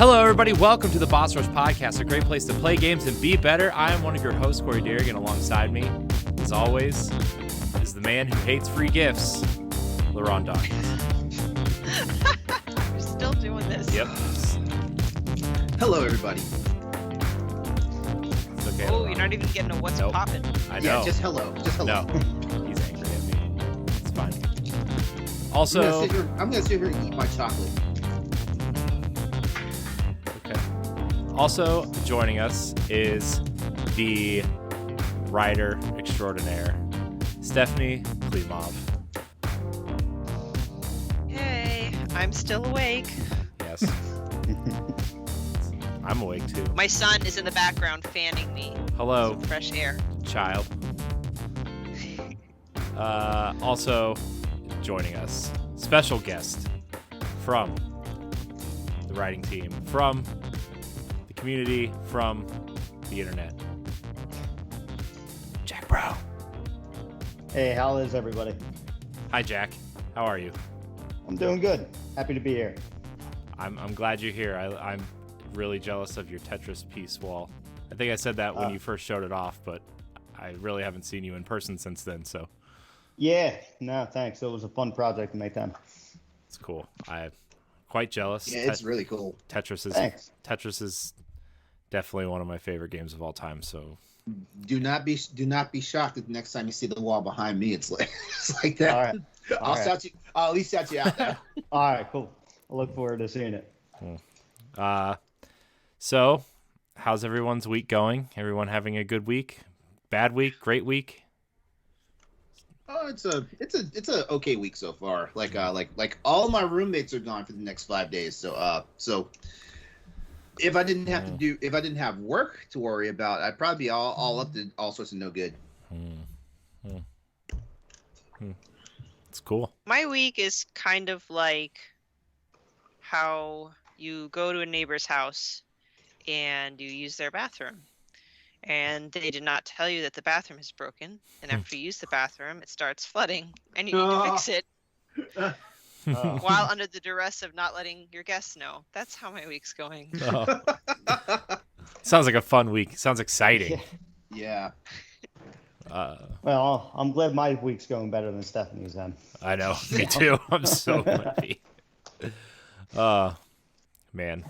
Hello, everybody. Welcome to the Boss Rush Podcast, a great place to play games and be better. I am one of your hosts, Corey Dirrig, and alongside me, as always, is the man who hates free gifts, LeRon Dawkins. We're still doing this. Yep. Hello, everybody. It's okay, Oh, LeRon. you're not even getting a what's Nope. poppin'. I know. Yeah, just hello. Just hello. No. He's angry at me. It's fine. Also, I'm gonna sit here and eat my chocolate. okay. Also joining us is the writer extraordinaire, Stephanie Klimov. Hey, I'm still awake. Yes. I'm awake too. My son is in the background fanning me. Hello, Some fresh air. child. Also joining us, special guest from the writing team, from the community, from the internet, Jack Brough. Hey, how is everybody? Hi, Jack. How are you? I'm doing good. Happy to be here. I'm glad you're here. I'm really jealous of your Tetris piece wall. I think I said that when you first showed it off, but I really haven't seen you in person since then, so Yeah, no, thanks. It was a fun project to make them. it's cool. I'm quite jealous. Yeah, it's really cool. Thanks. Tetris is definitely one of my favorite games of all time, so Do not be shocked if the next time you see the wall behind me, it's like that. All right. I'll right. shout you. I'll at least shout you out there. All right, cool. I look forward to seeing it. So how's everyone's week going? Everyone having a good week? Bad week? Great week? Oh, it's a okay week so far. Like all my roommates are gone for the next 5 days. So if I didn't have work to worry about, I'd probably be all up to all sorts of no good. It's cool. My week is kind of like how you go to a neighbor's house and you use their bathroom. And they did not tell you that the bathroom is broken. And after you use the bathroom, it starts flooding. And you need to fix it Oh, while under the duress of not letting your guests know. That's how my week's going. Oh. Sounds like a fun week. Sounds exciting. Yeah. well, I'm glad my week's going better than Stephanie's then. I know. Me too. I'm so happy. Man.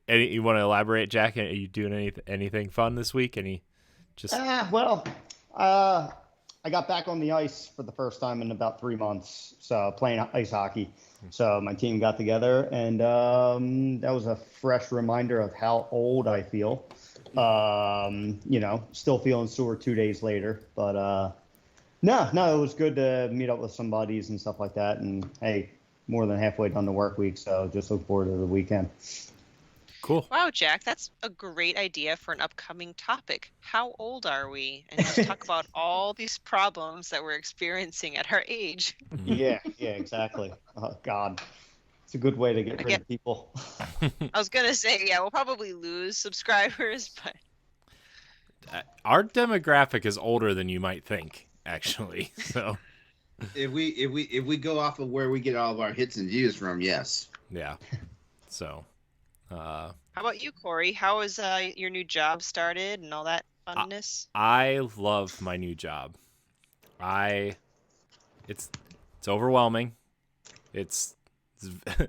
You want to elaborate, Jack? Are you doing anything fun this week? I got back on the ice for the first time in about 3 months, so playing ice hockey. So my team got together, and that was a fresh reminder of how old I feel. Still feeling sore 2 days later, but no, it was good to meet up with some buddies and stuff like that. And hey, more than halfway done the work week, so just look forward to the weekend. Cool. Wow, Jack, that's a great idea for an upcoming topic. How old are we? And just talk about all these problems that we're experiencing at our age. Yeah, exactly. Oh, God. It's a good way to get rid of people. I was going to say, yeah, we'll probably lose subscribers, but Our demographic is older than you might think, actually. So If we go off of where we get all of our hits and views from, yes. yeah. So how about you, Corey? How is your new job started and all that funness? I love my new job. It's overwhelming. It's the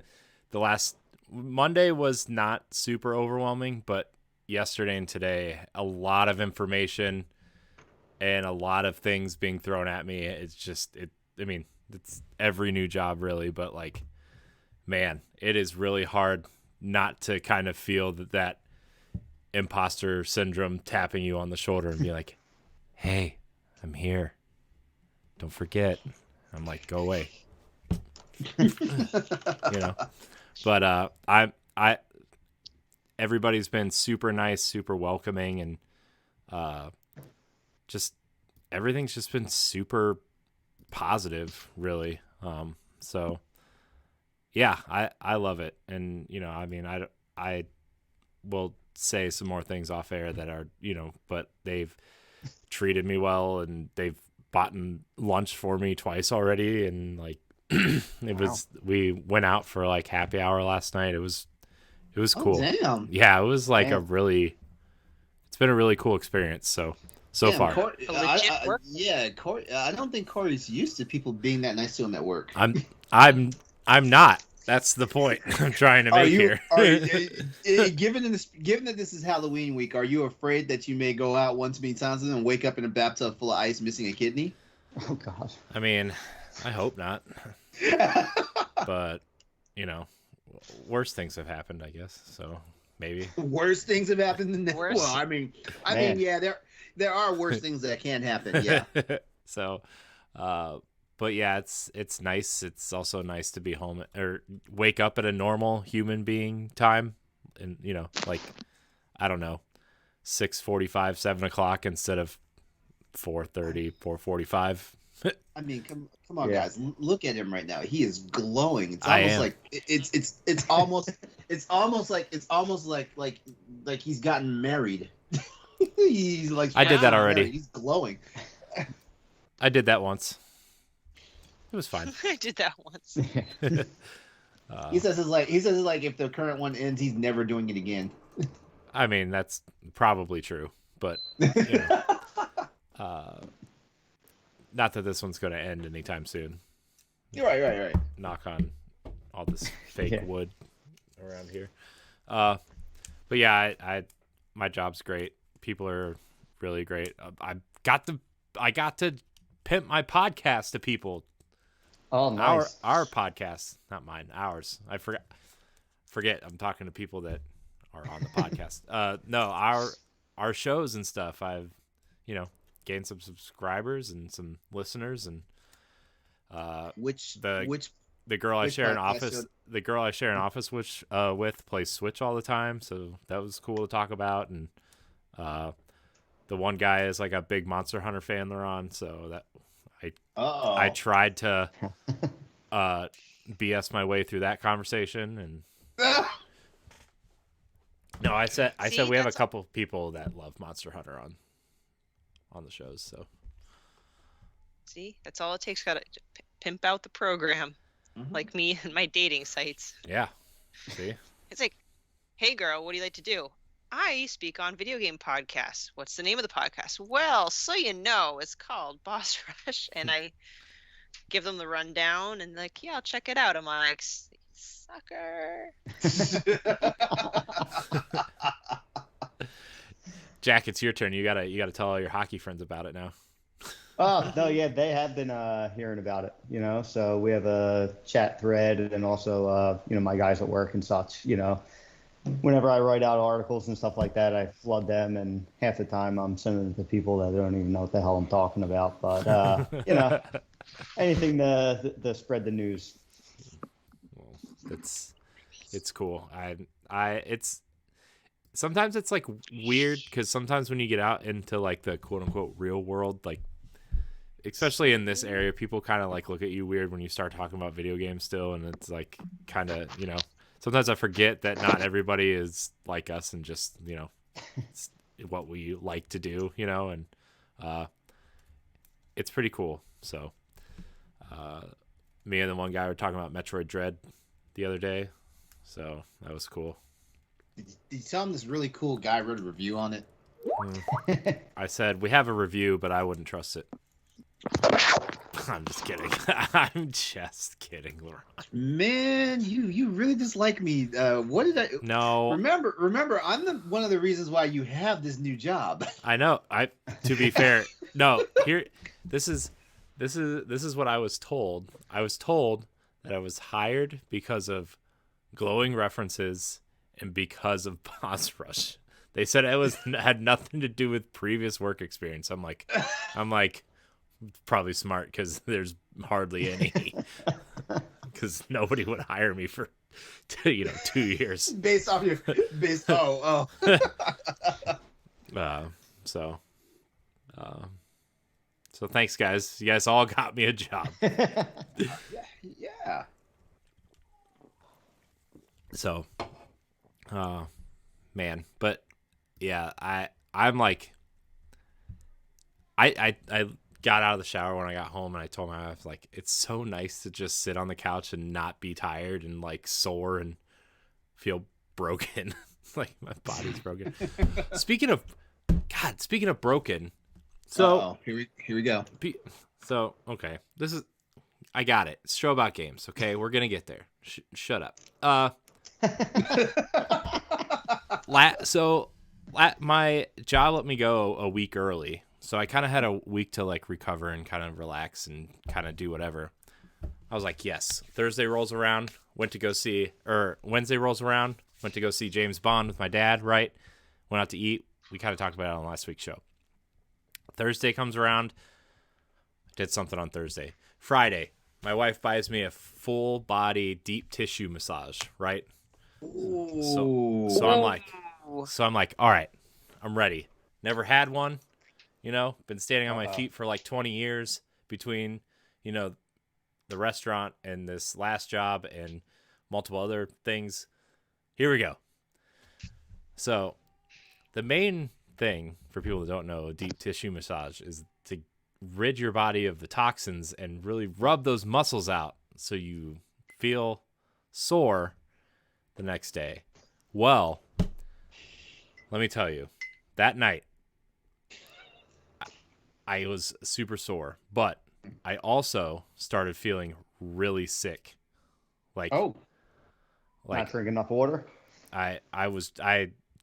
last Monday was not super overwhelming, but yesterday and today, a lot of information and a lot of things being thrown at me. It's every new job really, but like, man, it is really hard not to kind of feel that imposter syndrome tapping you on the shoulder and be like, hey, I'm here. Don't forget. I'm like, go away. But everybody's been super nice, super welcoming, and just everything's just been super positive, really. So yeah, I love it. And, I will say some more things off air that are, but they've treated me well, and they've bought lunch for me twice already. And like, we went out for like happy hour last night. It was It was cool. Damn. Yeah, it was like Damn. it's been a really cool experience so Damn, far. A legit work? Yeah, Corey. I don't think Corey's used to people being that nice to him at work. I'm not. That's the point I'm trying to make here. Given that this is Halloween week, are you afraid that you may go out one too many times and then wake up in a bathtub full of ice missing a kidney? Oh God. I mean, I hope not. But, worse things have happened, I guess. So maybe. Worse things have happened than that. Worse? Well, I mean, yeah, there are worse things that can happen. Yeah. So, but yeah, it's nice. It's also nice to be home or wake up at a normal human being time, and like, I don't know, 6:45, 7:00 instead of 4:30, 4:45. I mean, come on, guys, look at him right now. He is glowing. It's I almost am. like it's almost like he's gotten married. He's like I did that already. married. He's glowing. I did that once. It was fine. I did that once. He says it's like if the current one ends, he's never doing it again. I mean, that's probably true, but not that this one's going to end anytime soon. You're right. Knock on all this fake wood around here. But yeah, I my job's great. People are really great. I got to pimp my podcast to people. Oh, nice. Our podcast, not mine, ours. I forget. I'm talking to people that are on the podcast. No, our shows and stuff. I've gained some subscribers and some listeners, and the girl I share an office, the girl I share an office with plays Switch all the time, so that was cool to talk about. And the one guy is like a big Monster Hunter fan, LeRon, so that I tried to BS my way through that conversation, and no, I said we have a couple of people that love Monster Hunter on the shows, so See, that's all it takes. Got to pimp out the program, like me and my dating sites. yeah. See, It's like, hey girl, what do you like to do? I speak on video game podcasts. What's the name of the podcast? Well, so you know, it's called Boss Rush, and I give them the rundown, and like, yeah, I'll check it out. I'm like, sucker. Jack, it's your turn. You gotta tell all your hockey friends about it now. Oh, no, yeah, they have been hearing about it, so we have a chat thread, and also, my guys at work and such, whenever I write out articles and stuff like that, I flood them, and half the time I'm sending it to people that don't even know what the hell I'm talking about, but, anything to spread the news. Well, it's cool. Sometimes it's like weird, because sometimes when you get out into like the quote unquote real world, like especially in this area, people kind of like look at you weird when you start talking about video games still, and it's like kind of sometimes I forget that not everybody is like us, and just it's what we like to do, and it's pretty cool. So me and the one guy were talking about Metroid Dread the other day, so that was cool. Did you tell him this really cool guy wrote a review on it? I said we have a review, but I wouldn't trust it. I'm just kidding. I'm just kidding, LeRon. Man, you really dislike me. What did I? No. Remember, I'm one of the reasons why you have this new job. I know. To be fair, no. Here, this is what I was told. I was told that I was hired because of glowing references and because of Boss Rush. They said it had nothing to do with previous work experience. I'm like, probably smart, because there's hardly any, because nobody would hire me for 2 years so thanks, guys. You guys all got me a job. Yeah. So man, but yeah, I'm like, I got out of the shower when I got home, and I told my wife, like, it's so nice to just sit on the couch and not be tired and like sore and feel broken. Like my body's broken. Speaking of broken. So here we go. So okay, I got it. It's a show about games. Okay, we're gonna get there. Shut up. My job let me go a week early, so I kind of had a week to like recover and kind of relax and kind of do whatever. I was like, yes. Wednesday rolls around, went to go see James Bond with my dad. Right, went out to eat. We kind of talked about it on last week's show. Thursday comes around, did something on Thursday. Friday, my wife buys me a full body deep tissue massage. Right. So I'm like, all right, I'm ready. Never had one, been standing on my feet for like 20 years between, the restaurant and this last job and multiple other things. Here we go. So the main thing for people that don't know, a deep tissue massage is to rid your body of the toxins and really rub those muscles out so you feel sore the next day. Well, let me tell you, that night I was super sore, but I also started feeling really sick. Not drinking enough water? I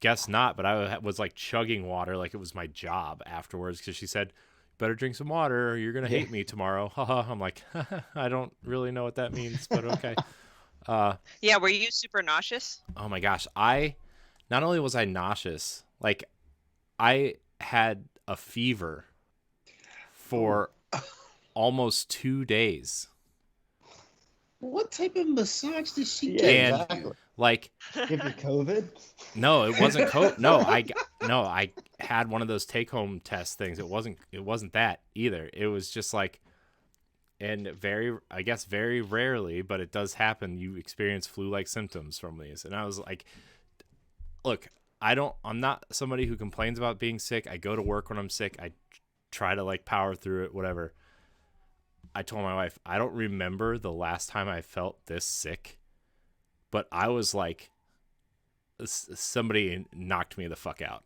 guess not, but I was like chugging water like it was my job afterwards because she said, better drink some water or you're going to hate me tomorrow. I'm like, I don't really know what that means, but okay. Yeah, were you super nauseous? Oh my gosh. Not only was I nauseous, like I had a fever for almost 2 days. What type of massage did she Yeah, get? Exactly. Like, give you COVID? No, it wasn't COVID. No, I had one of those take-home test things. It wasn't that either. It was just like, and very rarely, but it does happen. You experience flu-like symptoms from these. And I was like, look, I'm not somebody who complains about being sick. I go to work when I'm sick. I try to like power through it, whatever. I told my wife, I don't remember the last time I felt this sick, but I was like, somebody knocked me the fuck out.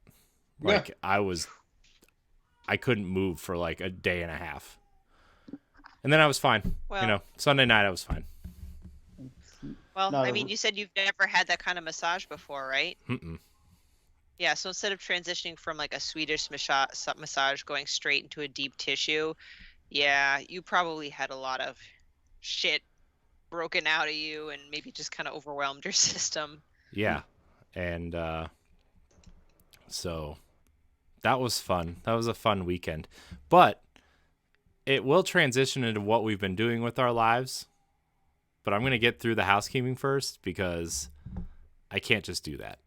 Like I couldn't move for like a day and a half. And then I was fine. Well, Sunday night I was fine. Well, I mean, you said you've never had that kind of massage before, right? Mm-mm. Yeah, so instead of transitioning from like a Swedish massage going straight into a deep tissue, yeah, you probably had a lot of shit broken out of you and maybe just kind of overwhelmed your system. Yeah. And so that was fun. That was a fun weekend. But it will transition into what we've been doing with our lives. But I'm going to get through the housekeeping first because I can't just do that.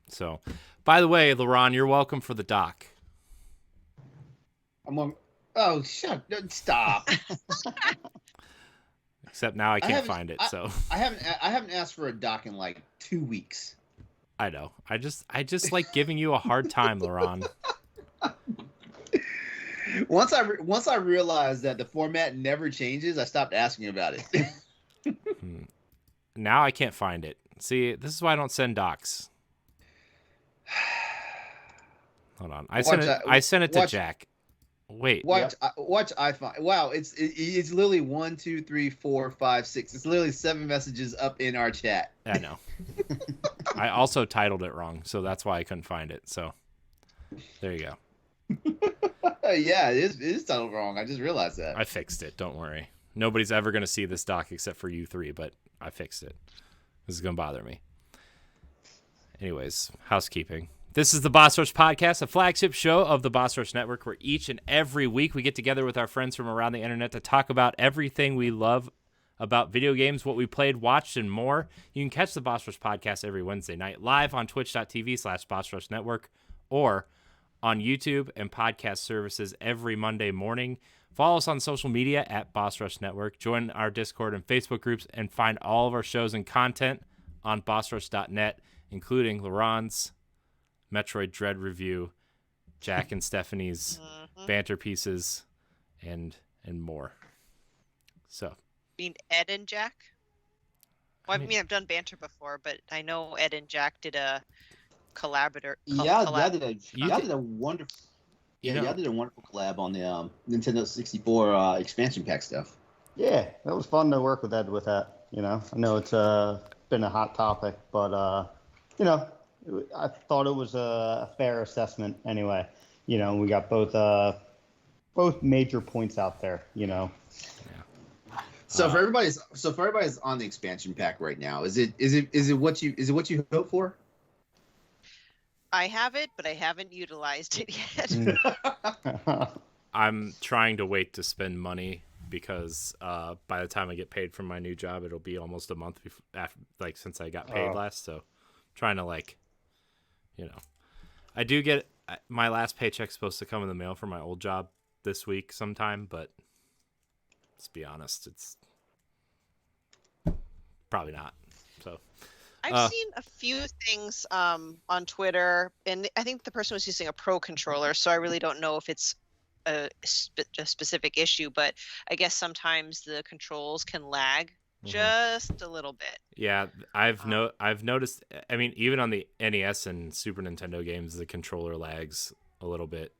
So, by the way, LeRon, you're welcome for the doc. Oh, stop. Except now I can't find it. So I haven't asked for a doc in like 2 weeks. I know. I just like giving you a hard time, LeRon. Once I realized that the format never changes, I stopped asking about it. Now I can't find it. See, this is why I don't send docs. Hold on. I sent it to Jack. Wait. Watch I find. Wow, it's literally 1, 2, 3, 4, 5, 6. It's literally 7 messages up in our chat. I know. I also titled it wrong, so that's why I couldn't find it. So there you go. Yeah, it is titled wrong. I just realized that. I fixed it. Don't worry. Nobody's ever going to see this doc except for you three, but I fixed it. This is going to bother me. Anyways, housekeeping. This is the Boss Rush Podcast, a flagship show of the Boss Rush Network, where each and every week we get together with our friends from around the internet to talk about everything we love about video games, what we played, watched, and more. You can catch the Boss Rush Podcast every Wednesday night live on twitch.tv/Boss Rush Network or on YouTube and podcast services every Monday morning. Follow us on social media at Boss Rush Network. Join our Discord and Facebook groups and find all of our shows and content on bossrush.net, including LeRon's Metroid Dread review, Jack and Stephanie's banter pieces, and more. So, Mean Ed and Jack? Well, I mean, I've done banter before, but I know Ed and Jack did a collaborator. Y'all did a wonderful. You Yeah, know- y'all did a wonderful collab on the Nintendo 64 expansion pack stuff. Yeah, it was fun to work with Ed with that. You know, I know it's been a hot topic, but you know, I thought it was a fair assessment anyway. You know, we got both major points out there. You know. So for everybody's on the expansion pack right now, is it what you hope for? I have it, but I haven't utilized it yet. I'm trying to wait to spend money because by the time I get paid from my new job, it'll be almost a month since I got paid last. So, trying to I do get my last paycheck's supposed to come in the mail for my old job this week sometime, but let's be honest, it's probably not. So. I've seen a few things on Twitter, and I think the person was using a Pro controller, so I really don't know if it's a specific issue, but I guess sometimes the controls can lag just a little bit. Yeah, I've noticed. I mean, even on the NES and Super Nintendo games, the controller lags a little bit,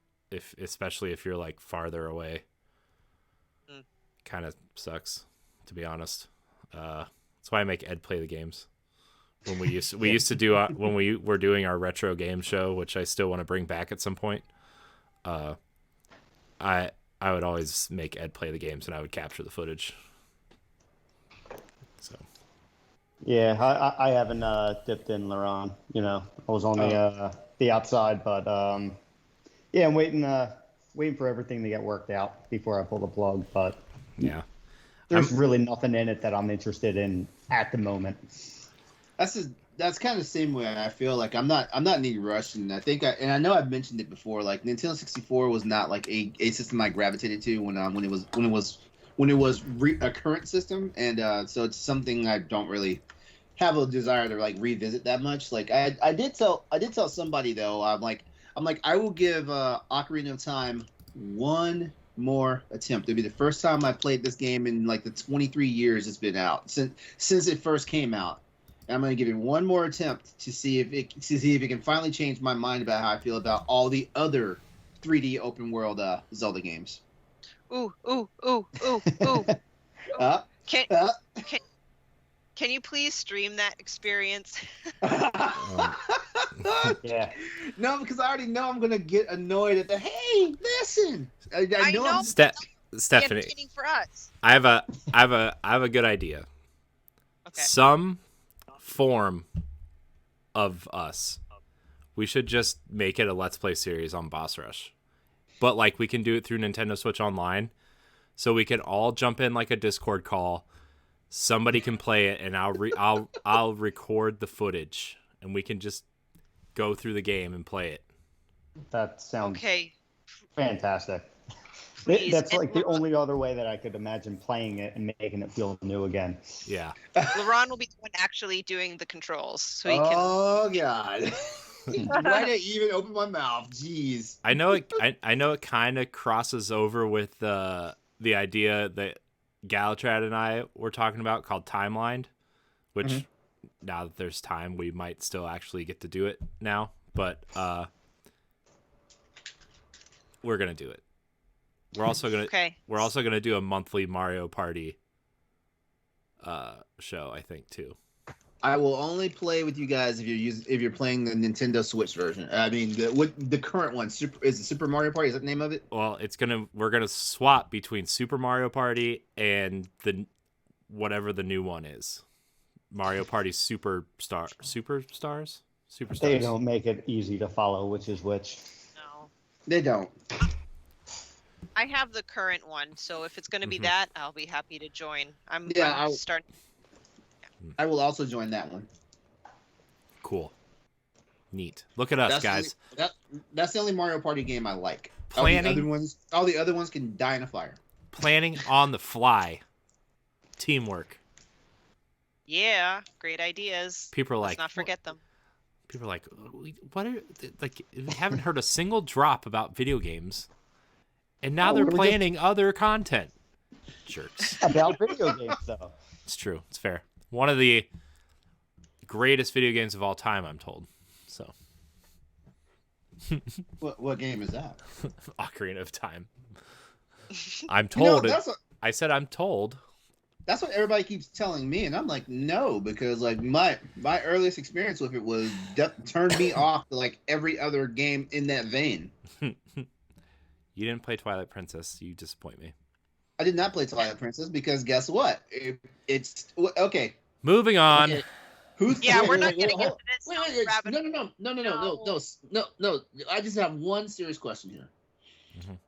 especially if you're like farther away. Kind of sucks, to be honest. That's why I make Ed play the games. When we used to do when we were doing our retro game show, which I still want to bring back at some point. I would always make Ed play the games, and I would capture the footage. So. Yeah, I haven't dipped in LeRon. You know, I was on the outside, but yeah, I'm waiting for everything to get worked out before I pull the plug. But yeah, there's really nothing in it that I'm interested in at the moment. That's kind of the same way I feel. Like I'm not in any rush, and I know I've mentioned it before. Like Nintendo 64 was not like a system I gravitated to when it was a current system, and so it's something I don't really have a desire to like revisit that much. Like I did tell somebody though, I'm like I will give Ocarina of Time one more attempt. It'll be the first time I played this game in like the 23 years it's been out since it first came out. I'm going to give it one more attempt to see if it can finally change my mind about how I feel about all the other 3D open world Zelda games. Ooh. Can you please stream that experience? Yeah. No, because I already know I'm going to get annoyed at the hey, listen. I know. Stephanie, entertaining for us. I have a good idea. Okay. Some form of us. We should just make it a Let's Play series on Boss Rush. But like we can do it through Nintendo Switch Online. So we can all jump in like a Discord call. Somebody can play it and I'll record the footage and we can just go through the game and play it. That sounds okay. Fantastic. Please. That's like the only other way that I could imagine playing it and making it feel new again. Yeah. LeRon will be the one actually doing the controls, so he can. Oh God! Why did I even open my mouth? Jeez. I know it. I know it kind of crosses over with the idea that Galatrad and I were talking about called Timeline, which now that there's time, we might still actually get to do it now. But we're gonna do it. We're also gonna do a monthly Mario Party show, I think, too. I will only play with you guys if you're playing the Nintendo Switch version. I mean, the current one. Is it Super Mario Party? Is that the name of it? Well, we're gonna swap between Super Mario Party and whatever the new one is. Mario Party Superstars. They don't make it easy to follow which is which. No. They don't. I have the current one, so if it's going to be that, I'll be happy to join. I'm starting. I will also join that one. Cool. Neat. Look at us, guys. That's the only Mario Party game I like. Planning. All the other ones can die in a fire. Planning on the fly. Teamwork. Yeah, great ideas. People are like, let's not forget them. People are like, what are like? We haven't heard a single drop about video games. And now they're planning other content. Jerks. About video games, though. It's true. It's fair. One of the greatest video games of all time, I'm told. So. What game is that? Ocarina of Time. I'm told You know, it. I said I'm told. That's what everybody keeps telling me, and I'm like, no, because like my earliest experience with it was turned me off to like every other game in that vein. You didn't play Twilight Princess. You disappoint me. I did not play Twilight Princess because guess what? It's okay. Moving on. Okay. We're not getting into this. Wait, no. I just have one serious question here.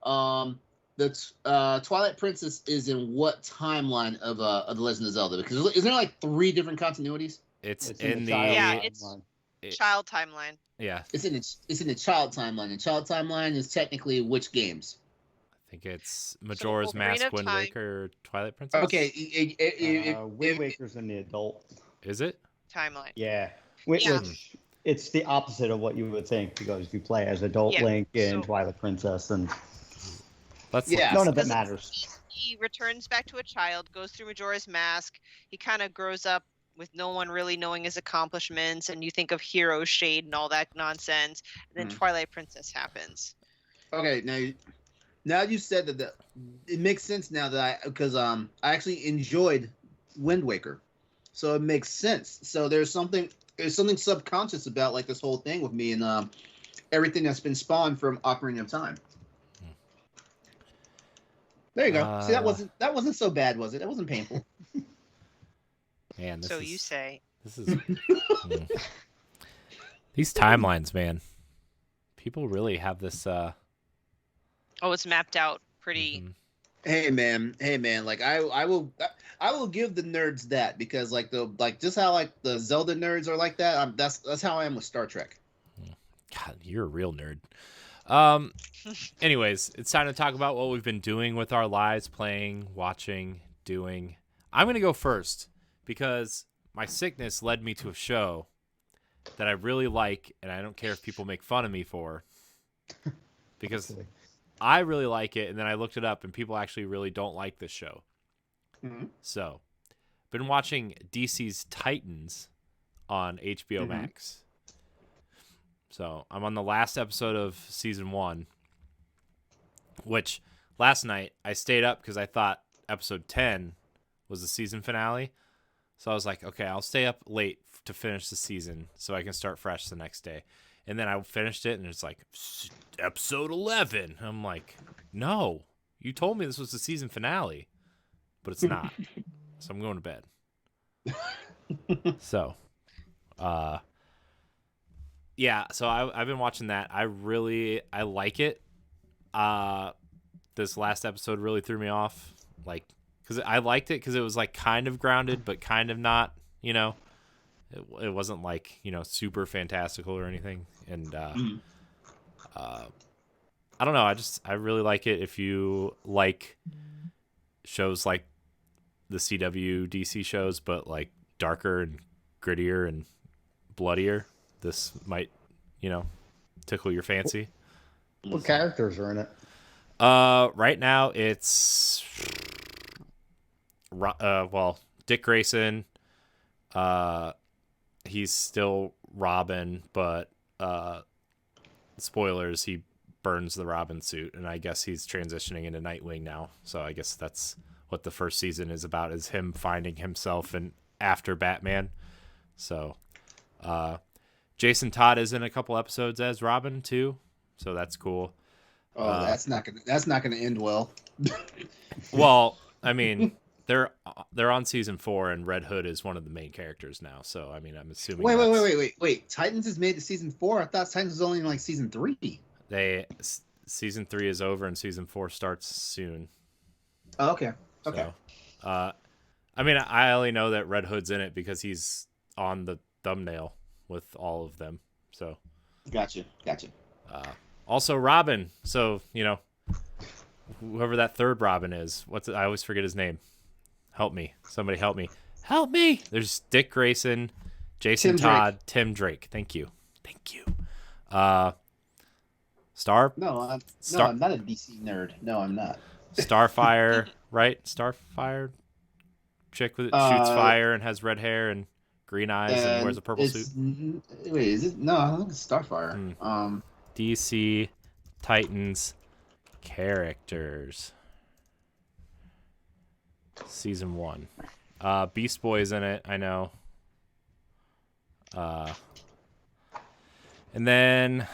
Mm-hmm. The Twilight Princess is in what timeline of The Legend of Zelda? Because isn't there like 3 different continuities? It's in the child timeline. Yeah. It's in the child timeline. The child timeline is technically which games? I think it's Majora's Mask, Wind Waker, Twilight Princess. Okay. Wind Waker's in the adult. Is it? Timeline. Yeah. Which it's the opposite of what you would think, because you play as adult Link and Twilight Princess, and none of it matters. He returns back to a child, goes through Majora's Mask. He kind of grows up with no one really knowing his accomplishments, and you think of hero shade and all that nonsense. And then Twilight Princess happens. Okay, now you said that it makes sense now that because I actually enjoyed Wind Waker, so it makes sense. So there's something subconscious about like this whole thing with me and everything that's been spawned from Ocarina of Time. There you go. See, that wasn't so bad, was it? That wasn't painful. Man, you say. This is these timelines, man. People really have this. It's mapped out pretty. Mm-hmm. Hey man. Like I will give the nerds that, because just how like the Zelda nerds are like that. That's how I am with Star Trek. God, you're a real nerd. Anyways, it's time to talk about what we've been doing with our lives, playing, watching, doing. I'm going to go first because my sickness led me to a show that I really like, and I don't care if people make fun of me for, because I really like it, and then I looked it up, and people actually really don't like this show. Mm-hmm. So, been watching DC's Titans on HBO Max. So I'm on the last episode of season 1, which last night I stayed up because I thought episode 10 was the season finale. So I was like, okay, I'll stay up late to finish the season so I can start fresh the next day. And then I finished it, and it's like, episode 11. I'm like, no, you told me this was the season finale, but it's not. So I'm going to bed. So, yeah, so I've been watching that. I like it. This last episode really threw me off, like, because I liked it because it was like kind of grounded, but kind of not. You know, it wasn't like, you know, super fantastical or anything. And I don't know. I really like it. If you like shows like the CW DC shows, but like darker and grittier and bloodier, this might, you know, tickle your fancy. What characters are in it? Right now it's Dick Grayson. He's still Robin, but spoilers, he burns the Robin suit, and I guess he's transitioning into Nightwing now. So I guess that's what the first season is about, is him finding himself and after Batman. So Jason Todd is in a couple episodes as Robin too, so that's cool. Oh, that's not gonna end well. Well, I mean, they're on season 4, and Red Hood is one of the main characters now. So I mean, I'm assuming. Wait! Titans is made to season 4. I thought Titans was only in like season 3. Season 3 is over, and season 4 starts soon. Oh, okay. Okay. So, I mean, I only know that Red Hood's in it because he's on the thumbnail with all of them. So. Gotcha. Also Robin. So, you know, whoever that third Robin is, I always forget his name. Help me. Somebody help me. Help me. There's Dick Grayson, Jason Todd, Tim Drake. Thank you. Star? No, I'm not a DC nerd. No, I'm not. Starfire, right? Starfire chick with shoots fire and has red hair and green eyes and wears a purple suit. Wait, is it? No, I think it's Starfire. DC Titans characters. Season 1. Beast Boy's in it, I know. And then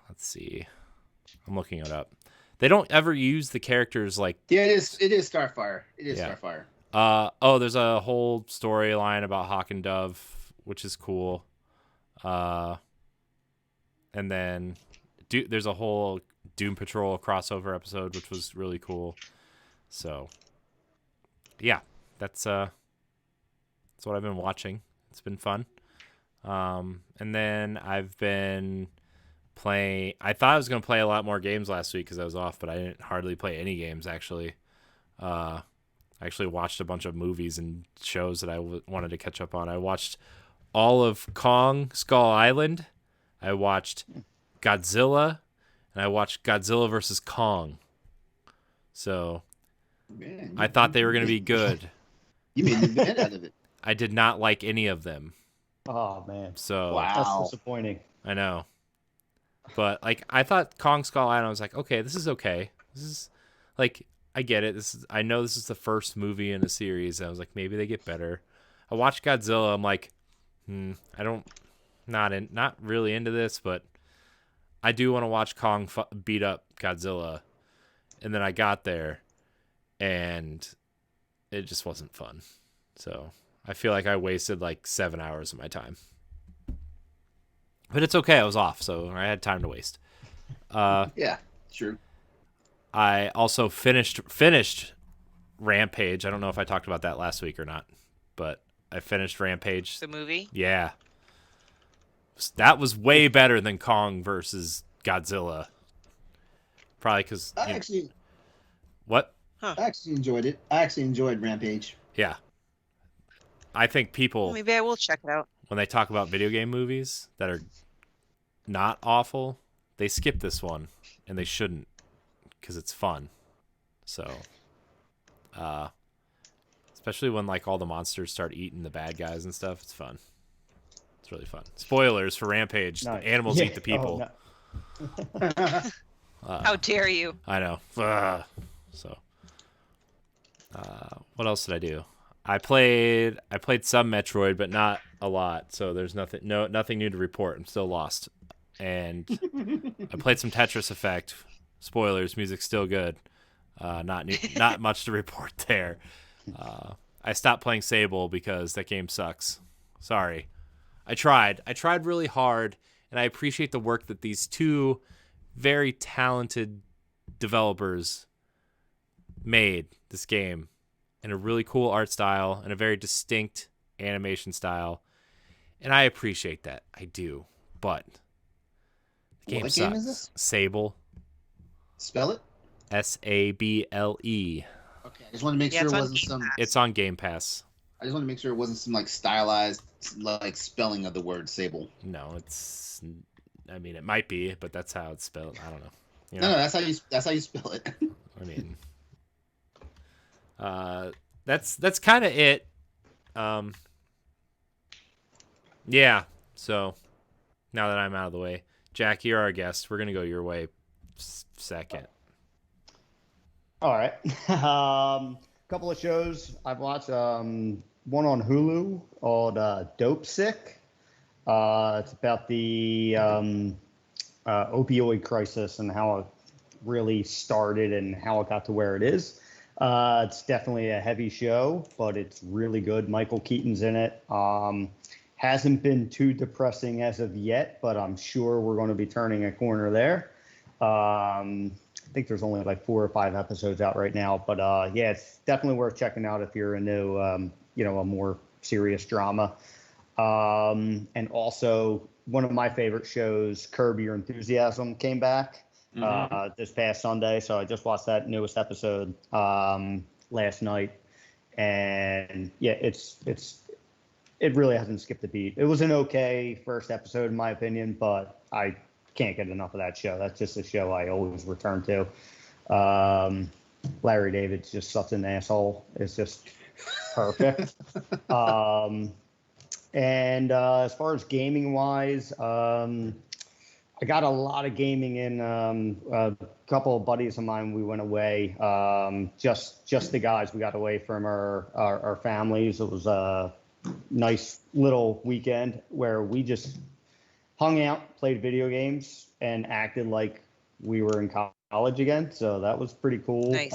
let's see. I'm looking it up. They don't ever use the characters like. Yeah, it is Starfire. It is Starfire. There's a whole storyline about Hawk and Dove, which is cool. And then there's a whole Doom Patrol crossover episode, which was really cool. So, yeah, that's what I've been watching. It's been fun. And then I've been playing. I thought I was going to play a lot more games last week because I was off, but I didn't hardly play any games, actually. I actually watched a bunch of movies and shows that I wanted to catch up on. I watched all of Kong Skull Island. I watched Godzilla, and I watched Godzilla vs. Kong. So, man, I thought they were going to be good. You made the bed out of it. I did not like any of them. Oh, man. So wow. That's disappointing. I know. But, like, I thought Kong Skull Island, I was like, okay, this is okay. This is, like, I get it. I know this is the first movie in a series. And I was like, maybe they get better. I watched Godzilla. I'm like, not really into this, but I do want to watch Kong beat up Godzilla. And then I got there, and it just wasn't fun. So I feel like I wasted like 7 hours of my time. But it's okay. I was off, so I had time to waste. Yeah, sure. I also finished Rampage. I don't know if I talked about that last week or not, but I finished Rampage. The movie? Yeah. That was way better than Kong versus Godzilla. Probably because... What? Huh. I actually enjoyed it. I actually enjoyed Rampage. Yeah. I think people... Maybe I will check it out. When they talk about video game movies that are not awful, they skip this one, and they shouldn't, because it's fun. So, especially when like all the monsters start eating the bad guys and stuff, it's fun. It's really fun. Spoilers for Rampage: Nice. The animals eat the people. Oh, no. How dare you? I know. So, what else did I do? I played some Metroid, but not a lot. So there's nothing new to report. I'm still lost. And I played some Tetris Effect. Spoilers, music's still good. Not much to report there. I stopped playing Sable because that game sucks. Sorry. I tried really hard, and I appreciate the work that these two very talented developers made this game in a really cool art style and a very distinct animation style. And I appreciate that. I do. But the game what sucks. Game is this? Sable. Spell it? Sable. Okay. I just want to make sure it wasn't some. It's on Game Pass. I just want to make sure it wasn't some like stylized like spelling of the word Sable. No, it's. I mean, it might be, but that's how it's spelled. I don't know. You No, know? that's how you spell it. I mean, that's kind of it. Yeah. So now that I'm out of the way, Jack, you're our guest. We're gonna go your way second. All right. Couple of shows I've watched. One on Hulu called Dope Sick. It's about the opioid crisis and how it really started and how it got to where it is. It's definitely a heavy show, but it's really good. Michael Keaton's in it. Hasn't been too depressing as of yet, but I'm sure we're going to be turning a corner there. I think there's only like 4 or 5 episodes out right now, but yeah, it's definitely worth checking out if you're into a more serious drama. And also one of my favorite shows, Curb Your Enthusiasm, came back this past Sunday. So I just watched that newest episode last night, and yeah, it really hasn't skipped a beat. It was an okay first episode in my opinion, but I can't get enough of that show. That's just a show I always return to. Larry David's just such an asshole. It's just perfect. And as far as gaming wise, I got a lot of gaming in. A couple of buddies of mine, we went away. Just the guys. We got away from our families. It was a nice little weekend where we just hung out, played video games, and acted like we were in college again. So that was pretty cool. Nice.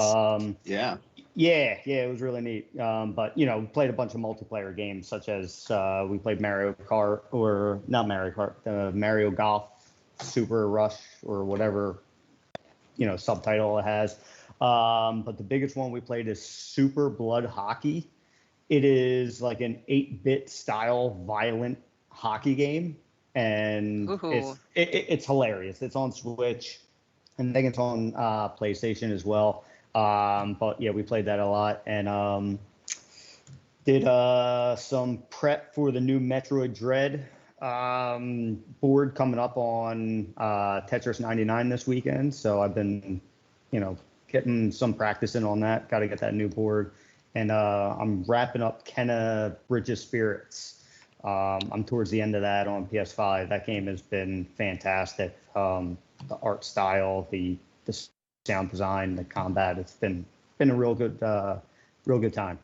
Yeah. Yeah, it was really neat. But played a bunch of multiplayer games, such as we played Mario Kart, or not Mario Kart, Mario Golf, Super Rush, or whatever subtitle it has. But the biggest one we played is Super Blood Hockey. It is like an 8-bit style violent hockey game, and it's hilarious. It's on Switch, and I think it's on PlayStation as well. But yeah, we played that a lot, and did some prep for the new Metroid Dread board coming up on Tetris 99 this weekend. So I've been, getting some practice in on that. Got to get that new board, and I'm wrapping up Kenna Bridge of Spirits. I'm towards the end of that on PS5. That game has been fantastic. The art style, the sound design, the combat. It's been a real good time.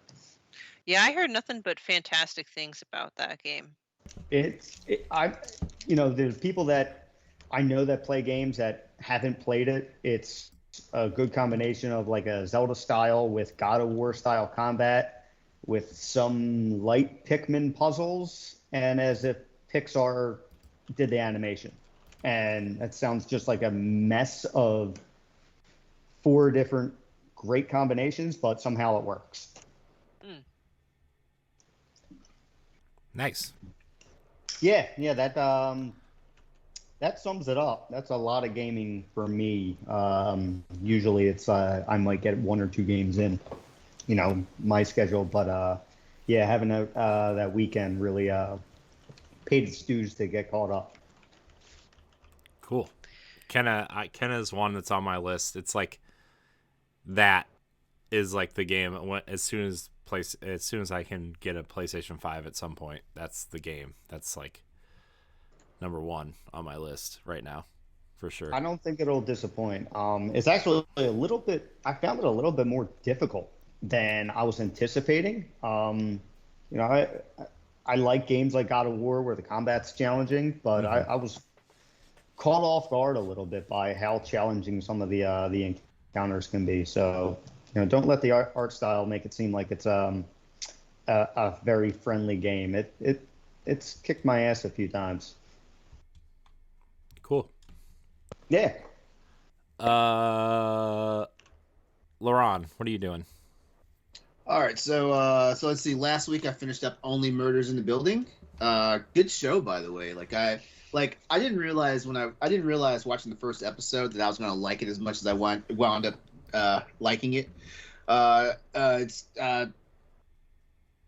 Yeah, I heard nothing but fantastic things about that game. There's people that I know that play games that haven't played it. It's a good combination of like a Zelda style with God of War style combat, with some light Pikmin puzzles, and as if Pixar did the animation. And that sounds just like a mess of 4 different great combinations, but somehow it works. Nice. Yeah, that sums it up. That's a lot of gaming for me. Usually it's I might get 1 or 2 games in, my schedule. But yeah, having that weekend really paid its dues to get caught up. Cool. Kenna's one that's on my list. It's like that is like the game. As soon as I can get a PlayStation 5 at some point, that's the game. That's like number 1 on my list right now, for sure. I don't think it'll disappoint. It's actually I found it a little bit more difficult than I was anticipating. I like games like God of War where the combat's challenging, but I was caught off guard a little bit by how challenging some of the encounters can be. So, don't let the art style make it seem like it's a very friendly game. It's kicked my ass a few times. Cool. Yeah. LeRon, what are you doing? All right, so let's see. Last week I finished up Only Murders in the Building. Good show, by the way. I didn't realize watching the first episode that I was gonna like it as much as I wound up liking it.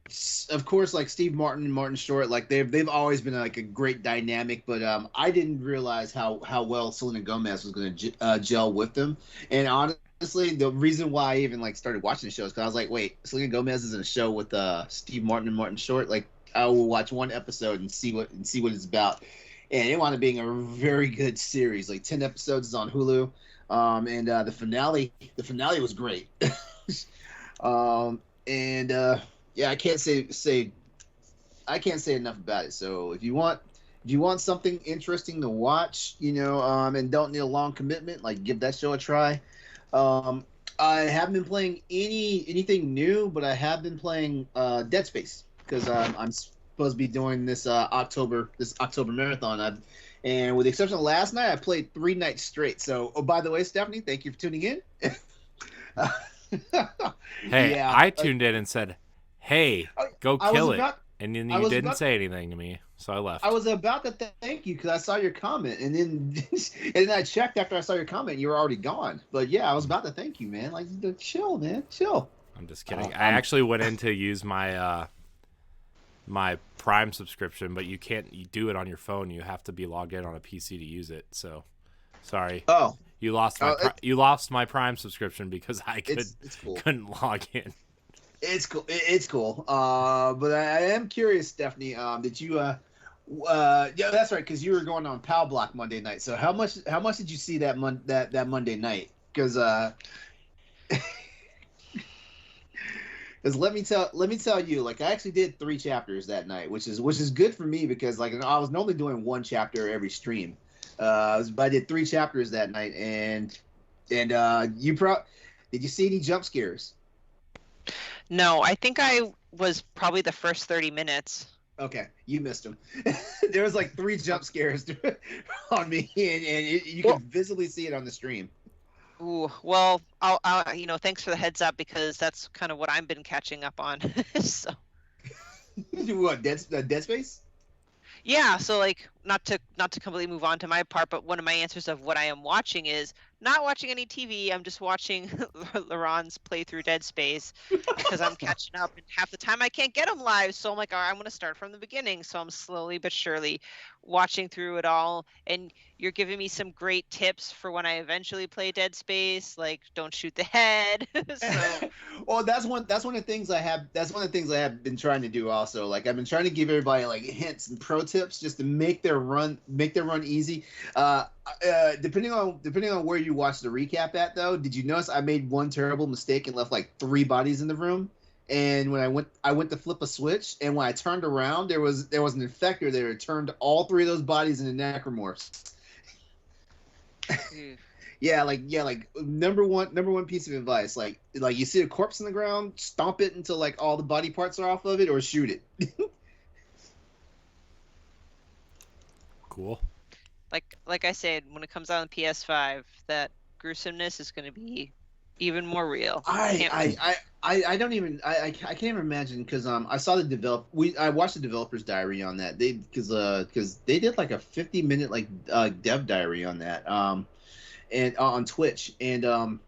It's of course like Steve Martin and Martin Short, like they've always been like a great dynamic, but I didn't realize how well Selena Gomez was going to gel with them. And honestly, the reason why I even like started watching the show is because I was like, wait, Selena Gomez is in a show with Steve Martin and Martin Short. Like, I will watch one episode and see what it's about. And it wound up being a very good series. Like 10 episodes is on Hulu. And the finale was great. Yeah, I can't say enough about it. So if you want something interesting to watch, and don't need a long commitment, like give that show a try. I haven't been playing anything new, but I have been playing Dead Space because I'm supposed to be doing this October marathon. And with the exception of last night, I played 3 nights straight. So, by the way, Stephanie, thank you for tuning in. Hey, yeah, I tuned in and said, hey, go kill it. And then you didn't say anything to me, so I left. I was about to thank you because I saw your comment, and then I checked after I saw your comment, and you were already gone. But yeah, I was about to thank you, man. Like, chill, man, chill. I'm just kidding. I actually went in to use my my Prime subscription, but you can't do it on your phone. You have to be logged in on a PC to use it. So, sorry. Oh, you lost my Prime subscription because I couldn't log in. It's cool. It's cool. But I am curious, Stephanie. Did you? Yeah, that's right. Because you were going on Pow Block Monday night. So how much did you see that that Monday night? Because let me tell you, like I actually did 3 chapters that night, which is good for me because like I was normally doing 1 chapter every stream. But I did 3 chapters that night, and did you see any jump scares? No, I think I was probably the first 30 minutes. Okay, you missed them. There was like 3 jump scares on me, and you can visibly see it on the stream. Ooh, well, I'll thanks for the heads up because that's kind of what I've been catching up on. So. What, Dead Space? Yeah, so like not to completely move on to my part, but one of my answers of what I am watching is not watching any TV. I'm just watching LeRon's playthrough Dead Space because I'm catching up, and half the time I can't get him live. So I'm like, all right, I'm going to start from the beginning. So I'm slowly but surely watching through it all, and you're giving me some great tips for when I eventually play Dead Space, like don't shoot the head. So. Well, that's one of the things I have. That's one of the things I have been trying to do. Also, like I've been trying to give everybody like hints and pro tips just to make their run easy. Depending on where you watch the recap at, though, did you notice I made one terrible mistake and left like 3 bodies in the room? And when I went to flip a switch, and when I turned around, there was an infector there that turned all 3 of those bodies into necromorphs. Yeah, like number one piece of advice, like you see a corpse in the ground, stomp it until like all the body parts are off of it, or shoot it. Cool. Like I said, when it comes out on PS5, that gruesomeness is going to be even more real. I can't even imagine because I saw I watched the developer's diary on that because they did like a 50-minute like dev diary on that and on Twitch and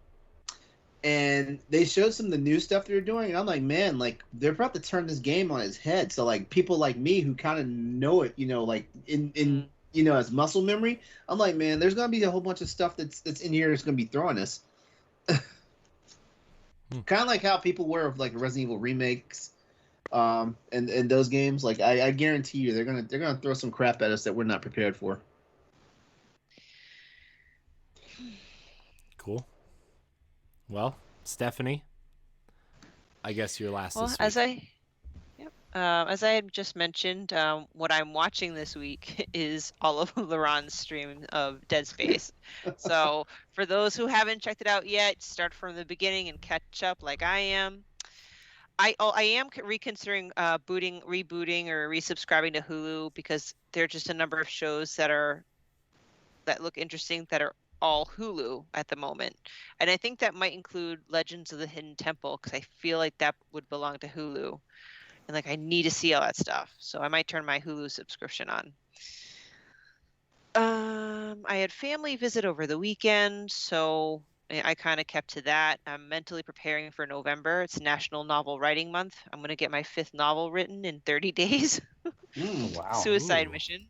they showed some of the new stuff they're doing, and I'm like, man, like they're about to turn this game on its head. So like people like me who kind of know it, like in as muscle memory, I'm like, man, there's gonna be a whole bunch of stuff that's in here that's gonna be throwing us. Kind of like how people were with like Resident Evil remakes, and those games. Like I guarantee you, they're gonna throw some crap at us that we're not prepared for. Cool. Well, Stephanie, I guess you're last. Well, this week. as I had just mentioned, what I'm watching this week is all of LeRon's stream of Dead Space. So for those who haven't checked it out yet, start from the beginning and catch up like I am. I am reconsidering rebooting or resubscribing to Hulu because there are just a number of shows that look interesting that are all Hulu at the moment. And I think that might include Legends of the Hidden Temple because I feel like that would belong to Hulu. And like I need to see all that stuff, so I might turn my Hulu subscription on. I had family visit over the weekend, so I kind of kept to that. I'm mentally preparing for November. It's National Novel Writing Month. I'm going to get my 5th novel written in 30 days. Wow. Suicide mission.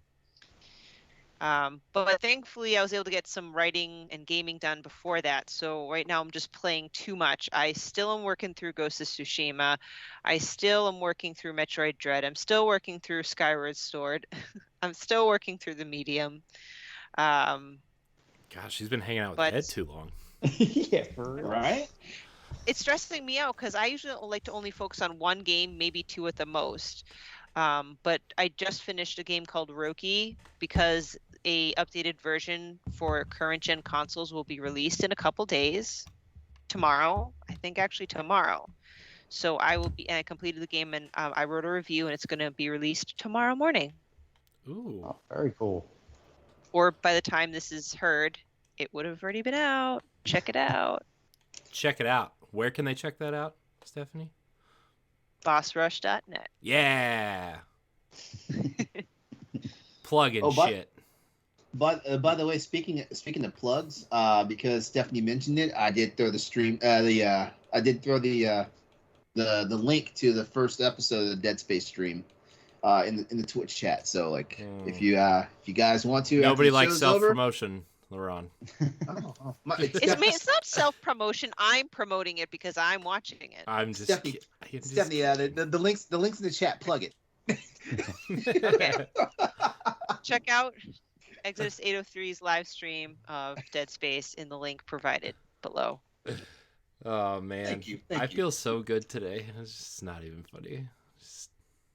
But thankfully I was able to get some writing and gaming done before that. So right now I'm just playing too much. I still am working through Ghost of Tsushima. I still am working through Metroid Dread. I'm still working through Skyward Sword. I'm still working through The Medium. Gosh, she's been hanging out with Ed too long. Yeah, for real. Right? It's stressing me out because I usually like to only focus on one game, maybe 2 at the most. But I just finished a game called Roki because a updated version for current gen consoles will be released in a couple days. Tomorrow, I think actually tomorrow. So I completed the game and I wrote a review and it's going to be released tomorrow morning. Ooh. Oh, very cool. Or by the time this is heard, it would have already been out. Check it out. Check it out. Where can they check that out, Stephanie? BossRush.net. Yeah. Plugging shit. But by the way, speaking of plugs, because Stephanie mentioned it, I did throw the stream. I did throw the link to the first episode of the Dead Space stream in the Twitch chat. So like, if you guys want to, nobody likes self promotion LeRon. It's not self-promotion. I'm promoting it because I'm watching it. I'm just Stephanie, the links in the chat. Plug it. Okay. Check out Exodus 803's live stream of Dead Space in the link provided below. Oh man, Thank you. I feel so good today. It's just not even funny.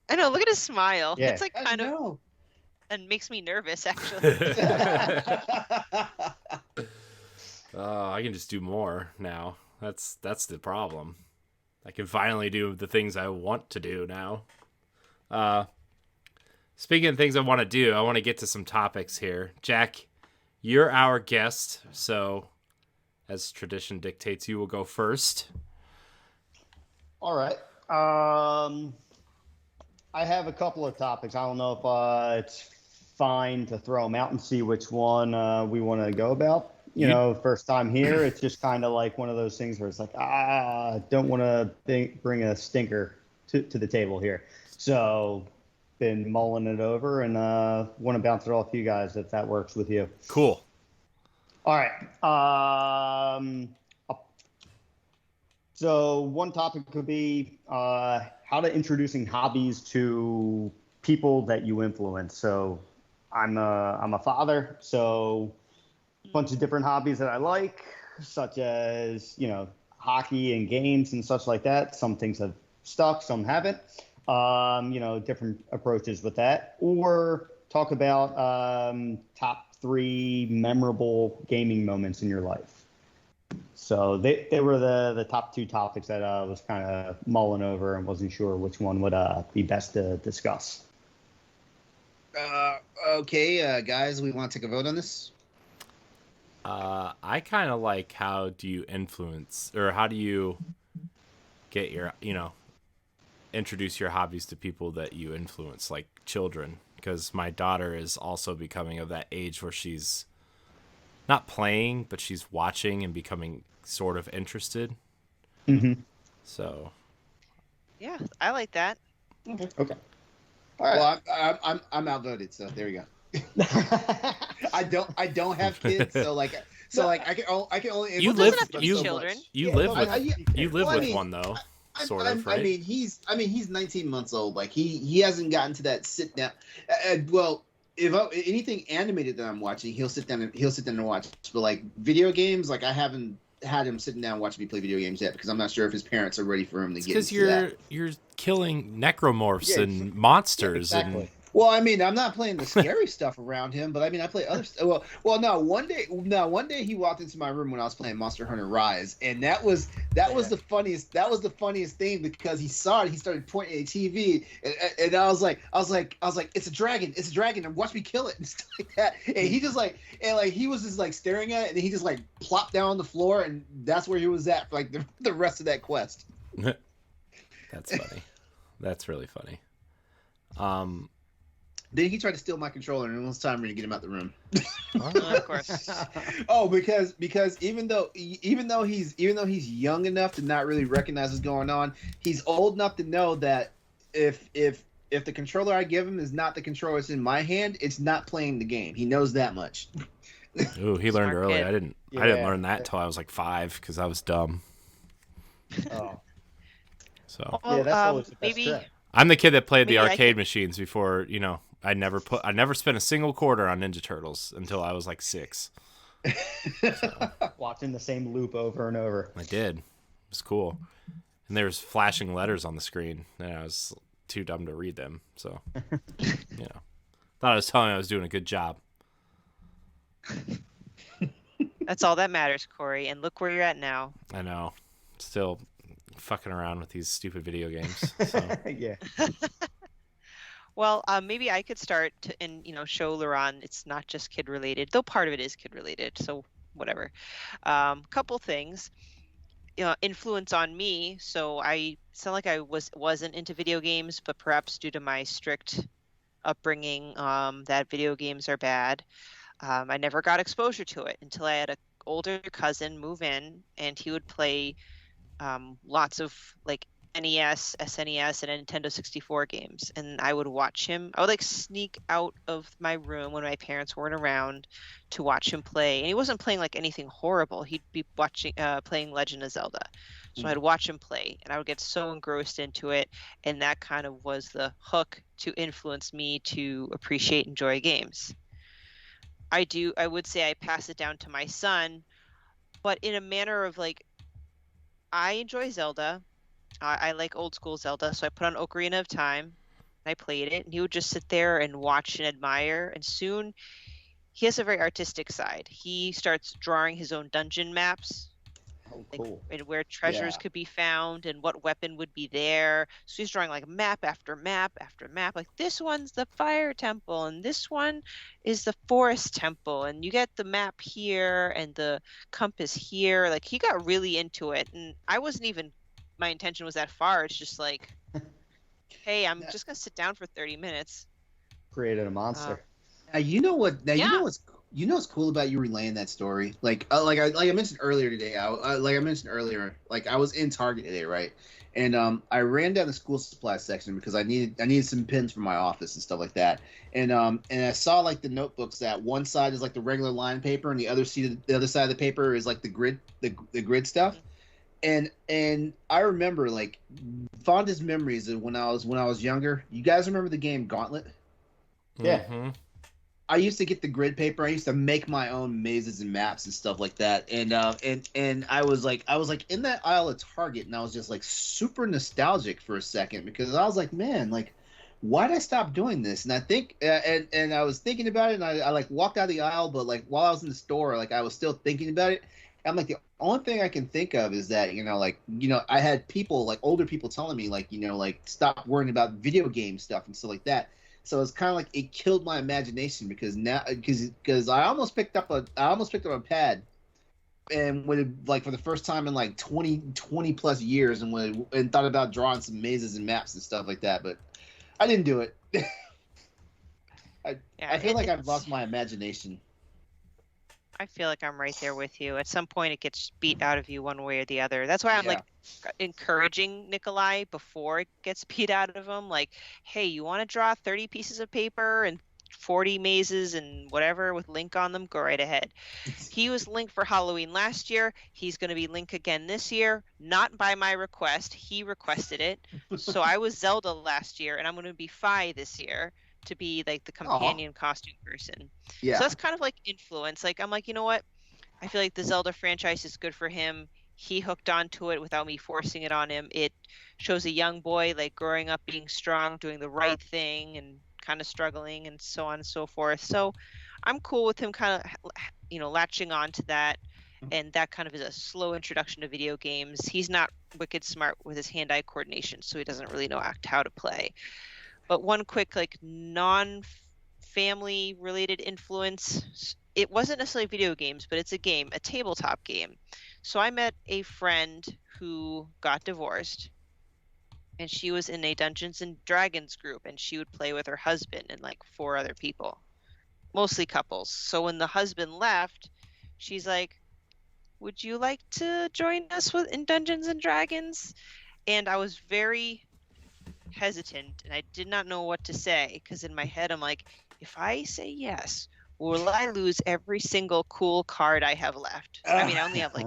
I know. Look at his smile. Yeah. It's like I kind of know. and makes me nervous actually. I can just do more now. That's the problem. I can finally do the things I want to do now. Speaking of things I want to do, I want to get to some topics here. Jack, you're our guest, so as tradition dictates, you will go first. All right. I have a couple of topics. I don't know if it's fine to throw them out and see which one we want to go about. You know, first time here, it's just kind of like one of those things where it's like, don't want to bring a stinker to the table here. So been mulling it over and want to bounce it off you guys if that works with you. Cool. All right. So one topic could be how to introducing hobbies to people that you influence. So I'm a father, so a bunch of different hobbies that I like, such as, you know, hockey and games and such like that. Some things have stuck, some haven't. You know, different approaches with that. Or talk about top 3 memorable gaming moments in your life. So they were the top 2 topics that I was kind of mulling over and wasn't sure which one would be best to discuss. Okay, guys, we want to take a vote on this? I kind of like how do you influence, or how do you get your, you know, introduce your hobbies to people that you influence, like children, because my daughter is also becoming of that age where she's not playing, but she's watching and becoming sort of interested. Mm-hmm. So Yeah, I like that. Okay. All right. Well, I'm outvoted, so there we go. I don't have kids, so I can only. You live live with you children. You Yeah, live no, with I you live well, I with mean, one though, sort of, right? he's 19 months old. Like he hasn't gotten to that sit down. Well, if anything animated that I'm watching, he'll sit down and watch. But like video games, like I haven't had him sitting down watching me play video games yet because I'm not sure if his parents are ready for him to get into that. Because you're killing necromorphs Yeah, and monsters exactly. and. Well, I mean, I'm not playing the scary stuff around him, but I mean, I play other stuff. Well, no. One day he walked into my room when I was playing Monster Hunter Rise, and that was the funniest. That was the funniest thing because he saw it. He started pointing at the TV, and I was like, it's a dragon, and watch me kill it and stuff like that. And he just he was just like staring at it, and then he just like plopped down on the floor, and that's where he was at for like the rest of that quest. That's funny. That's really funny. Then he tried to steal my controller, and it was time for me to get him out the room. Of course. Oh, because even though he's young enough to not really recognize what's going on, he's old enough to know that if the controller I give him is not the controller that's in my hand, it's not playing the game. He knows that much. Ooh, he learned Smart early. kid. I didn't learn that till I was like 5 because I was dumb. Oh. So Well, Yeah, that's always the best maybe trick. I'm the kid that played the Maybe I arcade could- machines before, you know, I never spent a single quarter on Ninja Turtles until I was like 6. Watching the same loop over and over. I did. It was cool. And there was flashing letters on the screen, and I was too dumb to read them. So, you know, thought I was telling you I was doing a good job. That's all that matters, Corey. And look where you're at now. I know. Still fucking around with these stupid video games. So. Yeah. Well, maybe I could start and show LeRon it's not just kid related, though part of it is kid related. So whatever. Couple things. Influence on me. So it's not like I wasn't into video games, but perhaps due to my strict upbringing, that video games are bad. I never got exposure to it until I had an older cousin move in, and he would play lots of like NES, SNES, and Nintendo 64 games, and I would watch him. I would like sneak out of my room when my parents weren't around to watch him play. And he wasn't playing like anything horrible. He'd be playing Legend of Zelda. So I'd watch him play, and I would get so engrossed into it, and that kind of was the hook to influence me to appreciate and enjoy games. I would say I pass it down to my son, but in a manner of like, I enjoy Zelda. I like old school Zelda, so I put on Ocarina of Time, and I played it, and he would just sit there and watch and admire, and soon he has a very artistic side. He starts drawing his own dungeon maps, Oh, cool. and where treasures Yeah. could be found and what weapon would be there. So he's drawing like map after map after map. Like this one's the fire temple, and this one is the forest temple, and you get the map here and the compass here. Like he got really into it, and I wasn't even. My intention was that far. It's just like, hey, I'm just gonna sit down for 30 minutes. Created a monster. Now you know what? Now Yeah. you know what's cool about you relaying that story. Like I mentioned earlier today. Like I was in Target today, right? And I ran down the school supply section because I needed some pins for my office and stuff like that. And I saw like the notebooks that one side is like the regular line paper and the other side of the paper is like the grid stuff. And I remember like fondest memories of when I was younger. You guys remember the game Gauntlet? Yeah. Mm-hmm. I used to get the grid paper. I used to make my own mazes and maps and stuff like that. And I was like in that aisle at Target, and I was just like super nostalgic for a second because I was like, man, like, why did I stop doing this? And I think and I was thinking about it, and I like walked out of the aisle, but like while I was in the store, like I was still thinking about it. I'm like, the only thing I can think of is that, I had people, like older people telling me, like, like stop worrying about video game stuff and stuff like that. So it's kind of like it killed my imagination because I almost picked up a pad and like for the first time in like 20 plus years and thought about drawing some mazes and maps and stuff like that, but I didn't do it. I feel like I've lost my imagination. I feel like I'm right there with you. At some point, it gets beat out of you one way or the other. That's why I'm like encouraging Nikolai before it gets beat out of him. Like, hey, you want to draw 30 pieces of paper and 40 mazes and whatever with Link on them? Go right ahead. He was Link for Halloween last year. He's going to be Link again this year. Not by my request. He requested it. So I was Zelda last year, and I'm going to be Fi this year to be like the companion costume person. Yeah. So that's kind of like influence. Like I'm like, you know what? I feel like the Zelda franchise is good for him. He hooked onto it without me forcing it on him. It shows a young boy like growing up, being strong, doing the right thing, and kind of struggling, and so on and so forth. So I'm cool with him kind of, latching on to that. And that kind of is a slow introduction to video games. He's not wicked smart with his hand-eye coordination, so he doesn't really know how to play. But one quick, like, non-family related influence, it wasn't necessarily video games, but it's a tabletop game. So I met a friend who got divorced, and she was in a Dungeons and Dragons group, and she would play with her husband and like 4 other people, mostly couples. So when the husband left, she's like, would you like to join us in Dungeons and Dragons? And I was very hesitant, and I did not know what to say, because in my head I'm like, if I say yes, will I lose every single cool card I have left? I mean, I only have like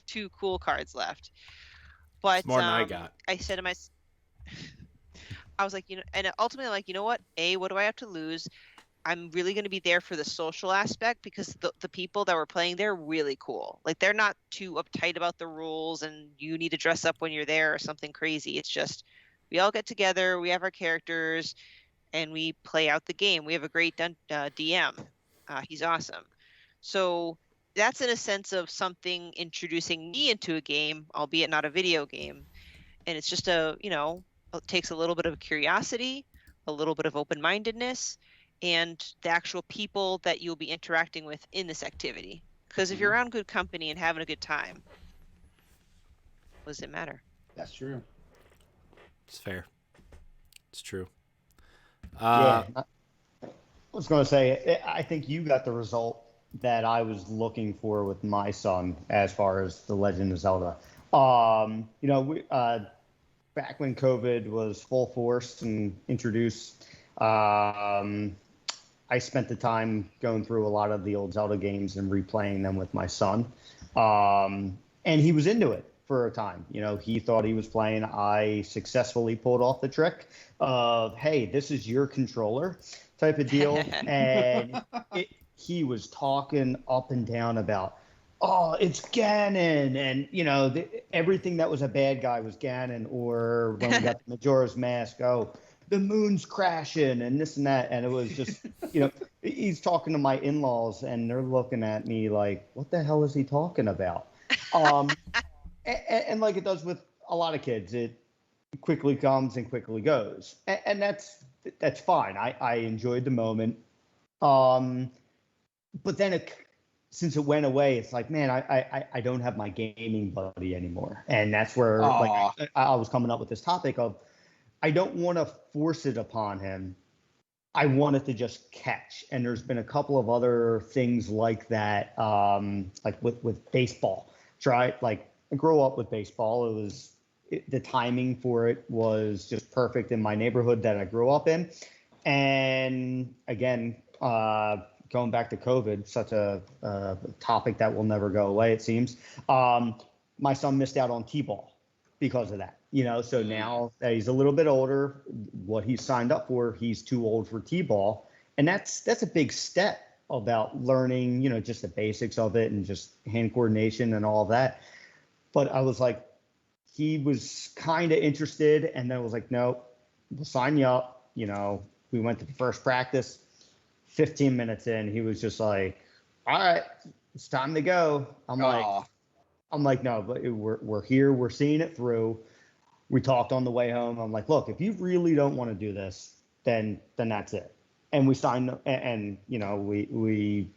2 cool cards left, but It's more than I got. I said to myself, I was like, and ultimately I'm like, you know what, what do I have to lose? I'm really going to be there for the social aspect, because the people that were playing, they're really cool. Like, they're not too uptight about the rules and you need to dress up when you're there or something crazy. It's just, we all get together, we have our characters, and we play out the game. We have a great DM. He's awesome. So that's in a sense of something introducing me into a game, albeit not a video game. And it's just it takes a little bit of curiosity, a little bit of open-mindedness, and the actual people that you'll be interacting with in this activity. Because if you're around good company and having a good time, what does it matter? That's true. It's fair. It's true. Yeah, I was going to say, I think you got the result that I was looking for with my son as far as the Legend of Zelda. back when COVID was full force and introduced, I spent the time going through a lot of the old Zelda games and replaying them with my son. And he was into it for a time. You know, he thought he was playing. I successfully pulled off the trick of, hey, this is your controller type of deal. And he was talking up and down about, oh, it's Ganon. And, you know, everything that was a bad guy was Ganon. Or when we got the Majora's Mask, oh, the moon's crashing and this and that. And it was just, you know, he's talking to my in-laws and they're looking at me like, what the hell is he talking about? And like it does with a lot of kids, it quickly comes and quickly goes. And that's fine. I enjoyed the moment. But then since it went away, it's like, man, I don't have my gaming buddy anymore. And that's where like I was coming up with this topic of, I don't want to force it upon him. I want it to just catch. And there's been a couple of other things like that, like with baseball. Like I grew up with baseball. The timing for it was just perfect in my neighborhood that I grew up in. And again, going back to COVID, such a topic that will never go away, it seems. My son missed out on T-ball because of that. You know, so now that he's a little bit older, what he signed up for, he's too old for T-ball. And that's a big step about learning, you know, just the basics of it and just hand coordination and all that. But I was like, he was kind of interested. And then I was like, no, we'll sign you up. You know, we went to the first practice, 15 minutes in, he was just like, all right, it's time to go. I'm like, no, but we're here. We're seeing it through. We talked on the way home. I'm like, look, if you really don't want to do this, then that's it. And we signed, and you know, we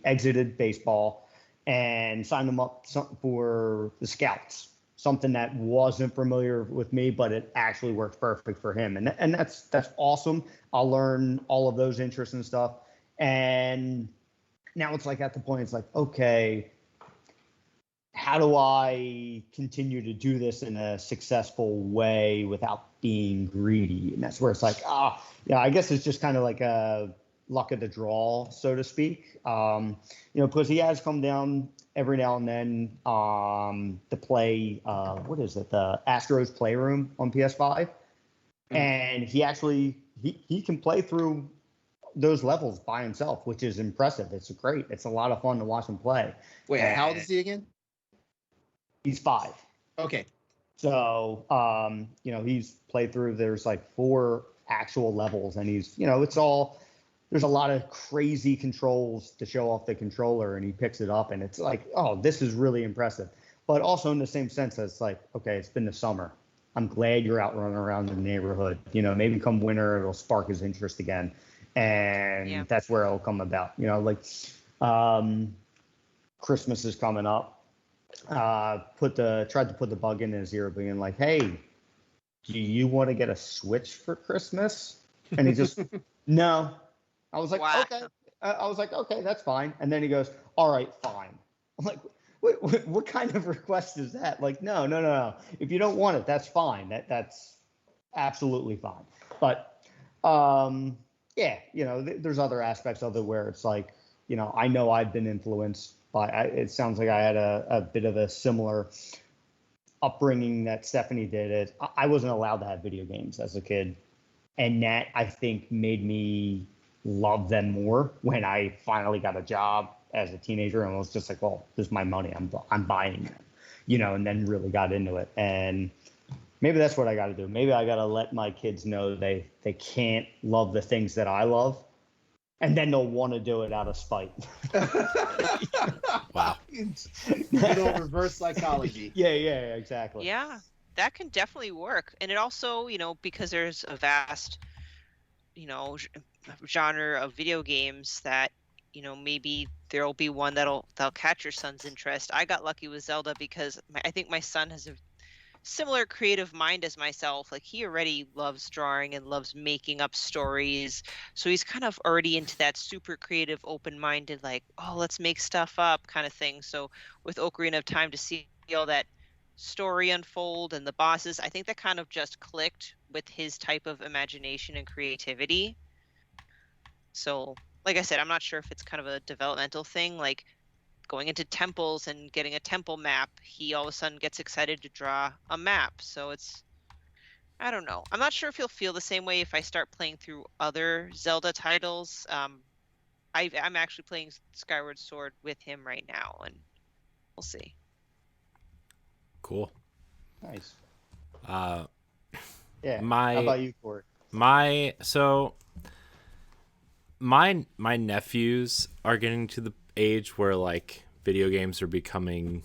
exited baseball and signed him up for the scouts, something that wasn't familiar with me, but it actually worked perfect for him. And that's awesome. I'll learn all of those interests and stuff. And now it's like at the point, it's like, okay, how do I continue to do this in a successful way without being greedy? And that's where it's like, I guess it's just kind of like a luck of the draw, so to speak. You know, because he has come down every now and then to play, what is it, the Astros Playroom on PS5. And he actually, he can play through those levels by himself, which is impressive. It's great. It's a lot of fun to watch him play. Wait, how old is he again? He's 5. Okay. So, you know, he's played through, there's like 4 actual levels and he's, you know, there's a lot of crazy controls to show off the controller and he picks it up and it's like, oh, this is really impressive. But also in the same sense, it's like, okay, it's been the summer. I'm glad you're out running around the neighborhood. You know, maybe come winter, it'll spark his interest again. And that's where it'll come about. You know, like Christmas is coming up. Tried to put the bug in his ear, being like, "Hey, do you want to get a Switch for Christmas?" And he just, no. I was like, okay. I was like, okay, that's fine. And then he goes, all right, fine. I'm like, what kind of request is that? Like, no. If you don't want it, that's fine. That's absolutely fine. But yeah, you know, there's other aspects of it where it's like, you know I've been influenced. It sounds like I had a bit of a similar upbringing that Stephanie did. I wasn't allowed to have video games as a kid. And that, I think, made me love them more when I finally got a job as a teenager and was just like, well, this is my money. I'm buying them, you know, and then really got into it. And maybe that's what I got to do. Maybe I got to let my kids know they can't love the things that I love. And then they'll want to do it out of spite. Wow. Good old reverse psychology. Yeah, exactly. Yeah, that can definitely work. And it also, you know, because there's a vast, you know, genre of video games that, you know, maybe there'll be one that'll catch your son's interest. I got lucky with Zelda because I think my son has a similar creative mind as myself. Like, he already loves drawing and loves making up stories, so he's kind of already into that super creative, open-minded, like, oh, let's make stuff up kind of thing. So with Ocarina of Time, to see all that story unfold and the bosses, I think that kind of just clicked with his type of imagination and creativity. So, like I said, I'm not sure if it's kind of a developmental thing, like going into temples and getting a temple map. He all of a sudden gets excited to draw a map. So it's, I don't know. I'm not sure if he'll feel the same way if I start playing through other Zelda titles. I'm actually playing Skyward Sword with him right now, and we'll see. Cool. Nice. Uh, Yeah. my How about you, Corey? my nephews are getting to the age where like video games are becoming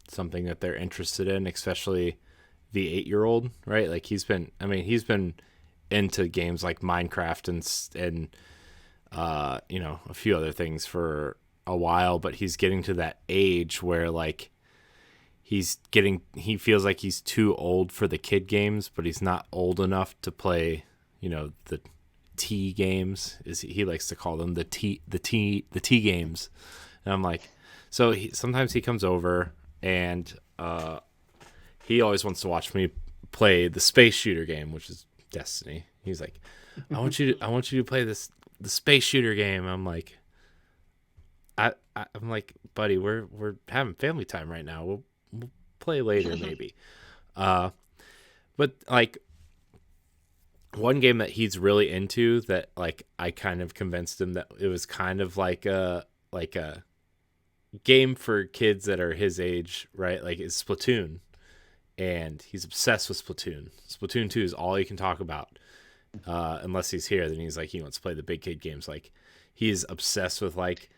something that they're interested in, especially the 8-year-old, right? Like he's been into games like Minecraft and you know, a few other things for a while, but he's getting to that age where like he feels like he's too old for the kid games, but he's not old enough to play, you know, the T games, is he likes to call them the T games. And I'm like, so sometimes he comes over and he always wants to watch me play the space shooter game, which is Destiny. He's like, I want you to play the space shooter game. I'm like, I'm like, buddy, we're having family time right now. We'll play later maybe. But like one game that he's really into that like I kind of convinced him that it was kind of like a game for kids that are his age, right? Like is Splatoon. And he's obsessed with Splatoon. Splatoon 2 is all he can talk about. Unless he's here, then he's like, he wants to play the big kid games. Like he's obsessed with like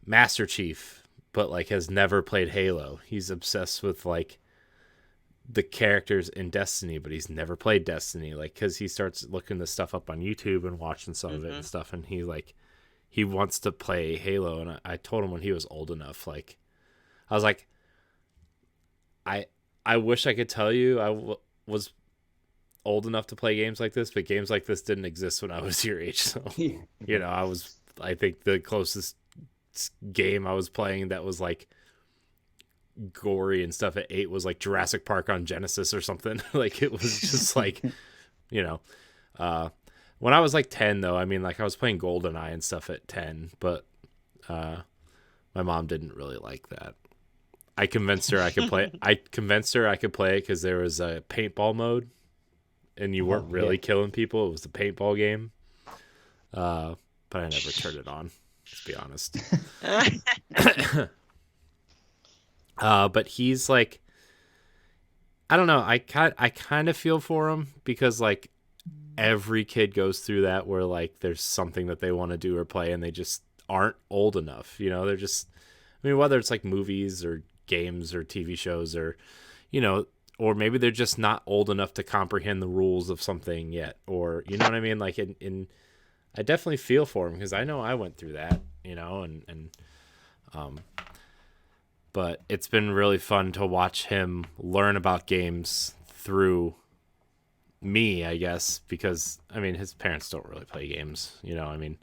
Master Chief, but like has never played Halo. He's obsessed with like the characters in Destiny, but he's never played Destiny. Like, cause he starts looking this stuff up on YouTube and watching some of it and stuff. And he wants to play Halo. And I told him when he was old enough, like, I was like, I wish I could tell you I was old enough to play games like this, but games like this didn't exist when I was your age. So, you know, I think the closest game I was playing that was like gory and stuff at 8 was like Jurassic Park on Genesis or something. Like it was just like, you know, when I was like 10 though, I mean, like I was playing GoldenEye and stuff at 10, but my mom didn't really like that. I convinced her I could play. It because there was a paintball mode, and you weren't really killing people. It was the paintball game, but I never turned it on. Let's be honest. But he's like, I don't know. I kind of feel for him because like every kid goes through that where like there's something that they want to do or play, and they just aren't old enough. You know, they're just. I mean, whether it's like movies or games or TV shows or, you know, or maybe they're just not old enough to comprehend the rules of something yet, or, you know what I mean? Like I definitely feel for him because I know I went through that, you know, but it's been really fun to watch him learn about games through me, I guess, because I mean, his parents don't really play games, you know, I mean,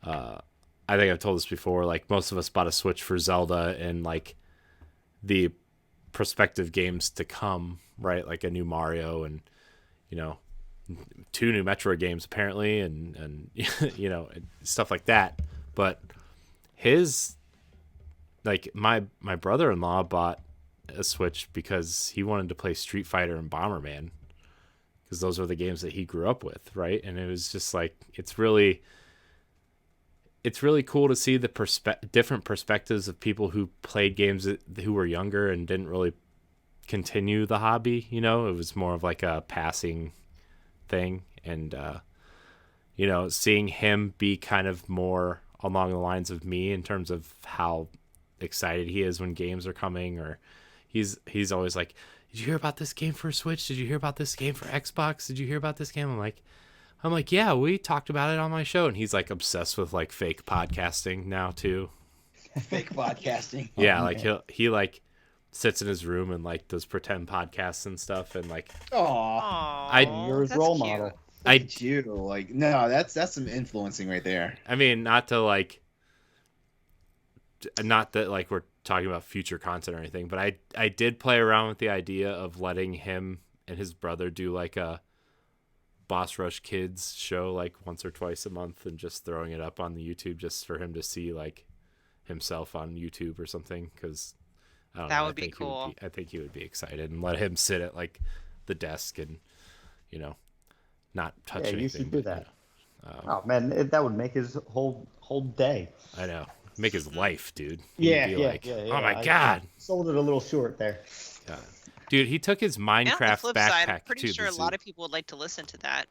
I think I've told this before, like most of us bought a Switch for Zelda and like the prospective games to come, right? Like a new Mario and, you know, 2 new Metroid games apparently and you know, stuff like that. But his, like my brother-in-law bought a Switch because he wanted to play Street Fighter and Bomberman because those are the games that he grew up with, right? And it was just like, it's really cool to see the different perspectives of people who played games who were younger and didn't really continue the hobby. You know, it was more of like a passing thing. And, you know, seeing him be kind of more along the lines of me in terms of how excited he is when games are coming, or he's always like, did you hear about this game for Switch? Did you hear about this game for Xbox? Did you hear about this game? I'm like, yeah, we talked about it on my show. And he's like obsessed with like fake podcasting now too. Fake podcasting. Yeah, like he like sits in his room and like does pretend podcasts and stuff and like. Aww, You're his role model. Like no, that's some influencing right there. I mean, not that like we're talking about future content or anything, but I did play around with the idea of letting him and his brother do like a Boss Rush Kids show like once or twice a month and just throwing it up on the YouTube just for him to see like himself on YouTube or something, because I don't know. That would be cool. I think he would be excited, and let him sit at like the desk and, you know, not touch anything. You should do but, that. Oh man, that would make his whole day. I know. Make his life, dude. Yeah, He'd be like, oh my God. Sold it a little short there. God. Dude, he took his Minecraft And on the flip backpack side, I'm pretty to sure the a lot zoo. of people would like to listen to that.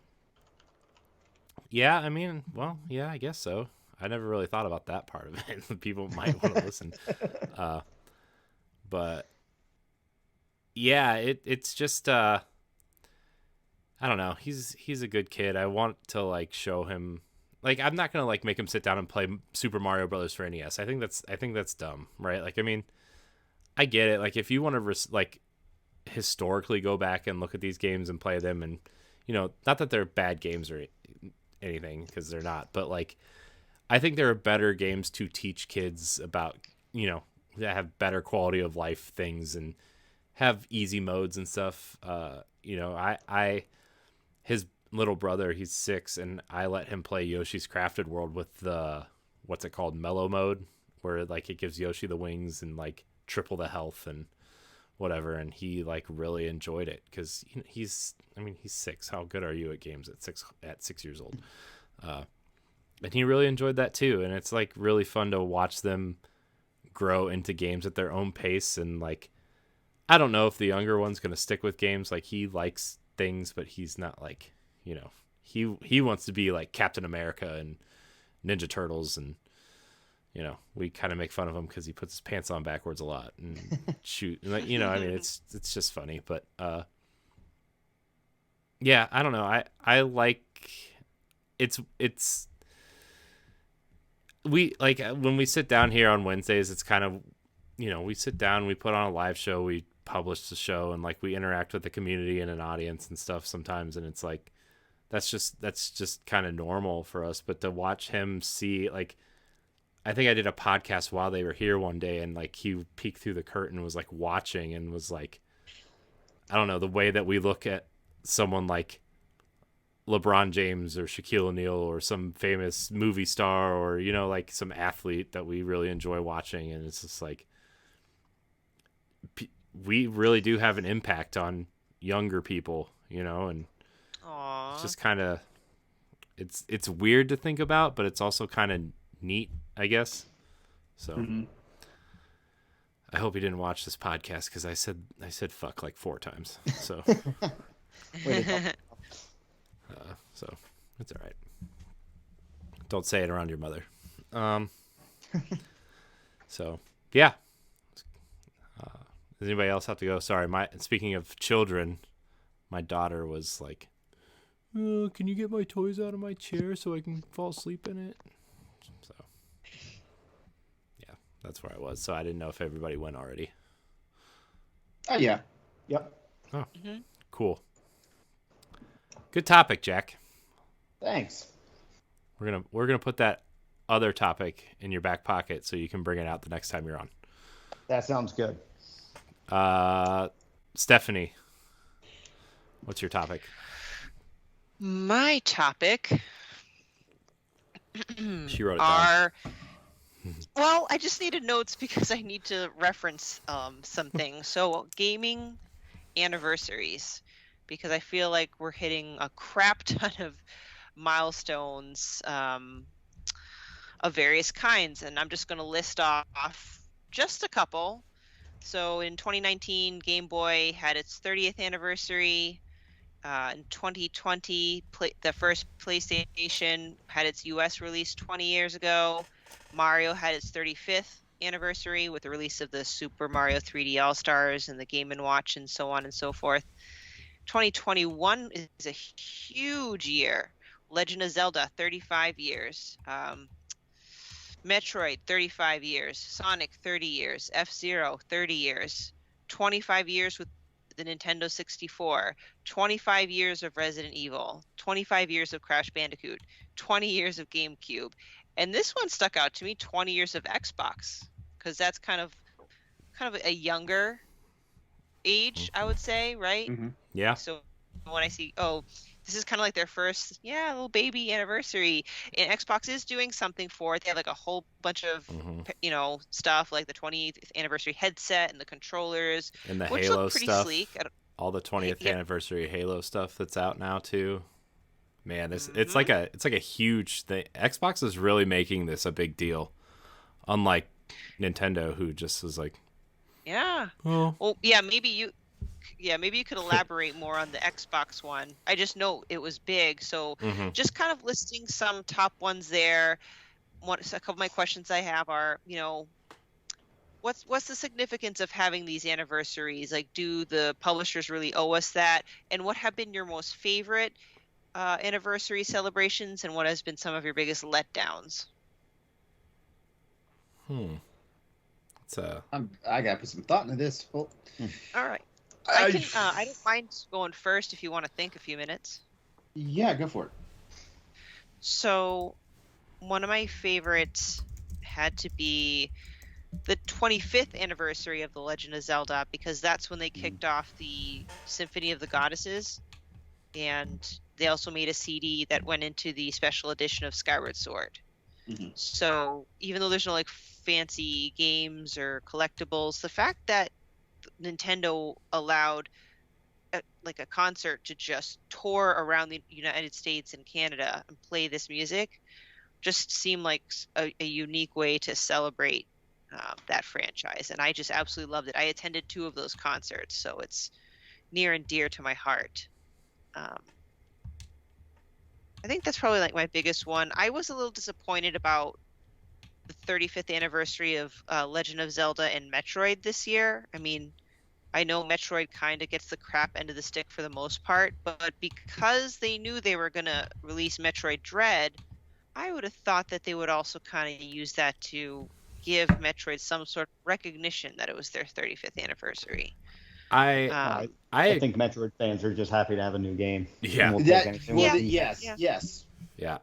Yeah, I mean, well, yeah, I guess so. I never really thought about that part of it. People might want to listen. But yeah, it's just I don't know. He's a good kid. I want to like show him, like, I'm not gonna like make him sit down and play Super Mario Brothers for NES. I think that's dumb, right? Like, I mean, I get it. Like, if you want to like historically go back and look at these games and play them, and, you know, not that they're bad games or anything, because they're not, but like, I think there are better games to teach kids about, you know, that have better quality of life things and have easy modes and stuff. You know, his little brother, he's 6, and I let him play Yoshi's Crafted World with the, what's it called, mellow mode, where like it gives Yoshi the wings and like triple the health and whatever, and he like really enjoyed it, because he's 6. How good are you at games at 6 years old? And he really enjoyed that too, and it's like really fun to watch them grow into games at their own pace. And like, I don't know if the younger one's gonna stick with games. Like, he likes things, but he's not like, you know, he wants to be like Captain America and Ninja Turtles, and, you know, we kind of make fun of him because he puts his pants on backwards a lot and shoot, like, you know, I mean, it's just funny. But yeah, I don't know. I like it's we like when we sit down here on Wednesdays, it's kind of, you know, we sit down, we put on a live show, we publish the show, and like we interact with the community and an audience and stuff sometimes, and it's like that's just kind of normal for us. But to watch him see, like, I think I did a podcast while they were here one day, and like he peeked through the curtain, was like watching, and was like, I don't know, the way that we look at someone like LeBron James or Shaquille O'Neal or some famous movie star, or, you know, like some athlete that we really enjoy watching. And it's just like, we really do have an impact on younger people, you know, and Aww. it's just kind of, it's weird to think about, but it's also kind of neat, I guess. So I hope he didn't watch this podcast, because I said fuck like 4 times. So so it's all right. Don't say it around your mother. So yeah. Does anybody else have to go? Sorry, speaking of children, my daughter was like, "Oh, can you get my toys out of my chair so I can fall asleep in it?" So yeah, that's where I was. So I didn't know if everybody went already. Oh yeah. Yep. Oh, cool. Good topic, Jack. Thanks. We're gonna put that other topic in your back pocket so you can bring it out the next time you're on. That sounds good. Stephanie, what's your topic? My topic She wrote it down. Well, I just needed notes because I need to reference something. So, gaming anniversaries, because I feel like we're hitting a crap ton of milestones of various kinds, and I'm just going to list off just a couple. So in 2019, Game Boy had its 30th anniversary. In 2020, the first PlayStation had its US release 20 years ago. Mario had its 35th anniversary with the release of the Super Mario 3D All-Stars and the Game & Watch and so on and so forth. 2021 is a huge year. Legend of Zelda, 35 years. Metroid, 35 years. Sonic, 30 years. F-Zero, 30 years. 25 years with the Nintendo 64. 25 years of Resident Evil. 25 years of Crash Bandicoot. 20 years of GameCube. And this one stuck out to me, 20 years of Xbox. Because that's kind of kind of a younger age, I would say, right? Mm-hmm. Yeah. So when I see, oh, this is kind of like their first, little baby anniversary, and Xbox is doing something for it. They have like a whole bunch of, stuff like the 20th anniversary headset and the controllers, And the which Halo look pretty stuff. sleek. All the 20th Yep. anniversary Halo stuff that's out now too. Man, it's Mm-hmm. like a huge thing. Xbox is really making this a big deal. Unlike Nintendo, who just was like, Yeah. oh, Well, maybe you could elaborate more on the Xbox one. I just know it was big, so mhm. just kind of listing some top ones there. A couple of my questions I have are, what's the significance of having these anniversaries? Like, do the publishers really owe us that? And what have been your most favorite anniversary celebrations, and what has been some of your biggest letdowns? It's I gotta put some thought into this. All right. I don't mind going first if you want to think a few minutes. Yeah, go for it. So, one of my favorites had to be the 25th anniversary of The Legend of Zelda, because that's when they kicked off the Symphony of the Goddesses, and they also made a CD that went into the special edition of Skyward Sword. Mm-hmm. So even though there's no like fancy games or collectibles, the fact that Nintendo allowed a concert to just tour around the United States and Canada and play this music just seemed like a unique way to celebrate that franchise, and I just absolutely loved it. I attended 2 of those concerts, so it's near and dear to my heart. I think that's probably like my biggest one. I was a little disappointed about the 35th anniversary of Legend of Zelda and Metroid this year. I mean, I know Metroid kind of gets the crap end of the stick for the most part, but because they knew they were going to release Metroid Dread, I would have thought that they would also kind of use that to give Metroid some sort of recognition that it was their 35th anniversary. I think Metroid fans are just happy to have a new game. Yeah. And we'll take anything with it. Yes. Yeah.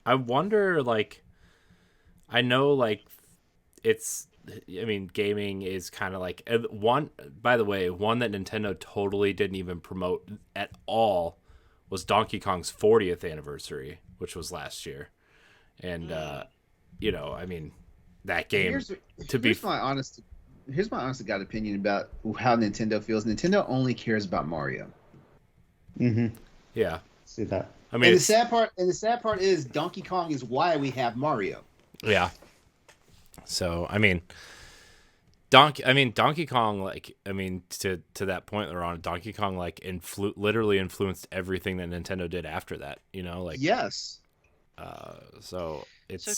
I wonder, like, I know, like, gaming is kind of like one that Nintendo totally didn't even promote at all was Donkey Kong's 40th anniversary, which was last year. And, that game here's my honest to God opinion about how Nintendo feels. Nintendo only cares about Mario. Mm-hmm. Yeah. See that. I mean, and the sad part is Donkey Kong is why we have Mario. Yeah. So, Donkey Kong, like, to that point, LeRon, Donkey Kong, like, literally influenced everything that Nintendo did after that, like. Yes. So it's. So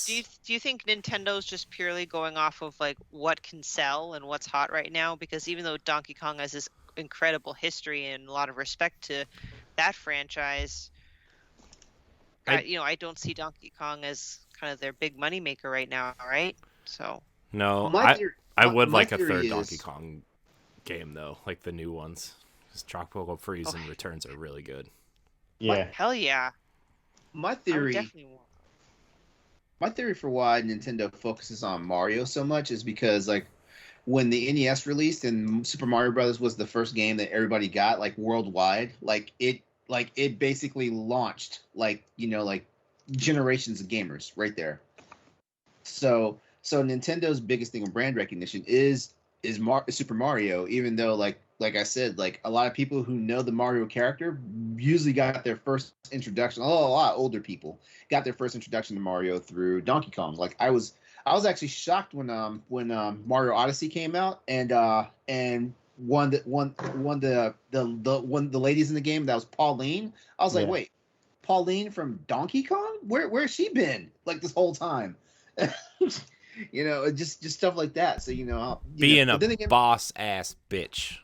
do you think Nintendo's just purely going off of like what can sell and what's hot right now? Because even though Donkey Kong has this incredible history and a lot of respect to that franchise, I don't see Donkey Kong as kind of their big money maker right now, right? So. No, I would like a third Donkey Kong game though, like the new ones. Because Tropical Freeze and Returns are really good. Yeah. Hell yeah. My theory for why Nintendo focuses on Mario so much is because, like, when the NES released and Super Mario Brothers was the first game that everybody got, like, worldwide, it basically launched, like generations of gamers right there. So Nintendo's biggest thing of brand recognition is Super Mario, even though, like I said, like, a lot of people who know the Mario character usually got their first introduction. A lot older people got their first introduction to Mario through Donkey Kong. Like, I was actually shocked when Mario Odyssey came out and one the ladies in the game, that was Pauline. I was like, wait, Pauline from Donkey Kong? Where's she been like this whole time? Just stuff like that. So being a boss ass bitch.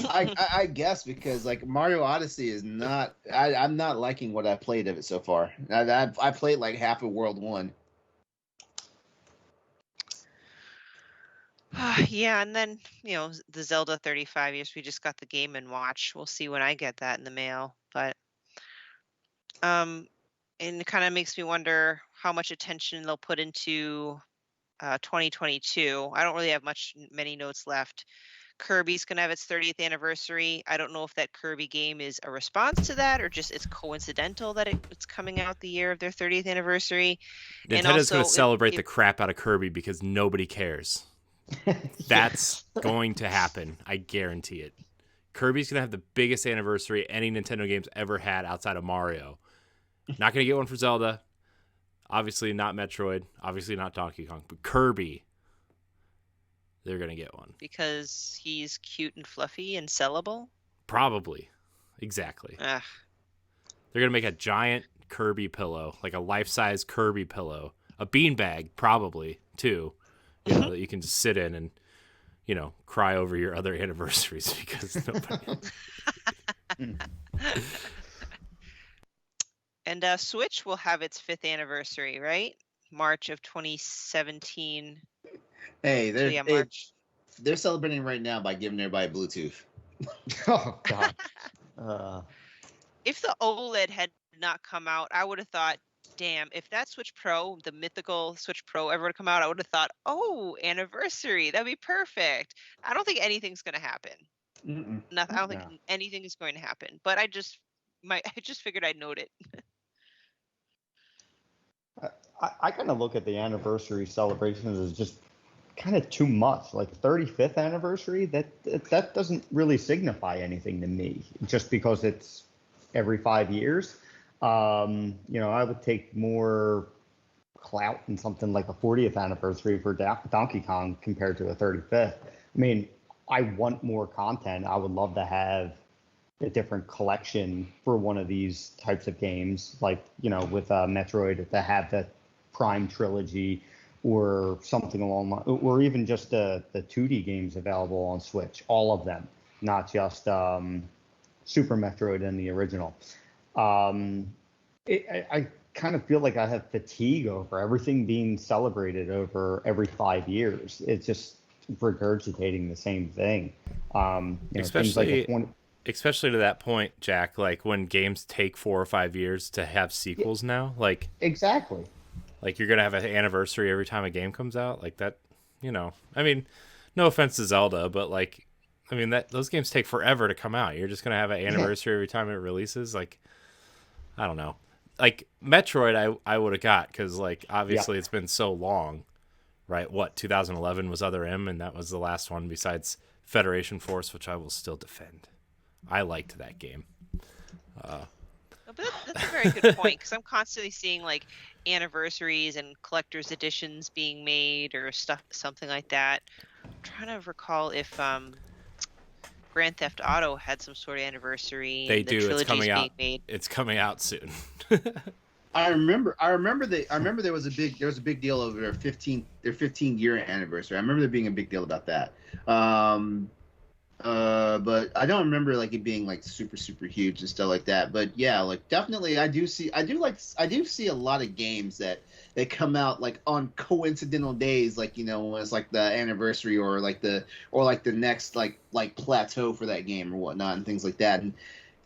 I guess because, like, Mario Odyssey is not. I'm not liking what I played of it so far. I played like half of World 1. Yeah, and then the Zelda 35 years. We just got the Game & Watch. We'll see when I get that in the mail. But and it kind of makes me wonder how much attention they'll put into 2022. I don't really have many notes left. Kirby's going to have its 30th anniversary. I don't know if that Kirby game is a response to that or just it's coincidental that it's coming out the year of their 30th anniversary. Nintendo's going to celebrate the crap out of Kirby because nobody cares. That's going to happen. I guarantee it. Kirby's going to have the biggest anniversary any Nintendo game's ever had outside of Mario. Not going to get one for Zelda. Obviously not Metroid. Obviously not Donkey Kong. But Kirby, they're going to get one. Because he's cute and fluffy and sellable? Probably. Exactly. Ugh. They're going to make a giant Kirby pillow, like a life-size Kirby pillow. A beanbag, probably, too. You know, that you can just sit in and, you know, cry over your other anniversaries because nobody... And Switch will have its 5th anniversary, right? March of 2017. Hey, So, yeah, March. they're celebrating right now by giving everybody Bluetooth. Oh God. If the OLED had not come out, I would have thought, damn, if that Switch Pro, the mythical Switch Pro ever would have come out, I would have thought, oh, anniversary, that'd be perfect. I don't think anything's going to happen. Nothing. I don't think anything is going to happen. But I just figured I'd note it. I kind of look at the anniversary celebrations as just kind of too much. Like 35th anniversary, that doesn't really signify anything to me, just because it's every 5 years. You know, I would take more clout in something like a 40th anniversary for Donkey Kong compared to a 35th. I mean, I want more content. I would love to have a different collection for one of these types of games, like, you know, with Metroid, to have the Prime trilogy or something along, or even just the 2D games available on Switch, all of them, not just Super Metroid and the original. I kind of feel like I have fatigue over everything being celebrated over every 5 years. It's just regurgitating the same thing. You know, especially to that point, Jack, like when games take 4 or 5 years to have sequels now, like exactly, like you're gonna have an anniversary every time a game comes out, like that. You know, I mean, no offense to Zelda, but like, I mean, that those games take forever to come out. You're just gonna have an anniversary every time it releases. Like, I don't know. Like Metroid, I would have got, because like obviously it's been so long, right? What, 2011 was Other M, and that was the last one besides Federation Force, which I will still defend. I liked that game. But that's a very good point, because I'm constantly seeing like anniversaries and collector's editions being made or something like that. I'm trying to recall if Grand Theft Auto had some sort of anniversary. They do. It's coming out. Made. It's coming out soon. I remember there was a big deal over their 15-year anniversary. I remember there being a big deal about that. But I don't remember like it being like super huge and stuff like that. But yeah, like definitely I do see a lot of games that they come out like on coincidental days, like, you know, when it's like the anniversary or the next like plateau for that game or whatnot and things like that.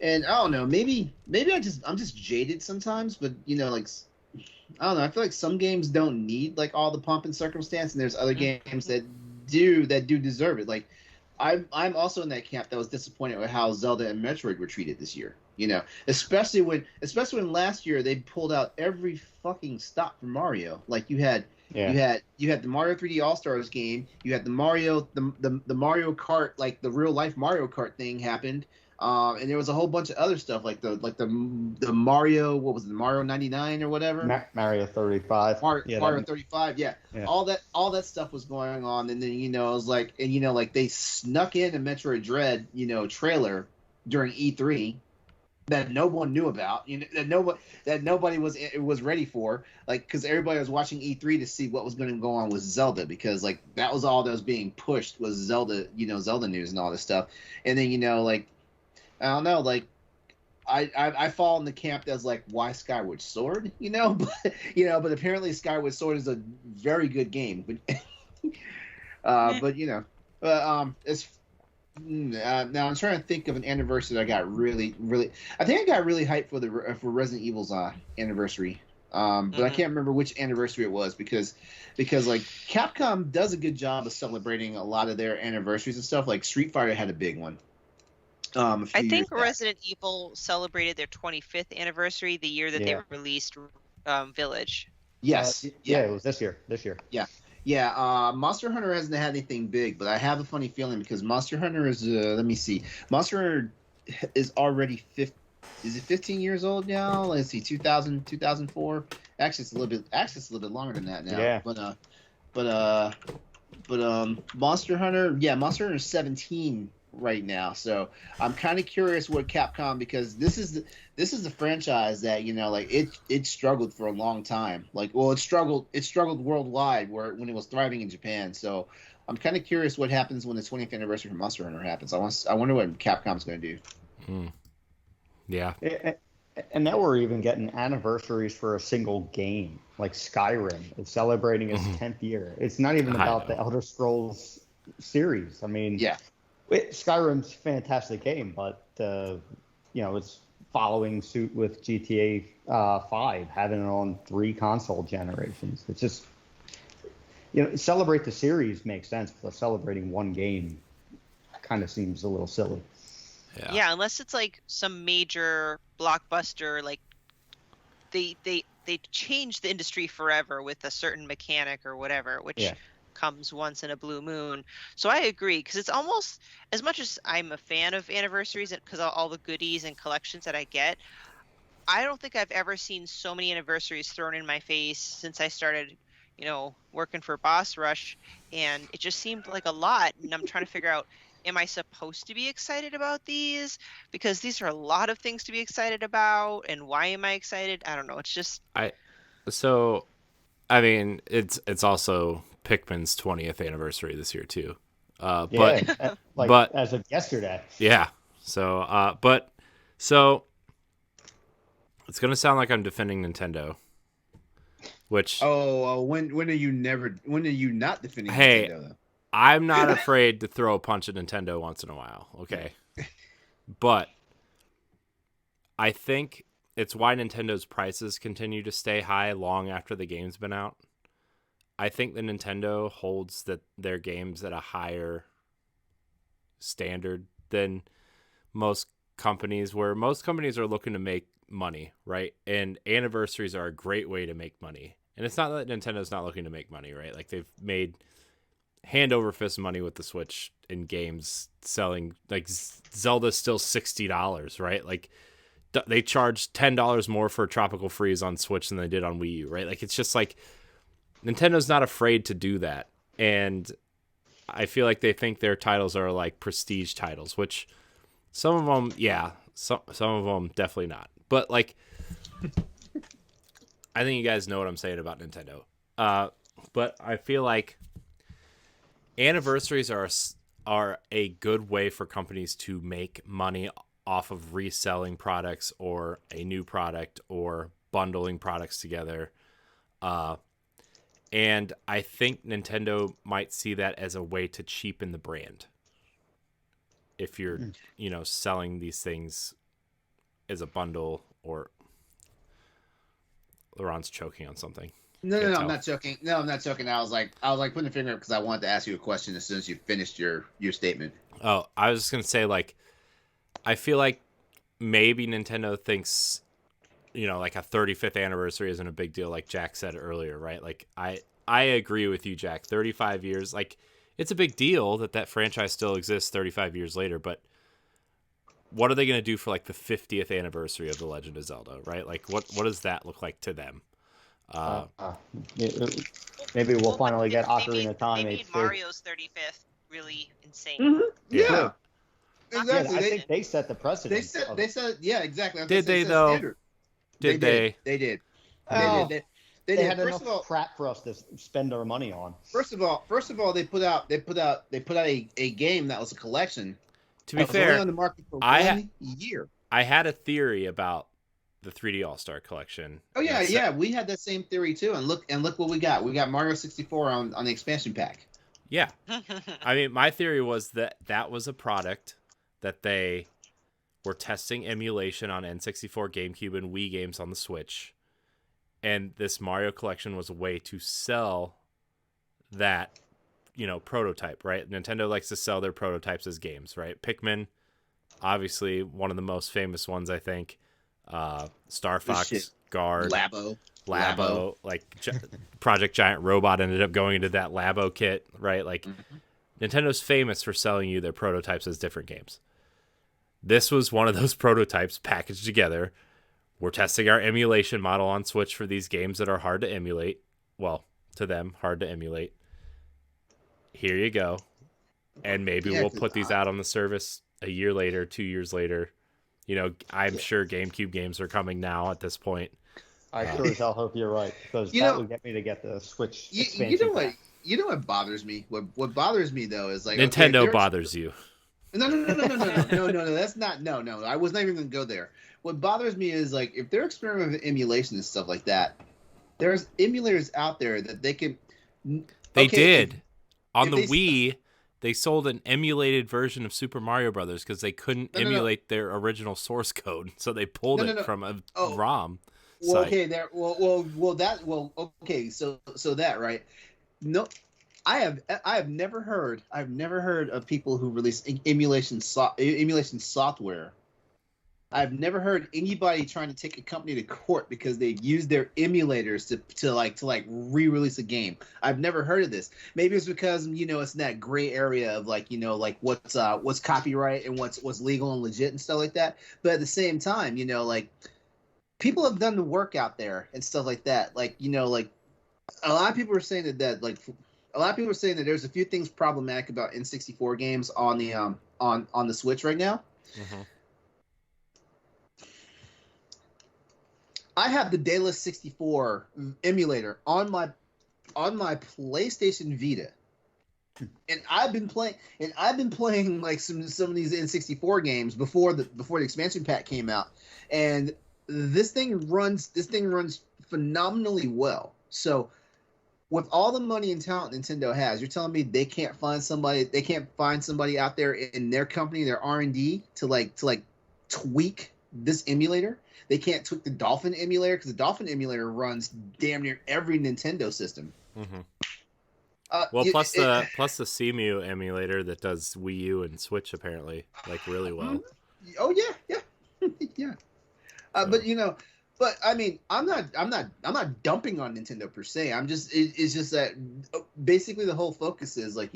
And I don't know, maybe I'm just jaded sometimes, but you know, like I don't know, I feel like some games don't need like all the pomp and circumstance, and there's other games that do deserve it. Like I'm also in that camp that was disappointed with how Zelda and Metroid were treated this year. You know, especially when last year they pulled out every fucking stop from Mario. Like you had the Mario 3D All Stars game, you had the Mario Kart, like the real life Mario Kart thing happened. And there was a whole bunch of other stuff like the Mario, what was it, Mario 99 or whatever? Mario 35. Mario 35, yeah. All that stuff was going on, and then, you know, it was like, and you know, like they snuck in a Metroid Dread, you know, trailer during E3 that no one knew about, you know, that nobody was ready for, like, because everybody was watching E3 to see what was going to go on with Zelda, because like that was all that was being pushed was Zelda, you know, Zelda news and all this stuff. And then, you know, like, I don't know, like I fall in the camp that's like, why Skyward Sword, you know? But apparently Skyward Sword is a very good game. But you know, it's now I'm trying to think of an anniversary that I got really I think I got really hyped for Resident Evil's anniversary But I can't remember which anniversary it was because like Capcom does a good job of celebrating a lot of their anniversaries and stuff. Like Street Fighter had a big one. A few I years think back. Resident Evil celebrated their 25th anniversary the year that they Yeah. released Village. Yes. Yeah, it was this year. Yeah. Monster Hunter hasn't had anything big, but I have a funny feeling because Monster Hunter is let me see. Monster Hunter is already 15 years old now? Let's see, 2004. Actually, it's a little bit longer than that now. Yeah. But Monster Hunter, Monster Hunter is 17 right now. So I'm kind of curious what Capcom, because this is the franchise that, you know, like it struggled for a long time. Like, well, it struggled worldwide when it was thriving in Japan. So I'm kind of curious what happens when the 20th anniversary of Monster Hunter happens. I wonder what Capcom's going to do. Yeah. And now we're even getting anniversaries for a single game, like Skyrim is celebrating its 10th year. It's not even about the Elder Scrolls series. I mean, Skyrim's a fantastic game, but you know, it's following suit with GTA 5, having it on 3 console generations. It's just, you know, celebrate the series makes sense, but celebrating one game kind of seems a little silly. Yeah, unless it's like some major blockbuster, like they change the industry forever with a certain mechanic or whatever, which comes once in a blue moon. So I agree, because it's almost, as much as I'm a fan of anniversaries because all the goodies and collections that I get, I don't think I've ever seen so many anniversaries thrown in my face since I started, you know, working for Boss Rush, and it just seemed like a lot. And I'm trying to figure out, am I supposed to be excited about these? Because these are a lot of things to be excited about, and why am I excited? I don't know. It's just I mean, it's also Pikmin's 20th anniversary this year too. But as of yesterday. Yeah. So it's gonna sound like I'm defending Nintendo, which when are you not defending Nintendo though? I'm not afraid to throw a punch at Nintendo once in a while, okay? But I think it's why Nintendo's prices continue to stay high long after the game's been out. I think the Nintendo holds their games at a higher standard than most companies, where most companies are looking to make money, right? And anniversaries are a great way to make money. And it's not that Nintendo's not looking to make money, right? Like, they've made hand over fist money with the Switch in games selling. Like, Zelda's still $60, right? Like, they charge $10 more for Tropical Freeze on Switch than they did on Wii U, right? Like, it's just like Nintendo's not afraid to do that. And I feel like they think their titles are like prestige titles, which some of them, some of them definitely not. But like, I think you guys know what I'm saying about Nintendo. But I feel like anniversaries are a good way for companies to make money off of reselling products or a new product or bundling products together. And I think Nintendo might see that as a way to cheapen the brand. If you're, you know, selling these things as a bundle, or LeRon's choking on something. No, I'm not joking. No, I'm not joking. I was like putting a finger up because I wanted to ask you a question as soon as you finished your statement. Oh, I was just gonna say, like, I feel like maybe Nintendo thinks, you know, like a 35th anniversary isn't a big deal, like Jack said earlier, right? Like, I agree with you, Jack. 35 years, like, it's a big deal that franchise still exists 35 years later, but what are they going to do for, like, the 50th anniversary of The Legend of Zelda, right? Like, what does that look like to them? Maybe we'll finally get Ocarina of Time. They made Mario's 35th really insane. Mm-hmm. Yeah. Exactly. I think they set the precedent. They said, yeah, exactly. Did they, though? Standard. They did. They did. They had enough crap for us to spend our money on. First of all, they put out a game that was a collection. To be fair, only on the market for 1 year. I had a theory about the 3D All-Star Collection. Oh yeah, we had that same theory too. And look what we got. We got Mario 64 on the expansion pack. Yeah, I mean, my theory was that was a product that they were testing emulation on N64, GameCube, and Wii games on the Switch. And this Mario collection was a way to sell that, prototype, right? Nintendo likes to sell their prototypes as games, right? Pikmin, obviously one of the most famous ones, I think. Star Fox, Guard, Labo, like Project Giant Robot ended up going into that Labo kit, right? Like Nintendo's famous for selling you their prototypes as different games. This was one of those prototypes packaged together. We're testing our emulation model on Switch for these games that are hard to emulate. Well, to them, hard to emulate. Here you go. And maybe we'll put these out on the service a year later, 2 years later. I'm sure GameCube games are coming now at this point. I sure as hell hope you're right, because that would get me to get the Switch expansion pack. You know what bothers me? What bothers me though is like Nintendo bothers you. No. That's not. No. I was not even going to go there. What bothers me is like if they're experimenting with emulation and stuff like that. There's emulators out there that they can. They did on the Wii. They sold an emulated version of Super Mario Brothers because they couldn't emulate their original source code, so they pulled it from a ROM. Well, site. okay, there. Okay, so that right. No, I have never heard of people who release emulation software. I've never heard anybody trying to take a company to court because they've used their emulators to re-release a game. I've never heard of this. Maybe it's because it's in that gray area of what's copyright and what's legal and legit and stuff like that. But at the same time, people have done the work out there and stuff like that. A lot of people are saying that there's a few things problematic about N64 games on the Switch right now. Mm-hmm. I have the Daedalus 64 emulator on my PlayStation Vita, and I've been playing like some of these N64 games before the expansion pack came out, and this thing runs phenomenally well. So, with all the money and talent Nintendo has, you're telling me they can't find somebody out there in their company, their R&D to tweak this emulator? They can't tweak the Dolphin emulator because the Dolphin emulator runs damn near every Nintendo system. Mm-hmm. Plus the CMU emulator that does Wii U and Switch apparently really well. Oh yeah. Yeah. But I mean, I'm not dumping on Nintendo per se. It's just that basically the whole focus is the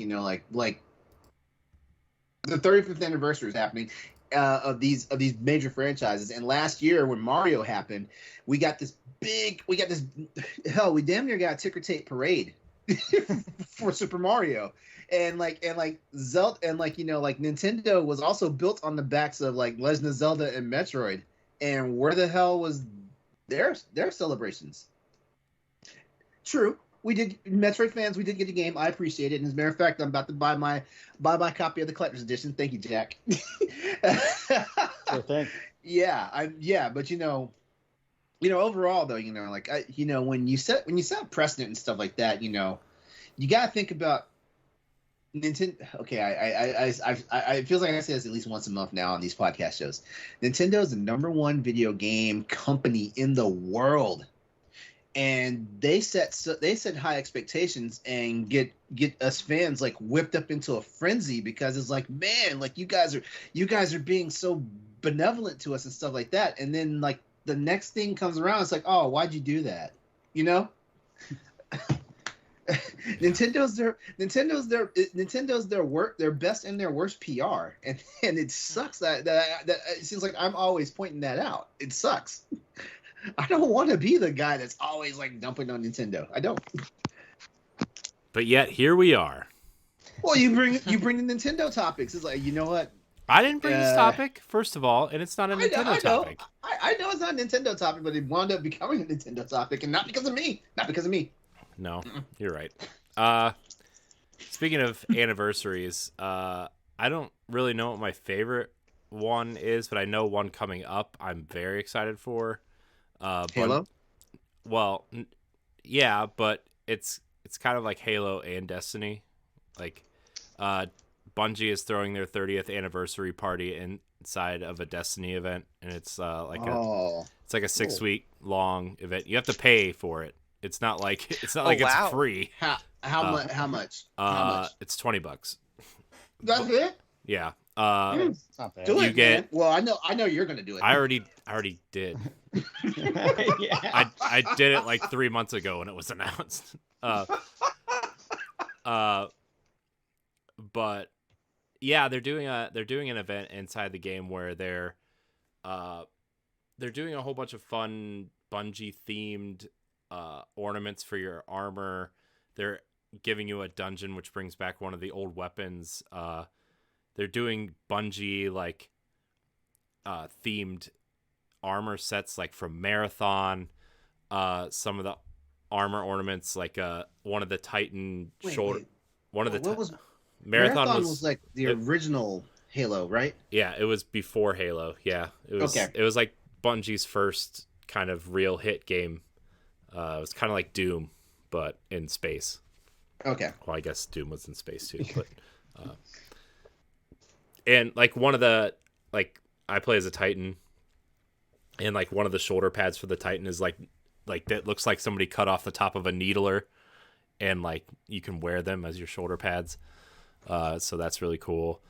35th anniversary is happening. Of these major franchises, and last year when Mario happened, we damn near got a ticker tape parade for Super Mario, and Zelda, and Nintendo was also built on the backs of Legend of Zelda and Metroid, and where the hell was their celebrations? True. We did, Metroid fans. We did get a game. I appreciate it. And as a matter of fact, I'm about to buy my copy of the collector's edition. Thank you, Jack. Sure thing. Yeah, but overall though, when you set precedent and stuff like that, you got to think about Nintendo. Okay, I feels like I say this at least once a month now on these podcast shows. Nintendo is the #1 video game company in the world. And they set high expectations and get us fans whipped up into a frenzy because it's man, you guys are being so benevolent to us and stuff like that. And then the next thing comes around, it's oh, why'd you do that? Nintendo's their best and their worst PR, and it sucks that it seems like I'm always pointing that out. It sucks. I don't want to be the guy that's always dumping on Nintendo. I don't. But yet here we are. Well, you bring the Nintendo topics. It's you know what? I didn't bring this topic, first of all, and it's not a Nintendo topic. I know it's not a Nintendo topic, but it wound up becoming a Nintendo topic, and not because of me. No, you're right. Speaking of anniversaries, I don't really know what my favorite one is, but I know one coming up I'm very excited for. Halo? Well, yeah, but it's kind of like Halo and Destiny. Bungie is throwing their 30th anniversary party, and inside of a Destiny event, and it's like a Oh, it's like a 6-week long event. You have to pay for it. It's not like it's wow. it's free. how much? How much? How much? It's $20. That's it. Yeah. It's not bad. Do You it, get- man. Well, I know you're gonna do it. I already did. Yeah. I did it like 3 months ago when it was announced. But yeah, they're doing an event inside the game where they're doing a whole bunch of fun Bungie themed ornaments for your armor. They're giving you a dungeon which brings back one of the old weapons. They're doing Bungie like themed armor sets like from Marathon. Some of the armor ornaments like one of the Titan shoulder. Wait. One of the What was Marathon was like the original Halo, right? Yeah, it was before Halo. Yeah, it was. Okay. It was like Bungie's first kind of real hit game. It was kind of like Doom, but in space. Okay. Well, I guess Doom was in space too, but and like one of the I play as a Titan, and like one of the shoulder pads for the Titan is like that looks like somebody cut off the top of a needler, and like you can wear them as your shoulder pads. So that's really cool.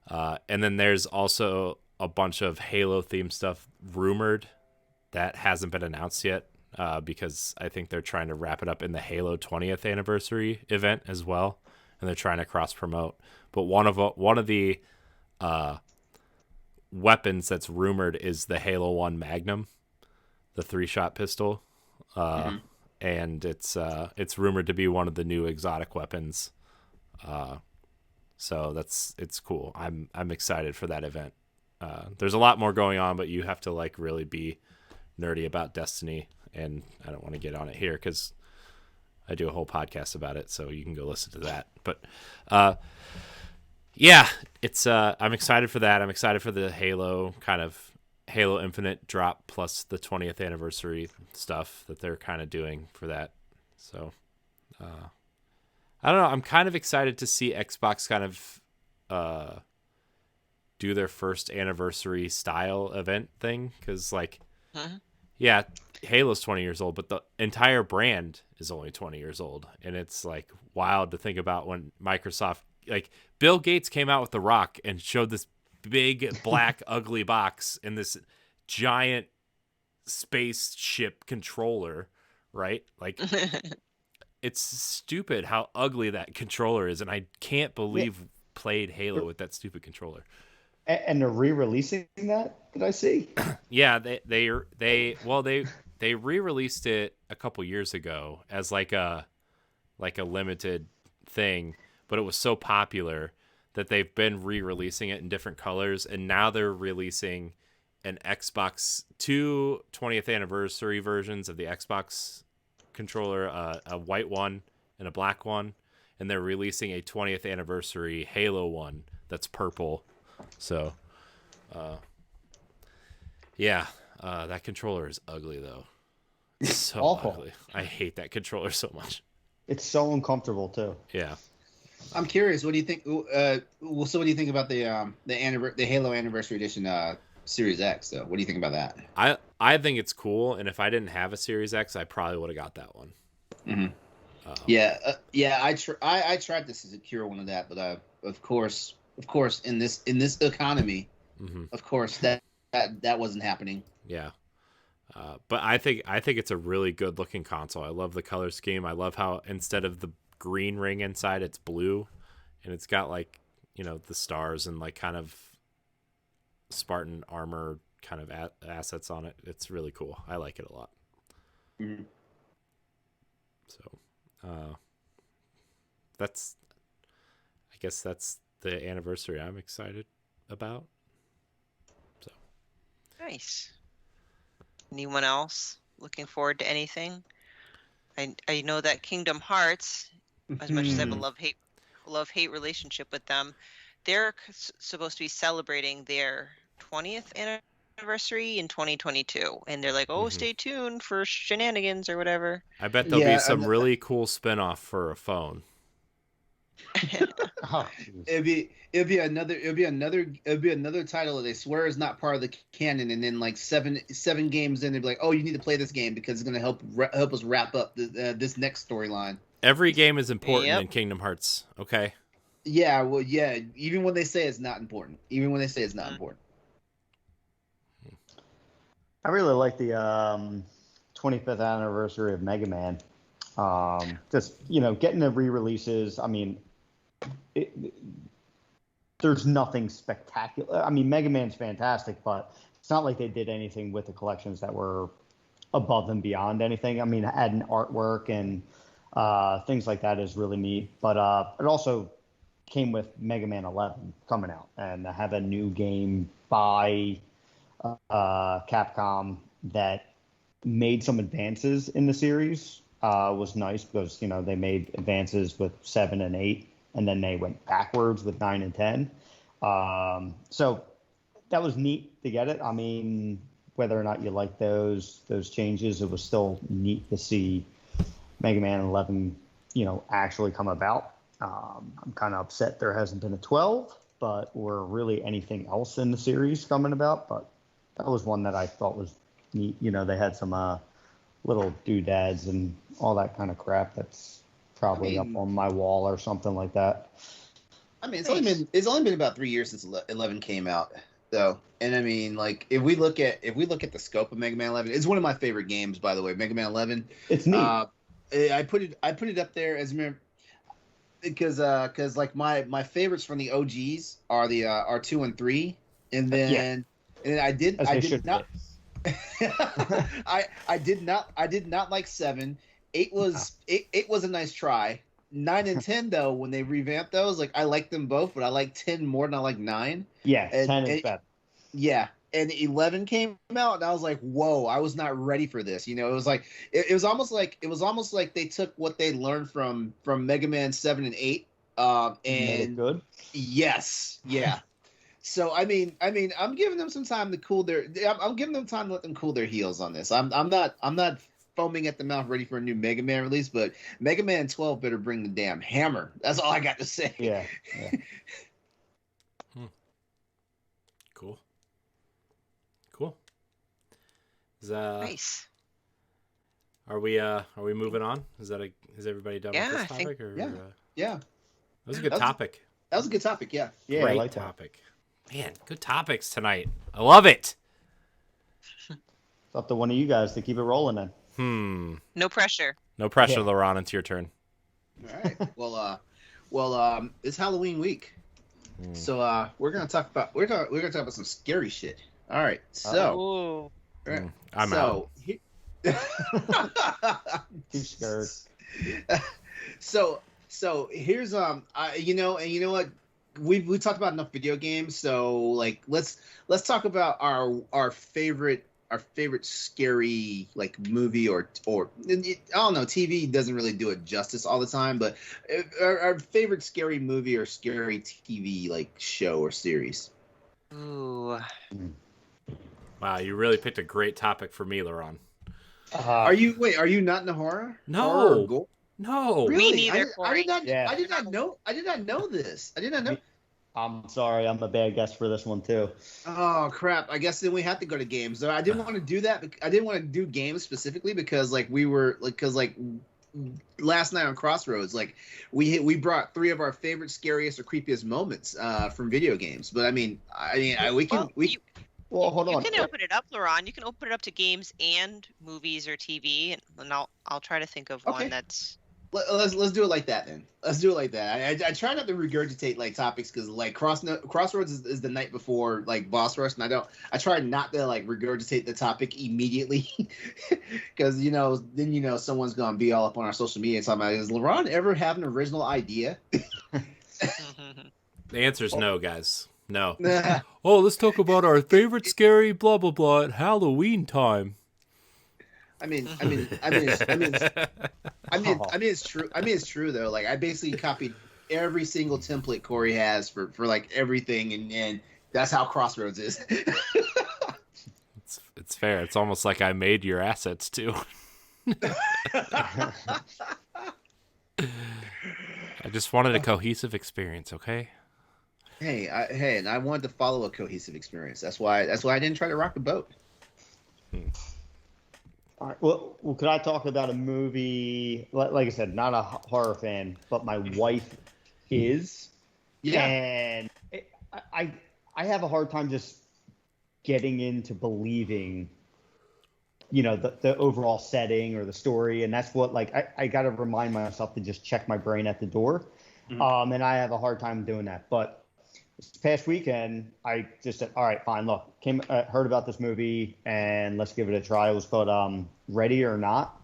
And then there's also a bunch of Halo themed stuff rumored that hasn't been announced yet, because I think they're trying to wrap it up in the Halo 20th anniversary event as well, and they're trying to cross promote. But one of the weapons that's rumored is the Halo 1 Magnum, the 3-shot pistol, and it's rumored to be one of the new exotic weapons. So it's cool. I'm excited for that event. There's a lot more going on, but you have to like really be nerdy about Destiny, and I don't want to get on it here because I do a whole podcast about it, so you can go listen to that. But yeah, it's I'm excited for that. I'm excited for the Halo Infinite drop plus the 20th anniversary stuff that they're kind of doing for that. So I don't know. I'm kind of excited to see Xbox kind of do their first anniversary style event thing, because like, yeah, Halo's 20 years old, but the entire brand is only 20 years old, and it's like wild to think about when Microsoft, like Bill Gates came out with The Rock and showed this big black ugly box and this giant spaceship controller, right? Like. It's stupid how ugly that controller is, and I can't believe played Halo with that stupid controller. And they're re-releasing that? Did I see? Yeah, they re-released it a couple years ago as like a limited thing, but it was so popular that they've been re-releasing it in different colors, and now they're releasing an Xbox 20th anniversary versions of the Xbox controller, a white one and a black one, and they're releasing a 20th anniversary Halo one that's purple. So that controller is ugly though. It's so Awful. ugly. I hate that controller so much. It's so uncomfortable too. Yeah. I'm curious. What do you think? So what do you think about the Halo Anniversary Edition Series X? Though, what do you think about that? I think it's cool, and if I didn't have a Series X, I probably would have got that one. Yeah. I tried to secure one of that, but of course, in this economy, of course that wasn't happening. Yeah. But I think it's a really good looking console. I love the color scheme. I love how instead of the green ring inside, it's blue, and it's got like, the stars and like kind of Spartan armor kind of assets on it. It's really cool. I like it a lot. So I guess that's the anniversary I'm excited about. So Nice. Anyone else looking forward to anything? I know that Kingdom Hearts, as much as I have a love-hate relationship with them, they're supposed to be celebrating their 20th anniversary in 2022, and they're like, stay tuned for shenanigans or whatever. I bet there'll be some really cool spinoff for a phone. Oh, jeez. It'd be another title that they swear is not part of the canon, and then like seven games in, they'd be like, oh, you need to play this game because it's gonna help us wrap up this next storyline. Every game is important Yep. in Kingdom Hearts. Okay. Yeah, well, yeah. Even when they say it's not important. I really like the 25th anniversary of Mega Man. Just, getting the re-releases. I mean, there's nothing spectacular. I mean, Mega Man's fantastic, but it's not like they did anything with the collections that were above and beyond anything. I mean, adding artwork and things like that is really neat. But it also came with Mega Man 11 coming out, and I have a new game by Capcom that made some advances in the series. Was nice because they made advances with 7 and 8, and then they went backwards with 9 and 10. So that was neat to get it. I mean, whether or not you like those changes, it was still neat to see Mega Man 11, actually come about. I'm kind of upset there hasn't been a 12, or really anything else in the series coming about. But that was one that I thought was neat. They had some little doodads and all that kind of crap that's probably up on my wall or something like that. I mean, it's only been about 3 years since 11 came out, though. And I mean, like if we look at the scope of Mega Man 11, it's one of my favorite games, by the way. Mega Man 11. It's neat. I put it up there as because like my favorites from the OGs are 2 and 3, and then I did not. I did not like 7. 8 was a nice try. 9 and 10 though, when they revamped those, like I like them both, but I like 10 more than I like 9. Yeah, 10 is better. Yeah, and 11 came out, and I was like, whoa! I was not ready for this. It was like it was almost like they took what they learned from Mega Man 7 and 8, and made it good. Yes, yeah. So I mean, I'm giving them some time to cool their. I'm giving them time to let them cool their heels on this. I'm not foaming at the mouth ready for a new Mega Man release, but Mega Man 12 better bring the damn hammer. That's all I got to say. Yeah. Cool. Nice. Are we moving on? Is everybody done with this topic? Yeah. That was a good topic. That was a good topic. Yeah. Yeah. Great I like topic. Man, good topics tonight. I love it. It's up to one of you guys to keep it rolling then. No pressure. No pressure, Yeah. LeRon. It's your turn. All right. Well, it's Halloween week, so we're gonna talk about some scary shit. All right. So, Ooh. I'm out. Too scared. So here's you know what, we talked about enough video games, so like let's talk about our favorite scary like movie or I don't know, TV doesn't really do it justice all the time, but our favorite scary movie or scary TV like show or series. Ooh. Wow, you really picked a great topic for me, LeRon. Are you not into horror? No. Horror or gore? No. Really? Me neither, I did not. Yeah. I did not know this. I did not know. I'm sorry, I'm a bad guest for this one too. Oh crap! I guess then we have to go to games. So I didn't want to do that. I didn't want to do games specifically because last night on Crossroads, like we brought 3 of our favorite, scariest, or creepiest moments from video games. But Well, hold on. You can open it up, LeRon. You can open it up to games and movies or TV, and I'll try to think of one that's. Let's do it like that then. Let's do it like that. I try not to regurgitate like topics because like Crossroads is the night before like Boss Rush, and I try not to like regurgitate the topic immediately because then someone's gonna be all up on our social media talking about, does LeRon ever have an original idea? The answer is no, guys. No. Oh, let's talk about our favorite scary blah blah blah at Halloween time. I mean, it's true. It's true though. Like I basically copied every single template Corey has for like everything, and that's how Crossroads is. It's fair. It's almost like I made your assets too. I just wanted a cohesive experience, okay? And I wanted to follow a cohesive experience. That's why I didn't try to rock the boat. All right. Well, could I talk about a movie? Like I said, not a horror fan, but my wife is. Yeah. And I have a hard time just getting into believing, the overall setting or the story. And that's what, I got to remind myself to just check my brain at the door. Mm-hmm. And I have a hard time doing that. But this past weekend, I just said, all right, fine, look, heard about this movie and let's give it a try. It was called Ready or Not.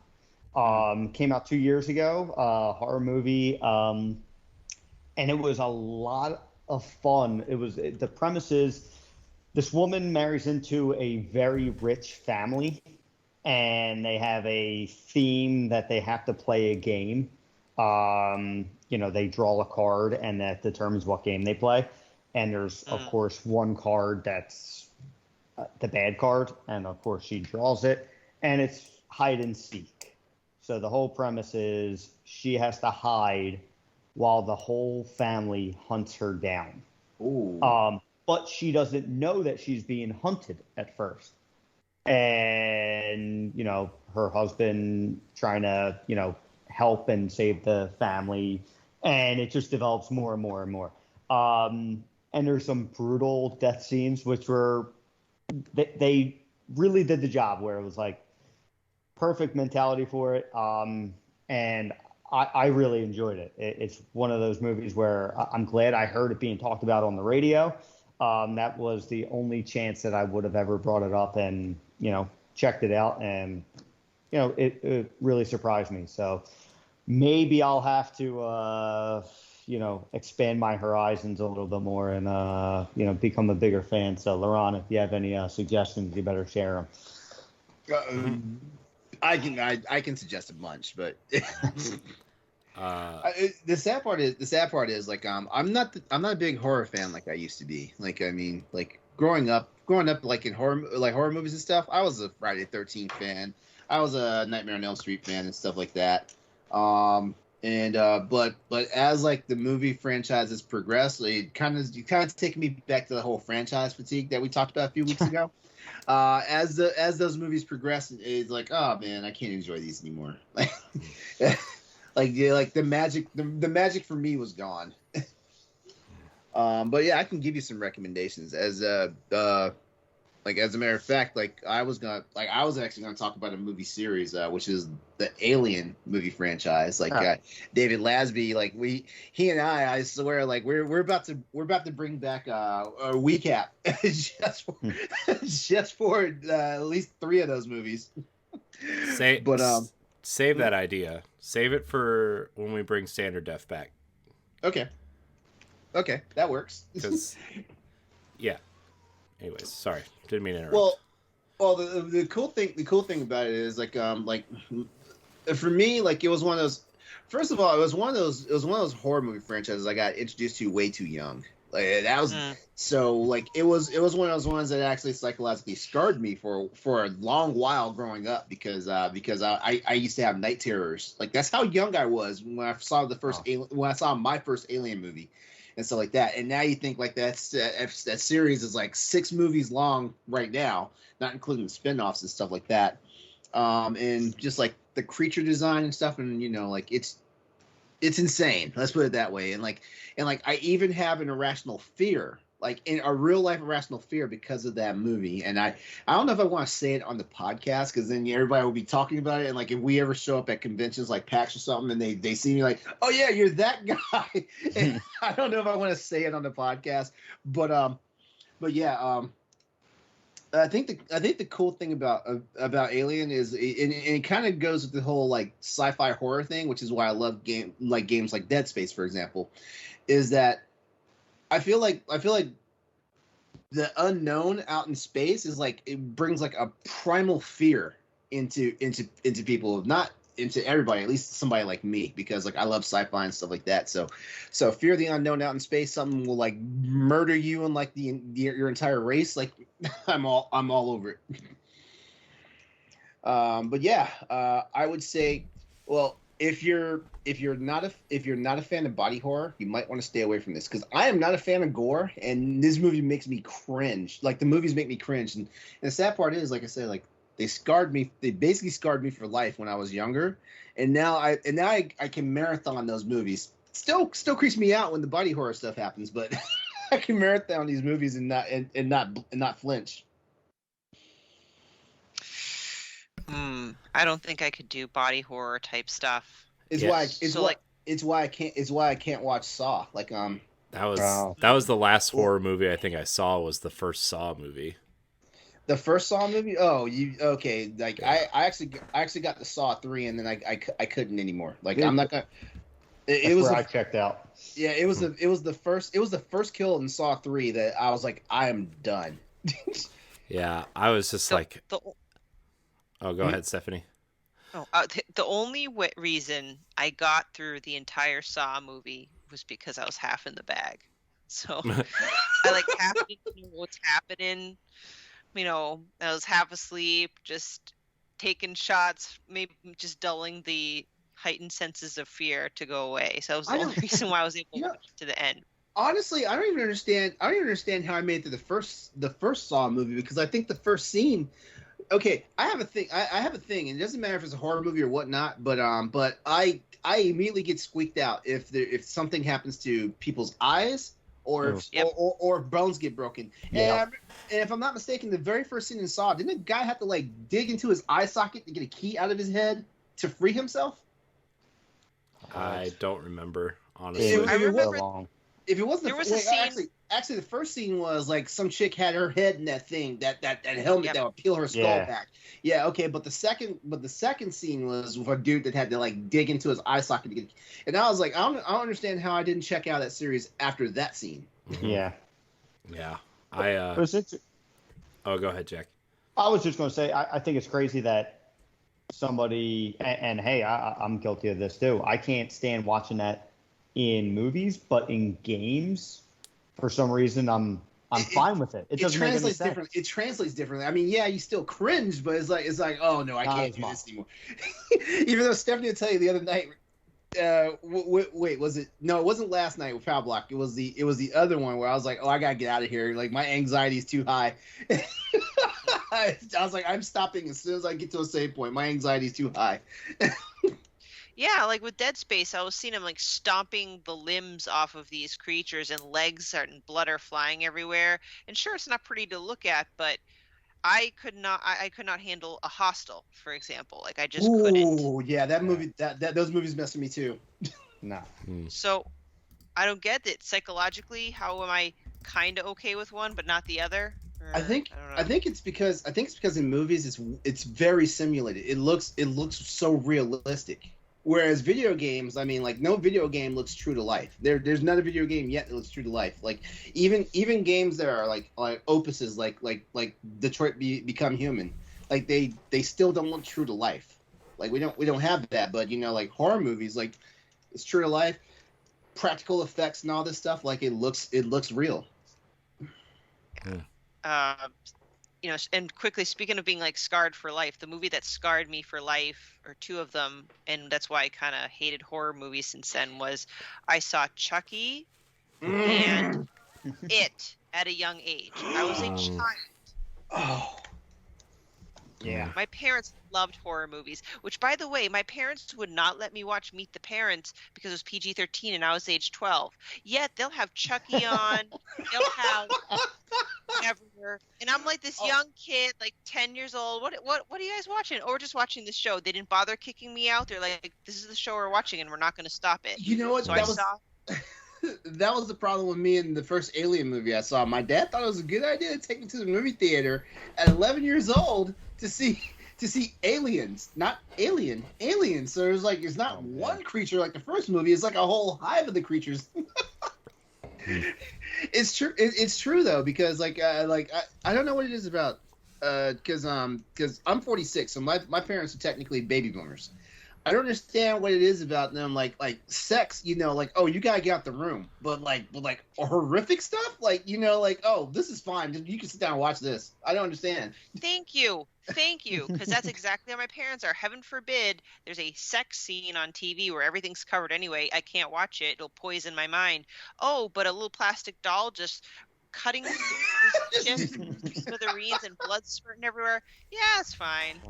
Came out 2 years ago, horror movie. And it was a lot of fun. The premise is this woman marries into a very rich family and they have a theme that they have to play a game. They draw a card and that determines what game they play. And there's, of course, one card that's the bad card. And, of course, she draws it. And it's hide and seek. So the whole premise is she has to hide while the whole family hunts her down. Ooh. But she doesn't know that she's being hunted at first. And, her husband trying to, help and save the family. And it just develops more and more and more. And there's some brutal death scenes, which they really did the job where it was like perfect mentality for it. And I really enjoyed it. It's one of those movies where I'm glad I heard it being talked about on the radio. That was the only chance that I would have ever brought it up and, checked it out. And, it really surprised me. So maybe I'll have to, expand my horizons a little bit more and, become a bigger fan. So, LeRon, if you have any suggestions, you better share them. I can suggest a bunch, but the sad part is like I'm not a big horror fan like I used to be. Growing up like in horror movies and stuff, I was a Friday the 13th fan. I was a Nightmare on Elm Street fan and stuff like that. But as like the movie franchises progress, it kind of taking me back to the whole franchise fatigue that we talked about a few weeks ago. As those movies progress, it's like, oh man, I can't enjoy these anymore. The magic for me was gone. But yeah, I can give you some recommendations as a matter of fact, I was actually gonna talk about a movie series, which is the Alien movie franchise. David Lasby, he and I swear, we're about to bring back a recap just for at least 3 of those movies. Save that idea. Save it for when we bring standard def back. Okay, that works. Yeah. Anyways, sorry, didn't mean to interrupt. Well, the cool thing about it is for me, it was one of those. First of all, it was one of those horror movie franchises I got introduced to way too young. That was so it was one of those ones that actually psychologically scarred me for a long while growing up because I used to have night terrors. That's how young I was when I saw when I saw my first Alien movie. And stuff like that, and now you think that series is 6 movies long right now, not including the spin-offs and stuff like that. And just the creature design and stuff, and it's insane. Let's put it that way. And I even have an irrational fear, in a real life irrational fear because of that movie. And I don't know if I want to say it on the podcast because then everybody will be talking about it. And if we ever show up at conventions like PAX or something and they see me oh yeah, you're that guy. And I don't know if I want to say it on the podcast, but yeah, I think the cool thing about Alien is, and it kind of goes with the whole sci-fi horror thing, which is why I love games like Dead Space, for example, is that I feel like the unknown out in space is it brings a primal fear into people, not into everybody, at least somebody like me, because I love sci-fi and stuff like that. So fear of the unknown out in space, something will murder you and your entire race. I'm all over it. But yeah, I would say, well, if you're not a fan of body horror, you might want to stay away from this, because I am not a fan of gore, and this movie makes me cringe. Like, the movies make me cringe, and the sad part is, like I said, like, they basically scarred me for life when I was younger, and now I can marathon those movies. Still creeps me out when the body horror stuff happens, but I can marathon these movies and not flinch. I don't think I could do body horror type stuff. It's why I can't watch Saw. Like that was the last horror movie I think I saw, was the first Saw movie. The first Saw movie? Oh, you okay? Like yeah. I actually got to Saw 3, and then I couldn't anymore. Like, Yeah. I'm not gonna. I checked out. Yeah, it was the first kill in Saw 3 that I was like, I am done. Yeah, I was just like. Oh, go ahead, Stephanie. Oh, the only reason I got through the entire Saw movie was because I was half in the bag. So I like half didn't know what's happening. You know, I was half asleep, just taking shots, maybe just dulling the heightened senses of fear to go away. So that was the only reason why I was able to watch it to the end. Honestly, I don't even understand how I made it to the first Saw movie, because I think the first scene. Okay, I have a thing. I have a thing, and it doesn't matter if it's a horror movie or whatnot. But I immediately get squeaked out if something happens to people's eyes, or if bones get broken. Yeah. And if I'm not mistaken, the very first scene in Saw, didn't a guy have to like dig into his eye socket to get a key out of his head to free himself? I don't remember, honestly. I remember. If it wasn't, There was a scene. Actually, the first scene was like some chick had her head in that thing, that helmet that would peel her skull back. Yeah, okay, but the second scene was with a dude that had to like dig into his eye socket to get. And I was like, I don't understand how I didn't check out that series after that scene. Yeah. Yeah. Oh, go ahead, Jack. I was just going to say, I think it's crazy that somebody, and hey, I'm guilty of this too. I can't stand watching that in movies, but in games, for some reason, I'm fine with it. It doesn't make any sense. It translates differently. I mean, yeah, you still cringe, but it's like, oh no, I can't do this anymore. Even though Stephanie will tell you the other night. Wait, was it? No, it wasn't last night with Foul Block. It was the other one where I was like, oh, I gotta get out of here. Like, my anxiety is too high. I was like, I'm stopping as soon as I get to a save point. My anxiety is too high. Yeah, like with Dead Space, I was seeing him like stomping the limbs off of these creatures, and legs and blood are flying everywhere. And sure, it's not pretty to look at, but I could not handle a Hostel, for example. Like, I just couldn't. Oh yeah, that movie, those movies messed with me too. No. So I don't get it psychologically. How am I kind of okay with one but not the other? I think it's because in movies it's very simulated. It looks so realistic. Whereas video games, I mean, like, no video game looks true to life. There's not a video game yet that looks true to life. Like, even games that are like opuses, like Detroit Become Human, like they still don't look true to life. Like, we don't have that. But, you know, like horror movies, like, it's true to life, practical effects and all this stuff. Like, it looks real. You know, and quickly, speaking of being like scarred for life, the movie that scarred me for life, or two of them, and that's why I kind of hated horror movies since then, was I saw Chucky and It at a young age. I was a child. Oh. Yeah. My parents loved horror movies, which, by the way, my parents would not let me watch Meet the Parents because it was PG-13 and I was age 12. Yet they'll have Chucky on, they'll have whatever, and I'm like this young kid, like 10 years old. What are you guys watching? Or we're just watching the show. They didn't bother kicking me out. They're like, this is the show we're watching, and we're not going to stop it. You know what? So That was the problem with me in the first Alien movie I saw. My dad thought it was a good idea to take me to the movie theater at 11 years old to see aliens, not aliens. So there's like, it's not one creature like the first movie. It's like a whole hive of the creatures. It's true. It's true though, because I don't know what it is about, because I'm 46, so my parents are technically baby boomers. I don't understand what it is about them, like sex, like, oh, you gotta get out the room, but like horrific stuff, like, like, oh, this is fine, you can sit down and watch this. I don't understand. Thank you, because that's exactly how my parents are. Heaven forbid there's a sex scene on TV where everything's covered anyway. I can't watch it; it'll poison my mind. Oh, but a little plastic doll just cutting this shit, smithereens and blood spurting everywhere. Yeah, it's fine.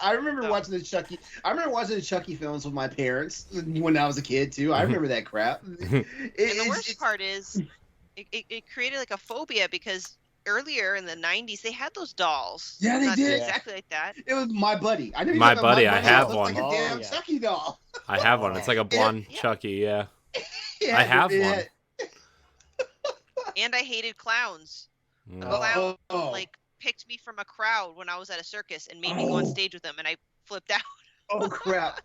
I remember watching the Chucky films with my parents when I was a kid too. I remember that crap. And the worst part is, it created like a phobia because earlier in the 90s they had those dolls. Yeah, they did. Exactly like that. It was My Buddy. I didn't My Buddy. I have it one. Like a damn Chucky doll. I have one. It's like a blonde Chucky. Yeah. I have one. And I hated clowns. Mm. A clown like picked me from a crowd when I was at a circus and made me go on stage with them, and I flipped out. Oh crap!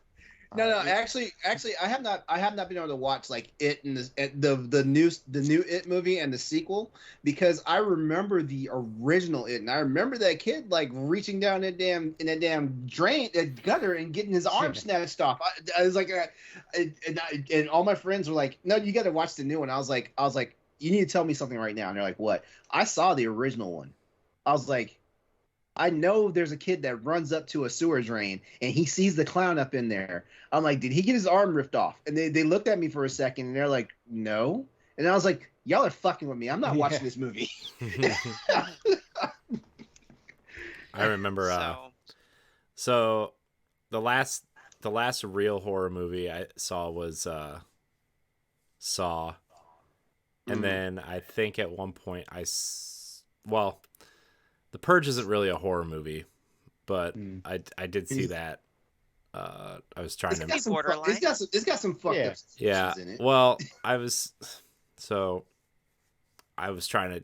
No. Actually, I have not been able to watch like It and the new It movie and the sequel, because I remember the original It, and I remember that kid like reaching down that damn drain, that gutter, and getting his arm snatched off. I was like, and all my friends were like, "No, you got to watch the new one." I was like, you need to tell me something right now. And they're like, what? I saw the original one. I was like, I know there's a kid that runs up to a sewer drain and he sees the clown up in there. I'm like, did he get his arm ripped off? And they looked at me for a second and they're like, no. And I was like, y'all are fucking with me. I'm not watching this movie. I remember. So the last real horror movie I saw was Saw. And then I think at one point The Purge isn't really a horror movie, but I did see that. I was trying to. It's got some fucked up situations in it. Well, I was trying to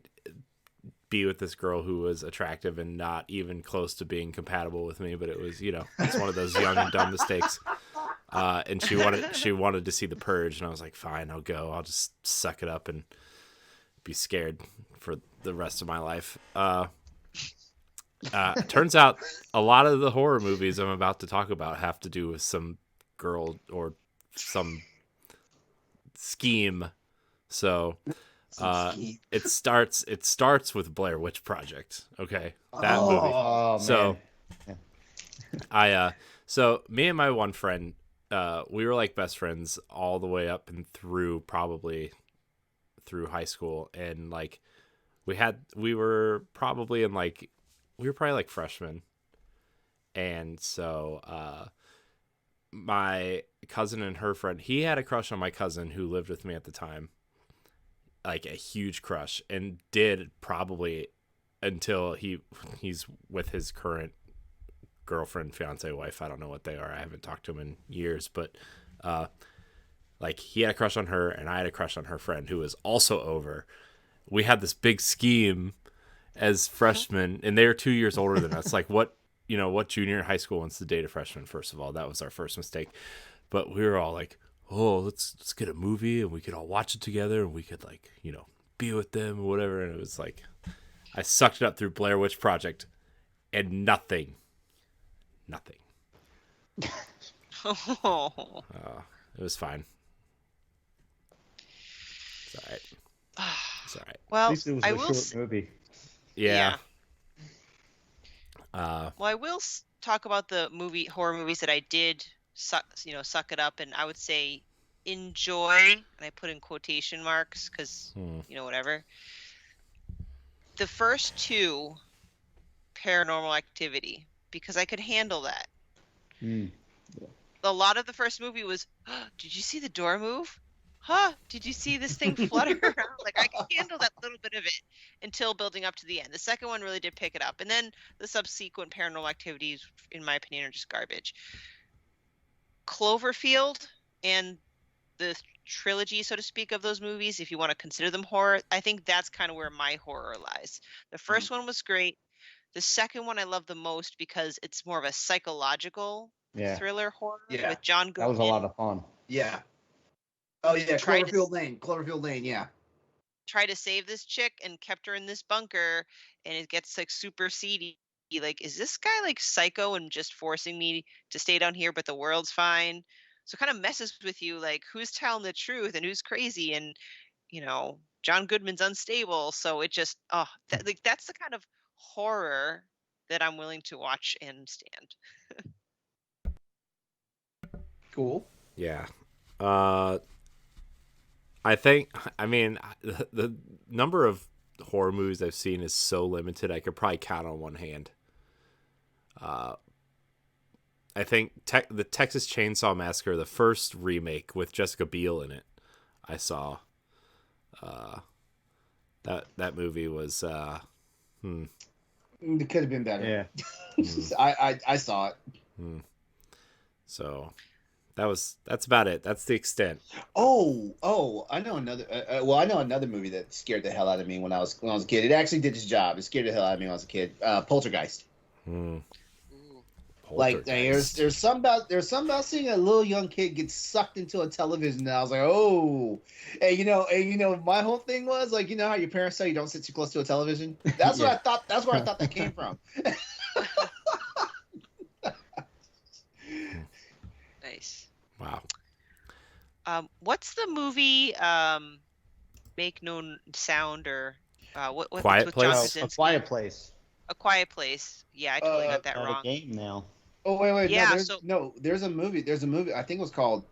be with this girl who was attractive and not even close to being compatible with me, but it was, it's one of those young and dumb mistakes. And she wanted to see The Purge, and I was like, fine, I'll go. I'll just suck it up and be scared for the rest of my life. Turns out a lot of the horror movies I'm about to talk about have to do with some girl or some scheme. So it starts with Blair Witch Project. Okay, that movie. Oh, so man. So me and my one friend, we were like best friends all the way up and through high school, and like we were probably like freshmen. And so my cousin and her friend, he had a crush on my cousin who lived with me at the time, like a huge crush, and did probably until he's with his current girlfriend, fiance, wife. I don't know what they are. I haven't talked to him in years, but like he had a crush on her and I had a crush on her friend who was also over. We had this big scheme as freshmen, and they were 2 years older than us. Like what junior in high school wants to date a freshman? First of all, that was our first mistake. But we were all like, oh, let's get a movie and we could all watch it together and we could be with them or whatever. And it was like, I sucked it up through Blair Witch Project and nothing. Oh. It was fine. It's all right. It's all right. Well, At least it was a short movie. Yeah. Well, I will talk about the horror movies that I did suck it up, and I would say enjoy, and I put in quotation marks because whatever. The first two, Paranormal Activity, because I could handle that. A lot of the first movie was, did you see the door move? Did you see this thing flutter around? Like, I could handle that little bit of it until building up to the end. The second one really did pick it up. And then the subsequent Paranormal Activities, in my opinion, are just garbage. Cloverfield and the trilogy, so to speak, of those movies, if you want to consider them horror, I think that's kind of where my horror lies. The first one was great. The second one I love the most because it's more of a psychological thriller horror with John Goodman. That was a lot of fun. Yeah. Oh yeah, Cloverfield Lane, yeah. Try to save this chick and kept her in this bunker, and it gets like super seedy like, is this guy like psycho and just forcing me to stay down here, but the world's fine? So it kind of messes with you, like who's telling the truth and who's crazy, and John Goodman's unstable. So it just that's the kind of horror that I'm willing to watch and stand. Cool. Yeah. I mean, the number of horror movies I've seen is so limited. I could probably count on one hand. I think the Texas Chainsaw Massacre, the first remake with Jessica Biel in it, I saw. That movie was. It could have been better. Yeah. I saw it. So that's about it. That's the extent. Oh, I know another. I know another movie that scared the hell out of me when I was a kid. It actually did its job. It scared the hell out of me when I was a kid. Poltergeist. Like there's something about seeing a little young kid get sucked into a television. And I was like, oh, and my whole thing was like, how your parents tell you don't sit too close to a television. That's what I thought. That's where I thought that came from. Nice. Wow. What's the movie? Make No Sound, or what? Quiet with Place? John A Krasinski? Quiet Place. A Quiet Place. Yeah, I totally got that Got wrong. a game now. Oh wait, Yeah, there's a movie. I think it was called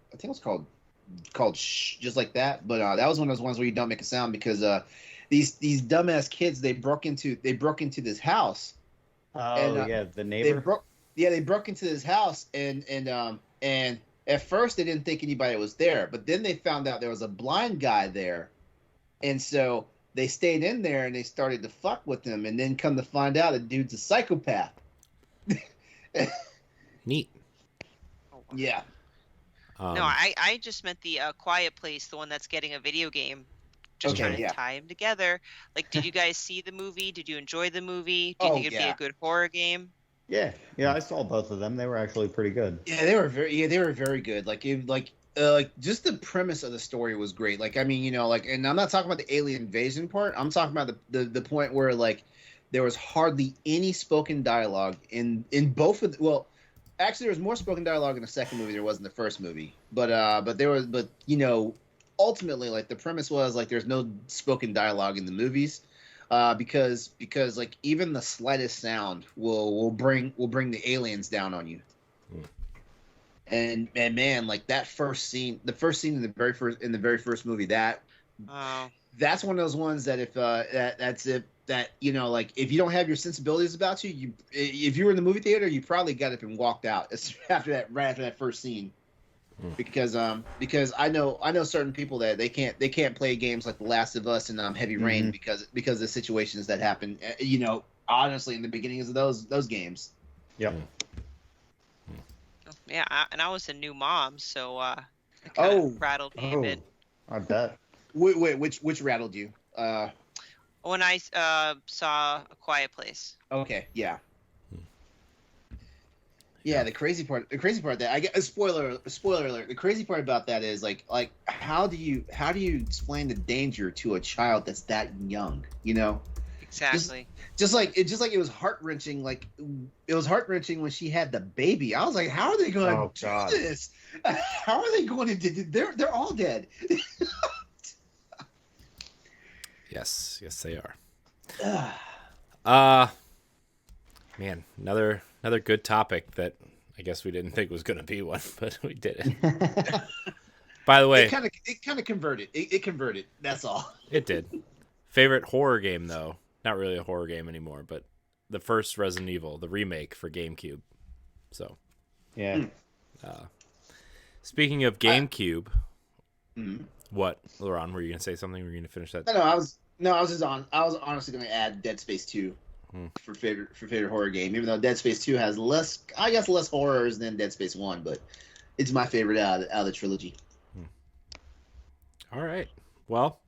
Shh, just like that. But that was one of those ones where you don't make a sound because these dumbass kids they broke into this house. Oh yeah, the neighbor. They broke into this house and at first they didn't think anybody was there, but then they found out there was a blind guy there, and so they stayed in there and they started to fuck with him, and then come to find out the dude's a psychopath. Neat. Oh, wow. Yeah. No, I just meant the Quiet Place, the one that's getting a video game. Just trying to tie them together. Like, did you guys see the movie? Did you enjoy the movie? Do you think it'd be a good horror game? Yeah, I saw both of them. They were actually pretty good. Yeah, they were very good. Like just the premise of the story was great. Like, I mean, and I'm not talking about the alien invasion part. I'm talking about the point where like there was hardly any spoken dialogue in both of actually there was more spoken dialogue in the second movie than there was in the first movie. But ultimately like the premise was like there's no spoken dialogue in the movies. Because like even the slightest sound will bring the aliens down on you. And man, like the first scene in the very first movie, that's one of those ones that if like if you don't have your sensibilities about you, if you were in the movie theater, you probably got up and walked out right after that first scene. Because I know certain people that they can't play games like The Last of Us and Heavy Rain because of the situations that happen. Honestly, in the beginnings of those games. Yep. Yeah, and I was a new mom, so it kind of rattled me a bit. I bet. Wait, which rattled you? When I saw A Quiet Place. Okay, yeah. Yeah, the crazy part that I get a spoiler alert. The crazy part about that is like how do you explain the danger to a child that's that young? Exactly. Just like it was heart-wrenching. Like it was heart-wrenching when she had the baby. I was like, how are they going to do this? How are they going to do? They're all dead. Yes, they are. Man, another good topic that I guess we didn't think was going to be one, but we did it. By the way, it kind of converted. It converted. That's all. It did. Favorite horror game though? Not really a horror game anymore, but the first Resident Evil, the remake for GameCube. So, yeah. Speaking of GameCube, what, LeRon? Were you going to say something? Were you going to finish that? No, I was honestly going to add Dead Space 2 for favorite horror game, even though Dead Space 2 has less horrors than Dead Space 1, but it's my favorite out of the trilogy. All right. Well,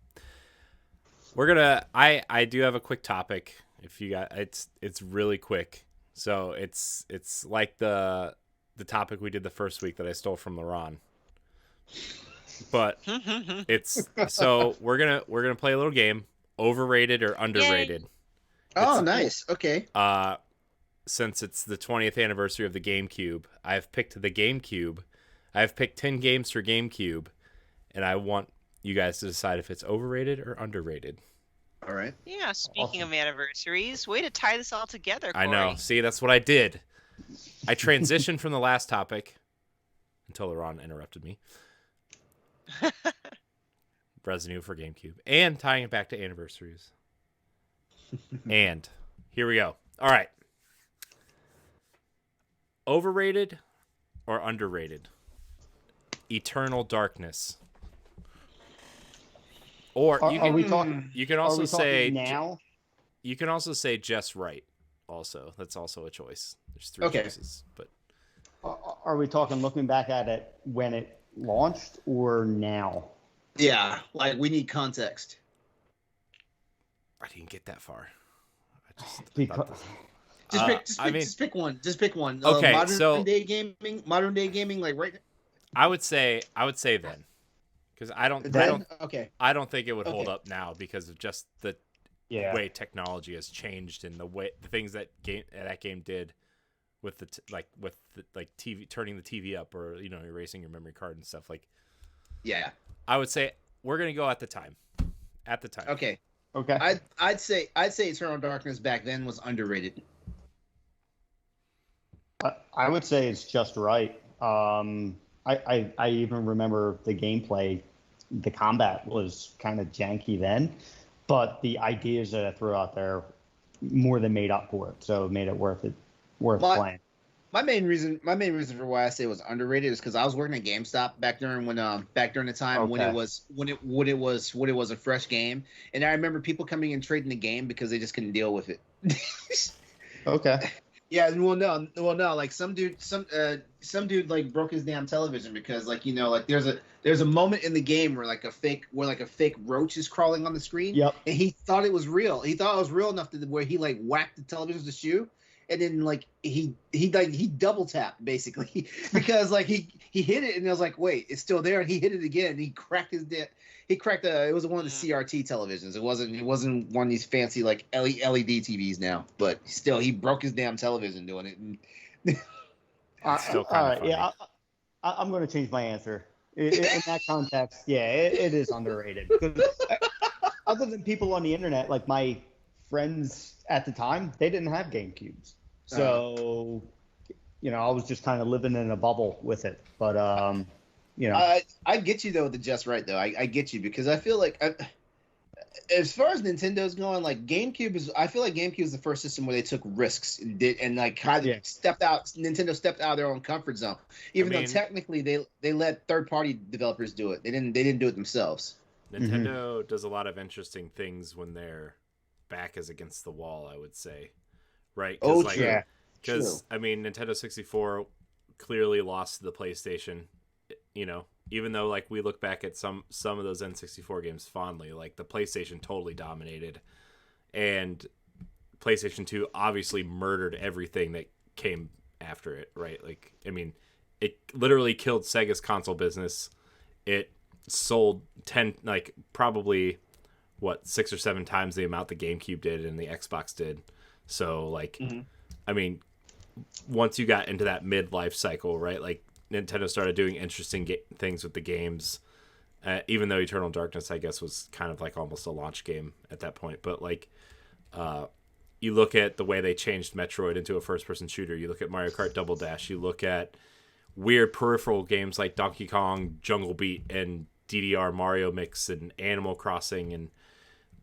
we're gonna. I do have a quick topic. If you got, it's really quick. So it's like the topic we did the first week that I stole from LeRon. But we're gonna play a little game. Overrated or underrated? Oh, nice. Okay. since it's the 20th anniversary of the GameCube, I've picked the GameCube. I've picked 10 games for GameCube, and I want you guys to decide if it's overrated or underrated. All right. Yeah, speaking of anniversaries, way to tie this all together, Corey. I know. See, that's what I did. I transitioned from the last topic until LeRon interrupted me. Resident Evil for GameCube. And tying it back to anniversaries. And here we go. All right. Overrated or underrated? Eternal Darkness. Or you can also say now. You can also say just right. Also, that's also a choice. There's 3 choices, but Are we talking looking back at it when it launched or now? Yeah, like we need context. I didn't get that far. Because Just pick one. Just pick one. Okay, modern day gaming, like right. I would say then, because I don't think it would hold up now because of just the way technology has changed and the things that game did with the TV, turning the TV up, or erasing your memory card and stuff like. Yeah. I would say we're gonna go at the time. Okay. I'd say Eternal Darkness back then was underrated. I would say it's just right. I even remember the gameplay. The combat was kind of janky then, but the ideas that I threw out there more than made up for it. So it made it worth playing. My main reason for why I say it was underrated is because I was working at GameStop back during the time when it was a fresh game, and I remember people coming and trading the game because they just couldn't deal with it. Okay. Yeah, no, like some dude like broke his damn television because there's a moment in the game where a fake roach is crawling on the screen. Yep. And he thought it was real. He thought it was real enough to where he whacked the television with the shoe, and then he double tapped basically because he hit it and I was like, wait, it's still there, and he hit it again and he cracked it was one of the CRT televisions. It wasn't one of these fancy LED TVs now, but still he broke his damn television doing it. Still kind of funny. Yeah, I'm going to change my answer. In that context, yeah, it is underrated. Because other than people on the internet, like my friends at the time, they didn't have GameCubes. So, I was just kind of living in a bubble with it. But, I get you, though, with the just right, though. I get you because I feel like as far as Nintendo's going, I feel like GameCube is the first system where they took risks and stepped out. Nintendo stepped out of their own comfort zone, though technically they let third-party developers do it. They didn't do it themselves. Nintendo does a lot of interesting things when their back is against the wall, I would say, right? True. Because Nintendo 64 clearly lost to the PlayStation. Even though we look back at some of those N64 games fondly, the PlayStation totally dominated, and PlayStation 2 obviously murdered everything that came after it, right? It literally killed Sega's console business. It sold probably 6 or 7 times the amount the GameCube did and the Xbox did. So once you got into that midlife cycle, right? Nintendo started doing interesting things with the games, even though Eternal Darkness, I guess, was kind of almost a launch game at that point. But you look at the way they changed Metroid into a first-person shooter. You look at Mario Kart Double Dash. You look at weird peripheral games like Donkey Kong Jungle Beat and DDR Mario Mix and Animal Crossing, and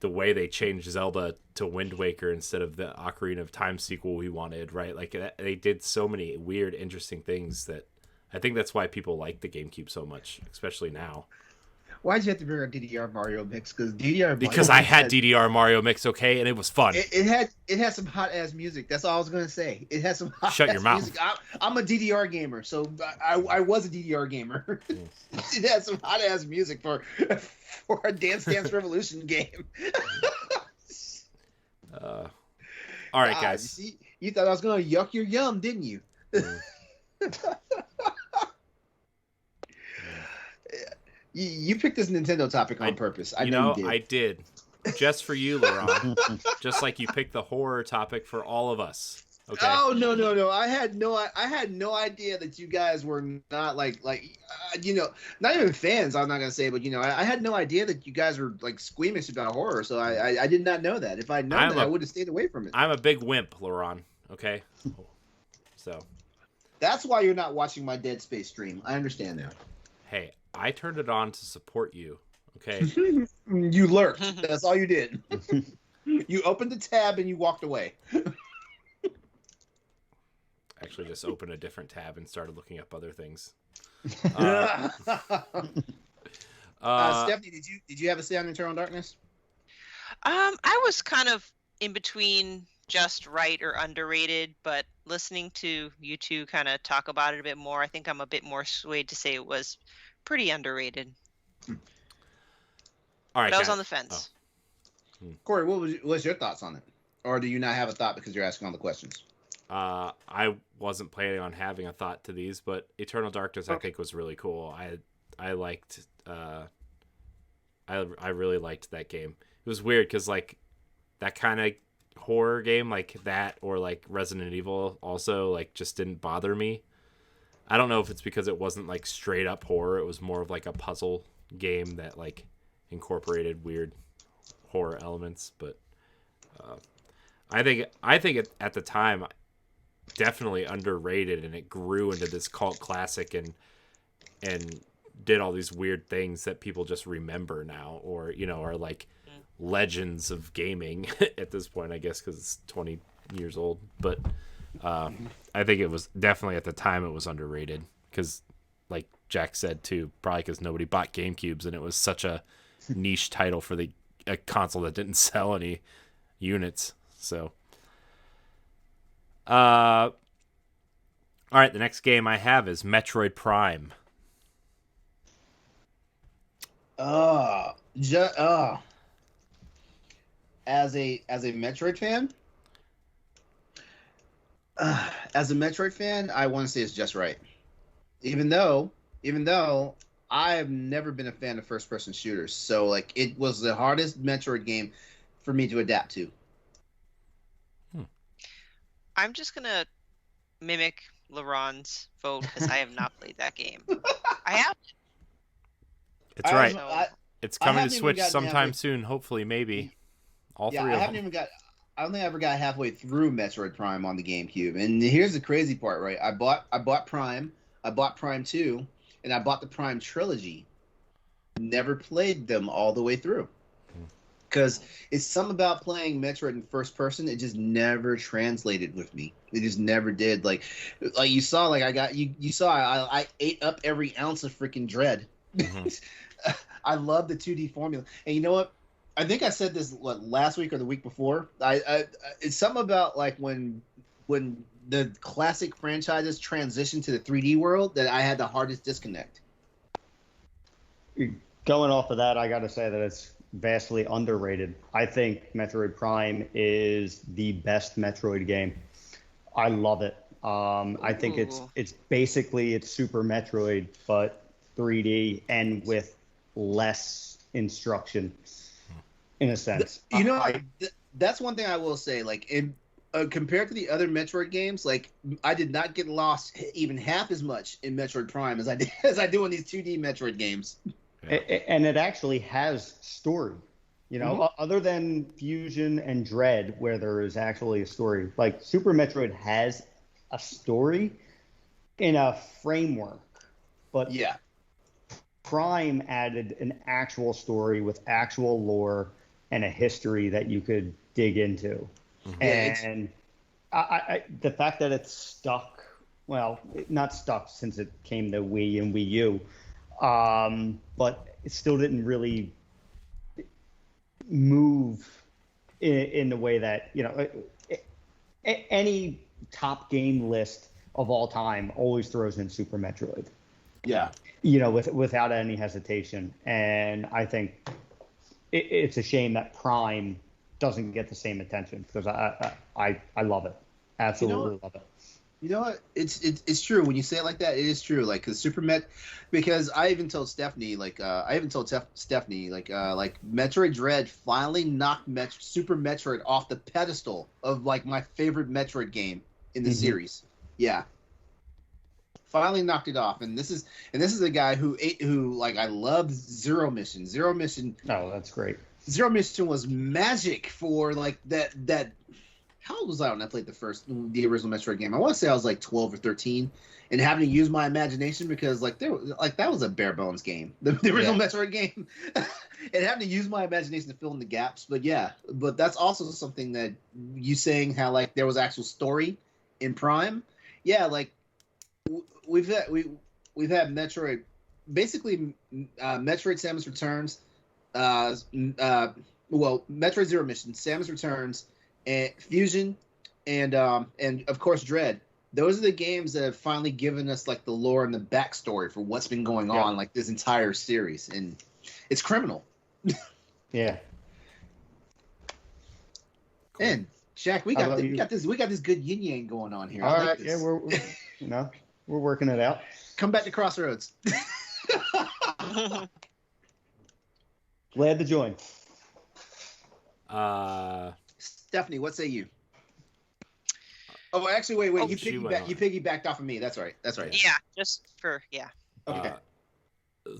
the way they changed Zelda to Wind Waker instead of the Ocarina of Time sequel we wanted, right? They did so many weird, interesting things that I think that's why people like the GameCube so much, especially now. Why'd you have to bring up DDR Mario Mix? Because I had DDR Mario Mix, okay, and it was fun. It had some hot ass music. That's all I was gonna say. It had some hot Shut ass your mouth. music. I'm a DDR gamer, so I was a DDR gamer. It had some hot ass music for a Dance Dance Revolution game. All right, guys. You thought I was gonna yuck your yum, didn't you? You picked this Nintendo topic on purpose. I know you did. I did. Just for you, LeRon. Just like you picked the horror topic for all of us. Okay. Oh no! I had no idea that you guys were not not even fans. I'm not gonna say, but I had no idea that you guys were like squeamish about horror. So I did not know that. If I'd known that, I would have stayed away from it. I'm a big wimp, LeRon. Okay. So. That's why you're not watching my Dead Space stream. I understand that. Hey, I turned it on to support you. Okay. You lurked. That's all you did. You opened the tab and you walked away. Actually, just opened a different tab and started looking up other things. Stephanie, did you have a say on Eternal Darkness? I was kind of in between just right or underrated, but listening to you two kind of talk about it a bit more, I think I'm a bit more swayed to say it was pretty underrated. All right, but I was on the fence. Corey, what's your thoughts on it? Or do you not have a thought because you're asking all the questions? I wasn't planning on having a thought to these, but Eternal Darkness I think was really cool. I liked I really liked that game. It was weird because like that kind of horror game like that or like Resident Evil also like just didn't bother me. I don't know if it's because it wasn't like straight up horror. It was more of like a puzzle game that like incorporated weird horror elements, but I think at the time definitely underrated, and it grew into this cult classic and did all these weird things that people just remember now, or are like legends of gaming at this point, I guess, because it's 20 years old. But I think it was definitely at the time it was underrated because, like Jack said too, probably because nobody bought GameCubes and it was such a niche title for a console that didn't sell any units. So, all right, the next game I have is Metroid Prime. As a Metroid fan, I want to say it's just right. Even though I've never been a fan of first-person shooters, so like it was the hardest Metroid game for me to adapt to. I'm just gonna mimic LeRon's vote because I have not played that game. I have. It's right. It's coming to Switch sometime soon. Hopefully, maybe. All three of them. I don't think I ever got halfway through Metroid Prime on the GameCube. And here's the crazy part, right? I bought Prime, I bought Prime 2, and I bought the Prime trilogy. Never played them all the way through. Because it's something about playing Metroid in first person, it just never translated with me. It just never did. Like you saw, like I ate up every ounce of freaking Dread. Mm-hmm. I love the 2D formula. And you know what? I think I said this last week or the week before. It's something about like when the classic franchises transition to the 3D world that I had the hardest disconnect. Going off of that, I got to say that it's vastly underrated. I think Metroid Prime is the best Metroid game. I love it. I think it's basically Super Metroid, but 3D and with less instruction. In a sense, that's one thing I will say. Like, compared to the other Metroid games, like I did not get lost even half as much in Metroid Prime as I do in these 2D Metroid games. Yeah. And it actually has story, other than Fusion and Dread, where there is actually a story. Like Super Metroid has a story in a framework, but yeah, Prime added an actual story with actual lore and a history that you could dig into. Mm-hmm. And I the fact that it's stuck, well, not stuck since it came to Wii and Wii U, but it still didn't really move in the way that, any top game list of all time always throws in Super Metroid. Yeah. Without any hesitation. And I think it's a shame that Prime doesn't get the same attention because I love it. Absolutely love it. You know what? It's true when you say it like that. It is true. Like because I even told Stephanie Metroid Dread finally knocked Super Metroid off the pedestal of like my favorite Metroid game in the series. Yeah. Finally knocked it off, and this is a guy who like I loved Zero Mission. Zero Mission. Oh, that's great. Zero Mission was magic for like that. How old was I when I played the original Metroid game? I want to say I was like 12 or 13, and having to use my imagination because that was a bare bones game, the original Metroid game, and having to use my imagination to fill in the gaps. But that's also something that you saying how like there was actual story in Prime. Yeah, like we've had Metroid, basically Metroid Samus Returns, Metroid Zero Mission, Samus Returns, and Fusion, and of course Dread. Those are the games that have finally given us like the lore and the backstory for what's been going on like this entire series, and it's criminal. Yeah. Cool. And Shaq, we got this good yin yang going on here. All I like right, this. yeah, we're working it out. Come back to Crossroads. Glad to join. Stephanie, what say you? Oh, actually, wait. You piggybacked off of me. That's right. Yeah, just for Okay.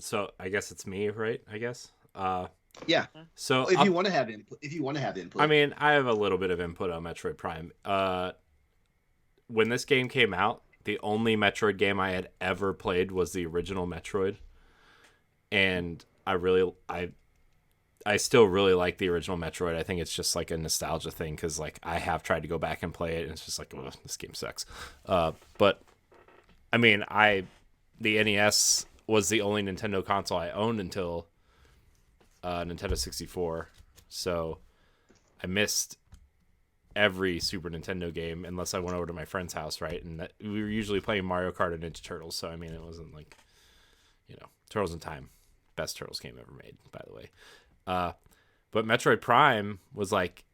So I guess it's me, right? I guess. Yeah. So if you want to have input, I mean, I have a little bit of input on Metroid Prime. When this game came out, the only Metroid game I had ever played was the original Metroid, and I still really like the original Metroid. I think it's just like a nostalgia thing because like I have tried to go back and play it, and it's just like, oh, this game sucks. But I mean, the NES was the only Nintendo console I owned until Nintendo 64, so I missed every Super Nintendo game unless I went over to my friend's house, right? And we were usually playing Mario Kart and Ninja Turtles, so I mean, it wasn't like, Turtles in Time, best Turtles game ever made, by the way. But Metroid Prime was like,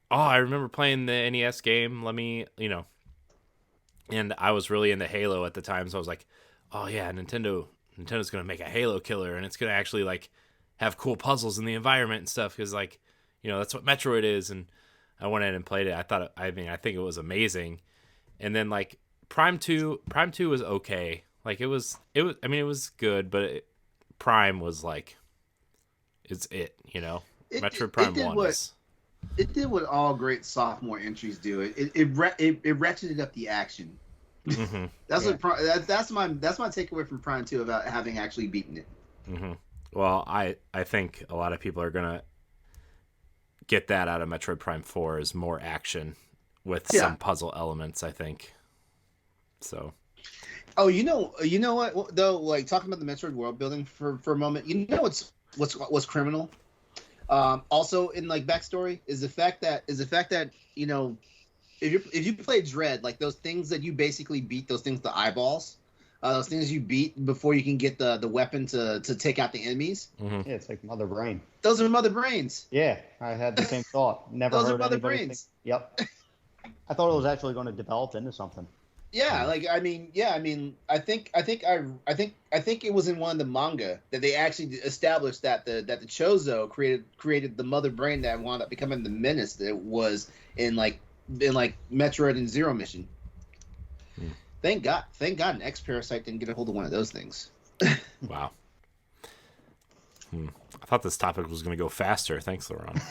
oh, I remember playing the NES game. Let me, and I was really into Halo at the time, so I was like, oh yeah, Nintendo's gonna make a Halo killer, and it's gonna actually like have cool puzzles in the environment and stuff, because like, that's what Metroid is. And I went in and played it. I think it was amazing. And then like Prime 2 was okay. Like it was good, but Prime was like, it's Metroid Prime 1 was. It did what all great sophomore entries do. It ratcheted up the action. Mm-hmm. That's my takeaway from Prime 2 about having actually beaten it. Mm-hmm. Well, I think a lot of people are gonna get that out of Metroid Prime 4 is more action with some puzzle elements, I think. So. Oh, you know what though? Like talking about the Metroid world building for a moment. What's criminal? Also in like backstory is the fact that if you play Dread, like those things that you basically beat, those things, the eyeballs, those things you beat before you can get the weapon to take out the enemies. Mm-hmm. Yeah, it's like Mother Brain. Those are Mother Brains. Yeah, I had the same thought. Never Those heard are Mother anybody Brains. Yep. I thought it was actually going to develop into something. Yeah, I think it was in one of the manga that they actually established that the Chozo created the Mother Brain that wound up becoming the menace that was in Metroid and Zero Mission. Thank God an X-Parasite didn't get a hold of one of those things. Wow. I thought this topic was going to go faster. Thanks, LeRon.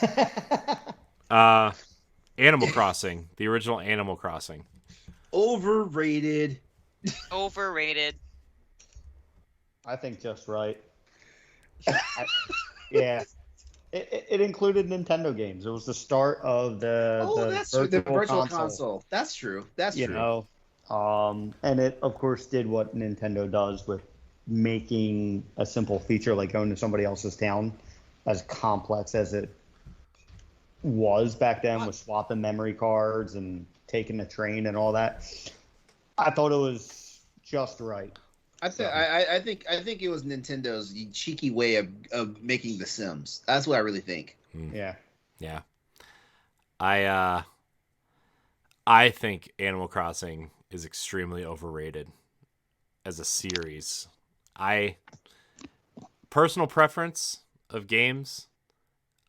Animal Crossing, the original Animal Crossing. Overrated. Overrated. I think just right. Yeah. It included Nintendo games. It was the start of the virtual console. That's true. And it of course did what Nintendo does with making a simple feature like going to somebody else's town as complex as it was back then with swapping memory cards and taking the train and all that. I thought it was just right. I think it was Nintendo's cheeky way of making The Sims. That's what I really think. Yeah. Yeah. I think Animal Crossing is extremely overrated as a series. Personal preference of games,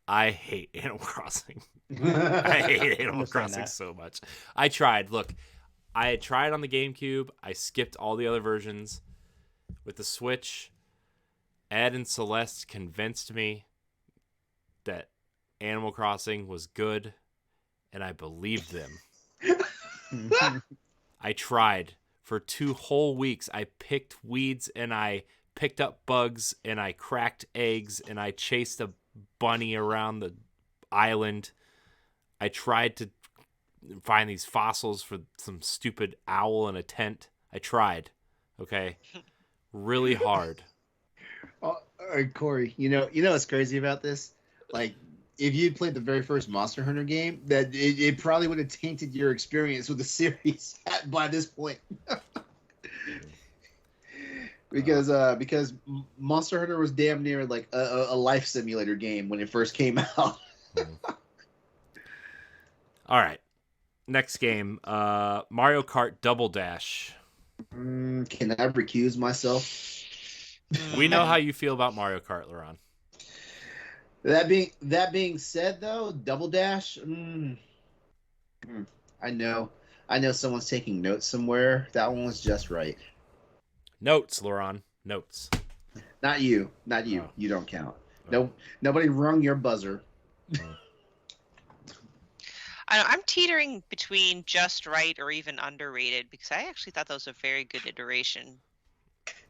I hate Animal Crossing. I hate Animal Crossing so much. I tried. Look, I had tried on the GameCube. I skipped all the other versions. With the Switch, Ed and Celeste convinced me that Animal Crossing was good, and I believed them. I tried for 2 whole weeks. I picked weeds, and I picked up bugs, and I cracked eggs, and I chased a bunny around the island. I tried to find these fossils for some stupid owl in a tent. I tried, okay? Really hard. All right, Corey, you know what's crazy about this? Like, if you'd played the very first Monster Hunter game, that it probably would have tainted your experience with the series by this point. because Monster Hunter was damn near like a life simulator game when it first came out. All right. Next game, Mario Kart Double Dash. Can I recuse myself? We know how you feel about Mario Kart, LeRon. That being said, though, Double Dash. I know someone's taking notes somewhere. That one was just right. Notes, LeRon. Notes. Not you. Oh. You don't count. No, nobody rung your buzzer. I'm teetering between just right or even underrated because I actually thought that was a very good iteration.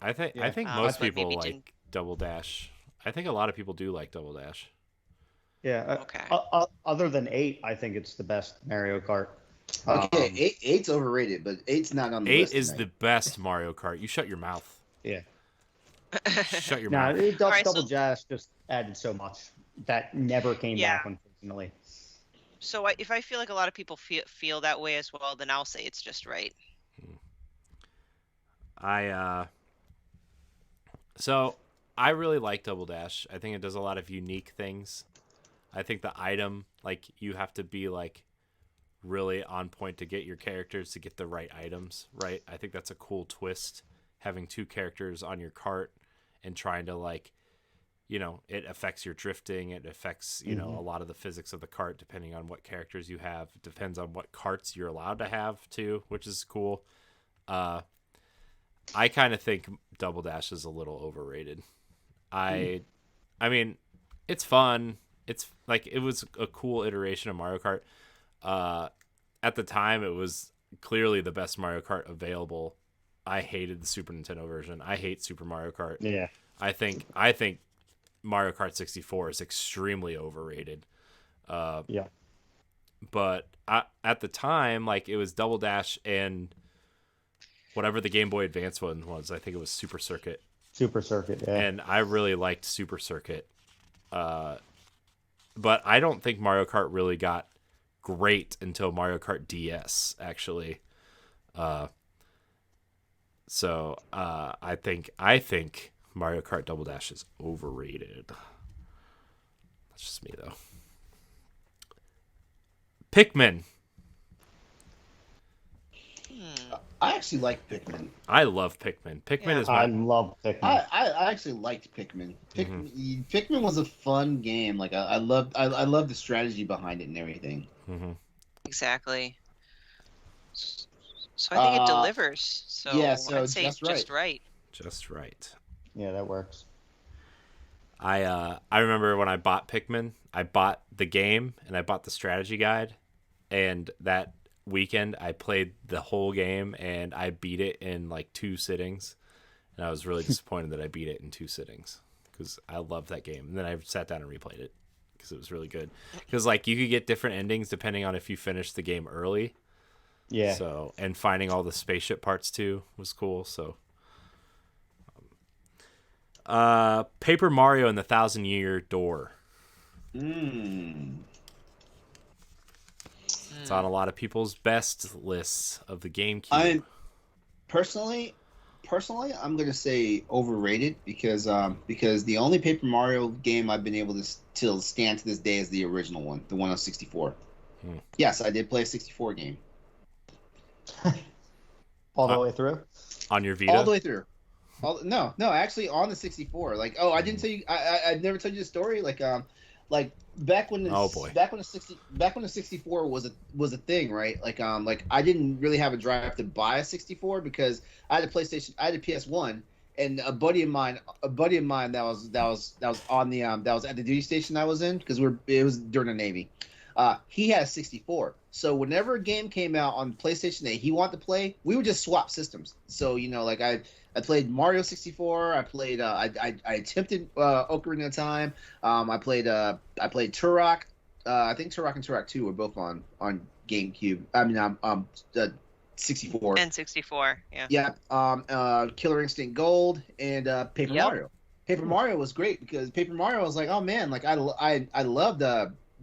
I think most people like Double Dash. I think a lot of people do like Double Dash. Yeah. Okay. Other than 8, I think it's the best Mario Kart. Okay, 8's overrated, but 8's not on the 8 list. 8 is the best Mario Kart. You shut your mouth. Yeah. Shut your No, mouth. Double Dash just added so much that never came back, unfortunately. So if I feel like a lot of people feel that way as well, then I'll say it's just right. So I really like Double Dash. I think it does a lot of unique things. I think the item, like, you have to be like really on point to get your characters to get the right items, right? I think that's a cool twist, having 2 characters on your cart and trying to, like, you know, it affects your drifting. It affects, you know, a lot of the physics of the cart depending on what characters you have. It depends on what carts you're allowed to have too, which is cool. I kind of think Double Dash is a little overrated. I mean, it's fun. It's like, it was a cool iteration of Mario Kart. At the time, it was clearly the best Mario Kart available. I hated the Super Nintendo version. I hate Super Mario Kart. Yeah. I think Mario Kart 64 is extremely overrated. Yeah. But at the time, like, it was Double Dash and whatever the Game Boy Advance one was. I think it was Super Circuit. Super Circuit, yeah. And I really liked Super Circuit. But I don't think Mario Kart really got great until Mario Kart DS, actually. So I think Mario Kart Double Dash is overrated. That's just me, though. Pikmin. I actually like Pikmin. I love Pikmin. Pikmin is I my... love Pikmin. I actually liked Pikmin. Pikmin was a fun game. Like, I loved the strategy behind it and everything. Exactly. So I think it delivers. So yeah, so I'd say just right. Just right. Yeah, that works. I remember when I bought Pikmin, I bought the game and I bought the strategy guide, and that weekend I played the whole game and I beat it in like 2 sittings, and I was really disappointed that I beat it in 2 sittings because I loved that game. And then I sat down and replayed it because it was really good. Because, like, you could get different endings depending on if you finished the game early. Yeah. So, and finding all the spaceship parts too was cool. So, Paper Mario and the Thousand-Year Door. It's on a lot of people's best lists of the GameCube. Personally, I'm gonna say overrated because the only Paper Mario game I've been able to still stand to this day is the original one, the one on 64. Yes, I did play a 64 game. All the way through? On your Vita? All the way through. No, actually on the 64. Like, oh, I didn't tell you. I never told you the story. Like like back when the Oh, boy. back when the 64 was a thing, right? Like I didn't really have a drive to buy a 64 because I had a PlayStation, I had a PS1, and a buddy of mine that was on the that was at the duty station I was in, because it was during the Navy. He had a 64. So whenever a game came out on PlayStation that he wanted to play, we would just swap systems. So, you know, like I played Mario 64. I played I attempted Ocarina of Time. I played Turok. I think Turok and Turok 2 were both on GameCube. I mean 64. And 64, yeah. Yeah. Killer Instinct Gold and Paper Yep. Mario. Paper Mario was great because Paper Mario was like, oh man, like I loved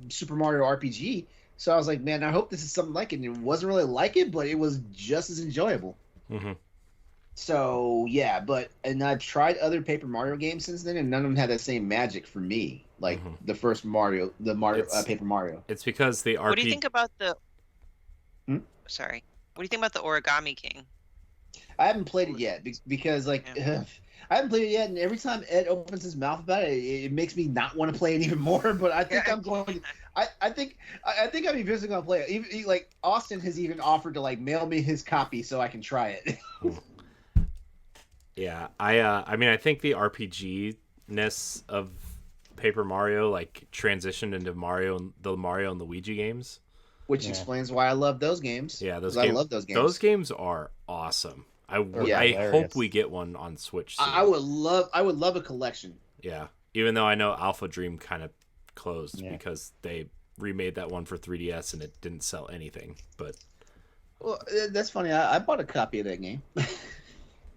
Super Mario RPG. So I was like, man, I hope this is something like it. And it wasn't really like it, but it was just as enjoyable. Mm-hmm. So yeah, and I've tried other Paper Mario games since then, and none of them had that same magic for me, like the first Paper Mario. It's because the RPG. What do you think about the? Hmm? Sorry. What do you think about the Origami King? I haven't played it yet because like I haven't played it yet, and every time Ed opens his mouth about it, it makes me not want to play it even more. But I think I'm going to. I think I'm eventually going to play it. Even, like Austin has even offered to like mail me his copy so I can try it. Yeah, I mean, I think the RPG-ness of Paper Mario like transitioned into Mario and Luigi games, which explains why I love those games. Yeah, I love those games. Those games are awesome. I hope we get one on Switch soon. I would love a collection. Yeah, even though I know Alpha Dream kind of closed because they remade that one for 3DS and it didn't sell anything. But well, that's funny. I bought a copy of that game.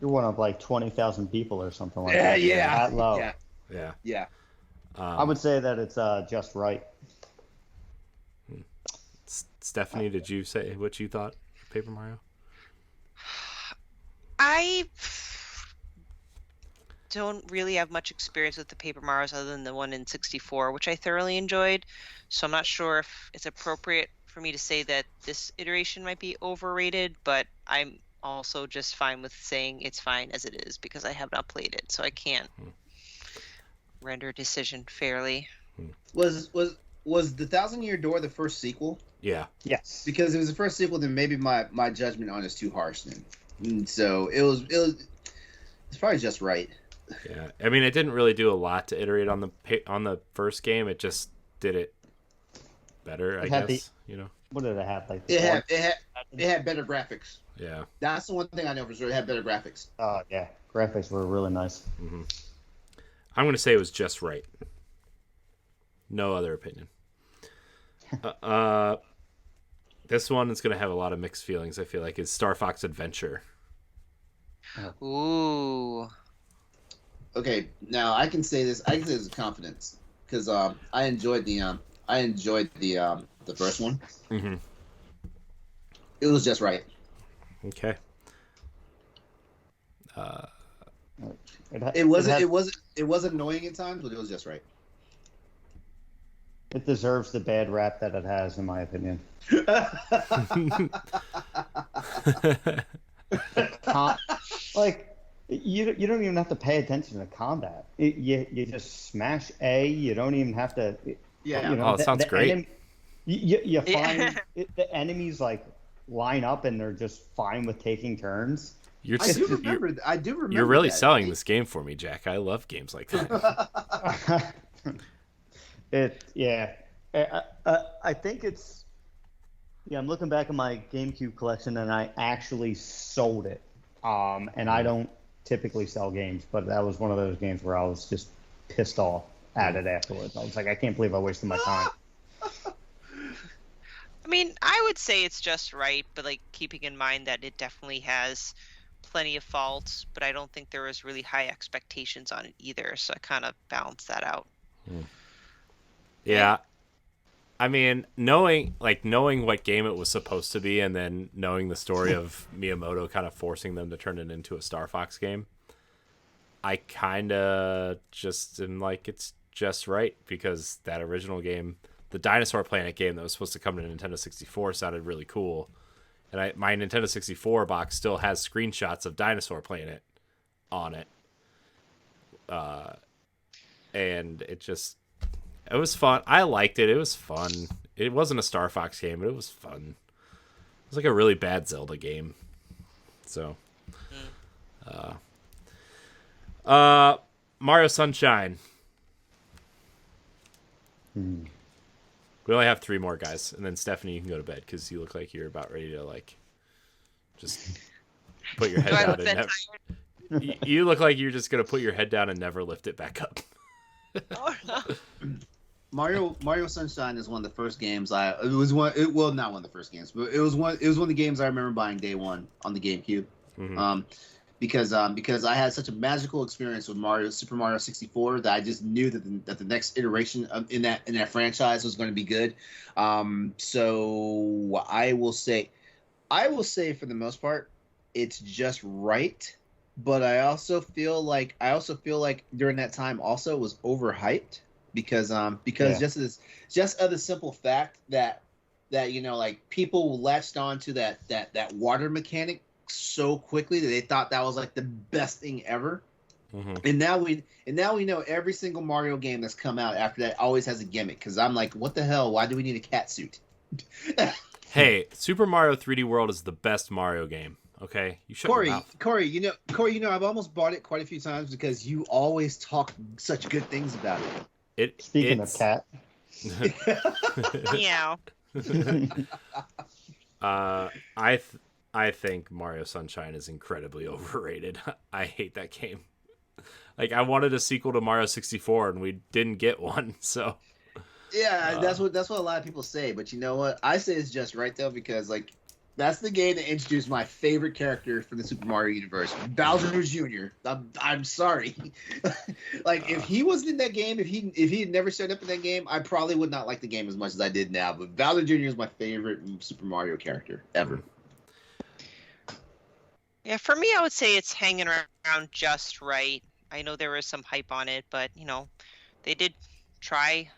You're one of like 20,000 people or something like that. Yeah. That low. Yeah. I would say that it's just right. Stephanie, did you say what you thought of Paper Mario? I don't really have much experience with the Paper Marios other than the one in 64, which I thoroughly enjoyed. So I'm not sure if it's appropriate for me to say that this iteration might be overrated, but I'm also just fine with saying it's fine as it is because I have not played it, so I can't render a decision fairly. Was the 1,000-Year Door the first sequel? Yeah. Yes. Because it was the first sequel, then maybe my judgment on it is too harsh then. And so it's probably just right. Yeah, I mean, it didn't really do a lot to iterate on the first game. It just did it better, I guess. What did it have? Like it had better graphics. Yeah, that's the one thing I know for sure. It had better graphics. Yeah, graphics were really nice. Mm-hmm. I'm going to say it was just right. No other opinion. This one is going to have a lot of mixed feelings. I feel like is Star Fox Adventure. Ooh. Okay, now I can say this. I can say this with confidence because I enjoyed the first one. Mm-hmm. It was just right. Okay. It was annoying at times, but it was just right. It deserves the bad rap that it has, in my opinion. Like you don't even have to pay attention to combat. You just smash A. You don't even have to. Yeah. You know, it sounds great. You find the enemies like line up and they're just fine with taking turns. I do remember. You're really that. selling this game for me, Jack. I love games like that. I think it's. Yeah, I'm looking back at my GameCube collection, and I actually sold it. And I don't typically sell games, but that was one of those games where I was just pissed off at it afterwards. I was like, I can't believe I wasted my time. I mean, I would say it's just right, but like keeping in mind that it definitely has plenty of faults, but I don't think there was really high expectations on it either, so I kind of balanced that out. Yeah. I mean, knowing what game it was supposed to be and then knowing the story of Miyamoto kind of forcing them to turn it into a Star Fox game, I kind of just am like, it's just right because that original game, the Dinosaur Planet game that was supposed to come to Nintendo 64 sounded really cool. And my Nintendo 64 box still has screenshots of Dinosaur Planet on it. And it just It was fun. I liked it. It was fun. It wasn't a Star Fox game, but it was fun. It was like a really bad Zelda game. So, Mario Sunshine. We only have 3 more guys, and then Stephanie, you can go to bed because you look like you're about ready to like just put your head Do I down look and that you look like you're just gonna put your head down and never lift it back up. Oh, no. Mario Sunshine is one of the first games not one of the first games, but it was one of the games I remember buying day one on the GameCube. Mm-hmm. Because I had such a magical experience with Super Mario 64 that I just knew that the next iteration in that franchise was going to be good. So I will say for the most part, it's just right. But I also feel like during that time also was overhyped because just of the simple fact that like people latched onto that water mechanic so quickly that they thought that was like the best thing ever. Mm-hmm. And now we know every single Mario game that's come out after that always has a gimmick, because I'm like, what the hell? Why do we need a cat suit? Hey, Super Mario 3D World is the best Mario game. Okay, you shut your mouth. Corey, I've almost bought it quite a few times because you always talk such good things about it. Speaking of cat. Meow. I think Mario Sunshine is incredibly overrated. I hate that game. Like, I wanted a sequel to Mario 64 and we didn't get one. So yeah, that's what a lot of people say. But you know what? I say it's just right though, because like that's the game that introduced my favorite character from the Super Mario universe, Bowser Jr. I'm sorry. Like if he wasn't in that game, if he had never showed up in that game, I probably would not like the game as much as I did now. But Bowser Jr. is my favorite Super Mario character ever. Yeah, for me, I would say it's hanging around just right. I know there was some hype on it, but they did try,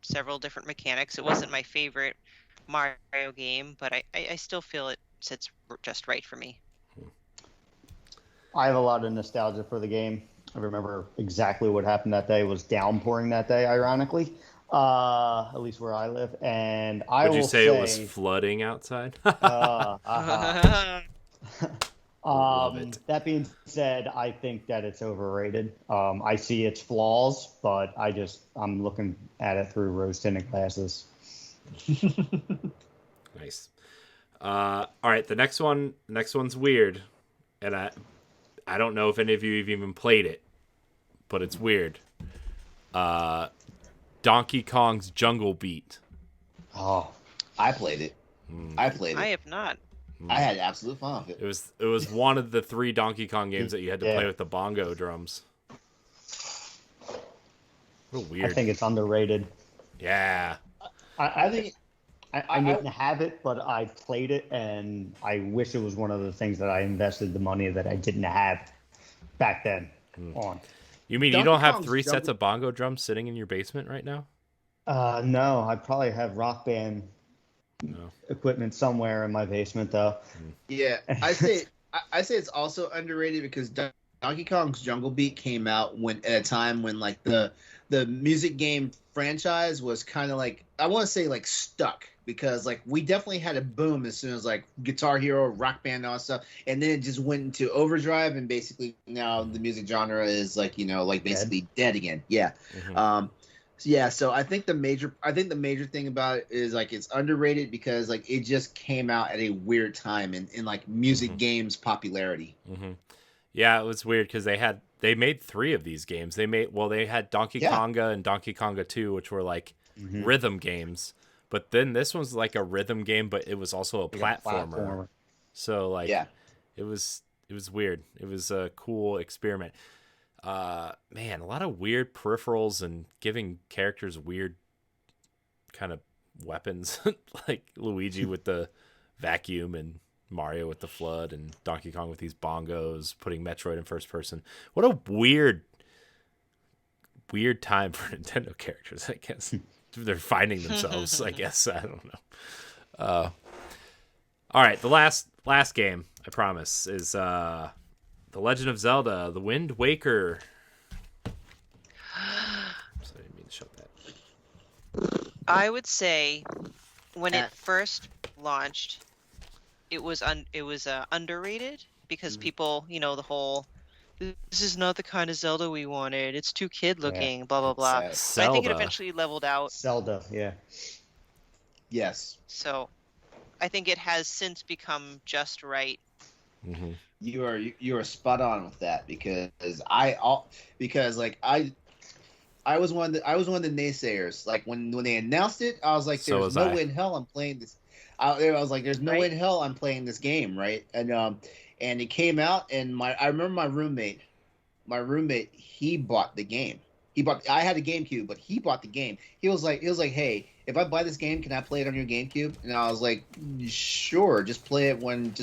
several different mechanics. It wasn't my favorite Mario game, but I still feel it sits just right for me. I have a lot of nostalgia for the game. I remember exactly what happened that day. It was downpouring that day, ironically, at least where I live. And would you say it was flooding outside? Love it. That being said, I think that it's overrated. I see its flaws, but I'm looking at it through rose-tinted glasses. Nice. All right, the next one's weird, and I don't know if any of you have even played it, but it's weird. Donkey Kong's Jungle Beat. Oh, I played it. I have not. I had absolute fun with it. It was one of the 3 Donkey Kong games that you had to play with the bongo drums. Real weird. I think it's underrated. Yeah. I think I didn't have it, but I played it, and I wish it was one of the things that I invested the money that I didn't have back then on. You mean you don't have 3 sets of bongo drums sitting in your basement right now? No, I probably have Rock Band equipment somewhere in my basement, though. Yeah, I say it's also underrated because Donkey Kong's Jungle Beat came out at a time when like the music game franchise was kind of like, I want to say like stuck, because like we definitely had a boom as soon as like Guitar Hero, Rock Band, and all that stuff, and then it just went into overdrive, and basically now the music genre is like basically dead again. Yeah. Mm-hmm. Yeah, so I think the major thing about it is like it's underrated because like it just came out at a weird time in like music games popularity. Mm-hmm. Yeah, it was weird because they made 3 of these games. They had Donkey Konga and Donkey Konga 2, which were like rhythm games, but then this one's like a rhythm game, but it was also a platformer. So like it was weird. It was a cool experiment. Man, a lot of weird peripherals and giving characters weird kind of weapons, like Luigi with the vacuum and Mario with the flood and Donkey Kong with these bongos, putting Metroid in first person. What a weird time for Nintendo characters, I guess. They're finding themselves, I guess. I don't know. All right, the last game, I promise, is The Legend of Zelda: The Wind Waker. Sorry, I didn't mean to shut that. I would say when it first launched, it was underrated because people, the whole this is not the kind of Zelda we wanted. It's too kid looking, blah blah blah. Sad. But I think it Zelda. eventually leveled out. Zelda, yeah. Yes. So I think it has since become just right. Mm-hmm. You are spot on with that because I was one of the naysayers. Like when they announced it, I was like, So "There's was no I. way in hell I'm playing this." I was like, "There's no way in hell I'm playing this game, right?" And it came out, and I remember my roommate, he bought the game. I had a GameCube, but he bought the game. He was like, "Hey, if I buy this game, can I play it on your GameCube?" And I was like, "Sure, just play it when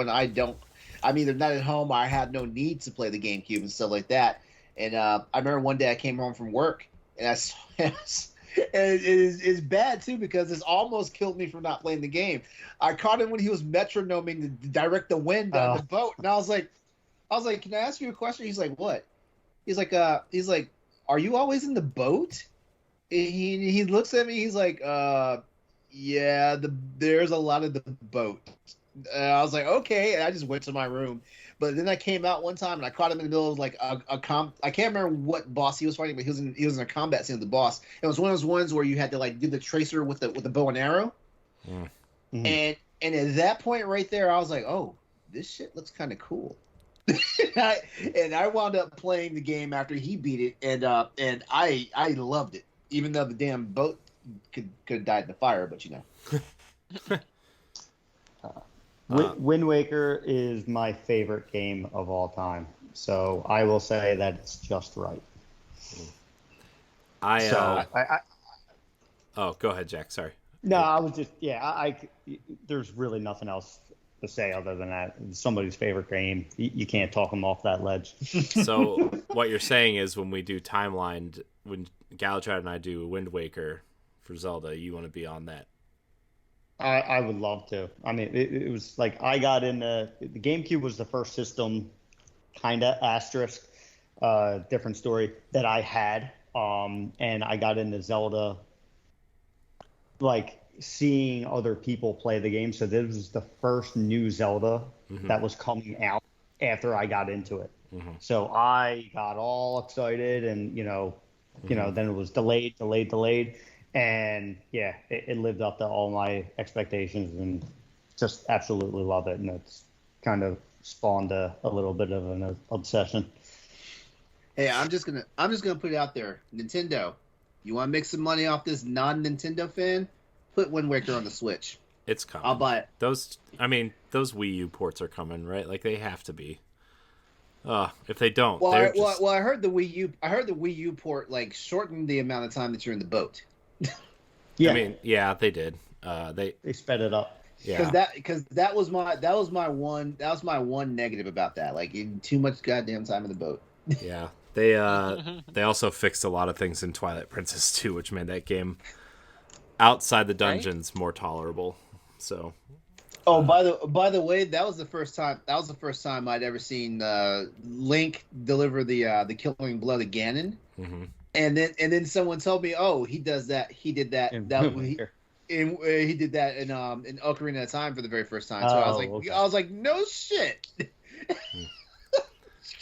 I don't. I'm either not at home or I have no need to play the GameCube and stuff like that." And I remember one day I came home from work and I saw and it's bad too because it's almost killed me from not playing the game. I caught him when he was metronoming to direct the wind on the boat, and I was like, "Can I ask you a question?" He's like, "What?" He's like, "Are you always in the boat?" He looks at me. He's like, "Yeah, there's a lot of the boat." And I was like, "Okay," and I just went to my room. But then I came out one time and I caught him in the middle of like I can't remember what boss he was fighting, but he was in a combat scene with the boss. It was one of those ones where you had to like do the tracer with the bow and arrow. Mm-hmm. And at that point right there, I was like, "Oh, this shit looks kind of cool." and I wound up playing the game after he beat it, and I loved it, even though the damn boat could have died in the fire, but you know. Wind Waker is my favorite game of all time, so I will say that it's just right. Oh, go ahead, Jack. Sorry. No, I was just there's really nothing else to say other than that. It's somebody's favorite game. You can't talk them off that ledge. So what you're saying is when we do timeline, when Galachad and I do Wind Waker for Zelda, you want to be on that? I would love to. I mean, it was like I got in the GameCube was the first system, kind of asterisk, different story that I had. And I got into Zelda, like seeing other people play the game. So this was the first new Zelda that was coming out after I got into it. Mm-hmm. So I got all excited, and then it was delayed. And yeah, it lived up to all my expectations, and just absolutely love it. And it's kind of spawned a little bit of an obsession. Hey, I'm just gonna put it out there. Nintendo, you want to make some money off this non-Nintendo fan? Put Wind Waker on the Switch. It's coming. I'll buy it. Those Wii U ports are coming, right? Like they have to be. If they don't, well, I heard the Wii U port like shortened the amount of time that you're in the boat. Yeah, I mean, yeah, they did. They sped it up. Yeah, because that was my one negative about that. Like too much goddamn time in the boat. Yeah, they also fixed a lot of things in Twilight Princess too, which made that game outside the dungeons more tolerable. So. Oh, by the way, that was the first time I'd ever seen Link deliver the killing blow to Ganon. Mm-hmm. And then someone told me, "Oh, he does that. He did that. He did that in Ocarina of Time for the very first time." So I was like, "No shit."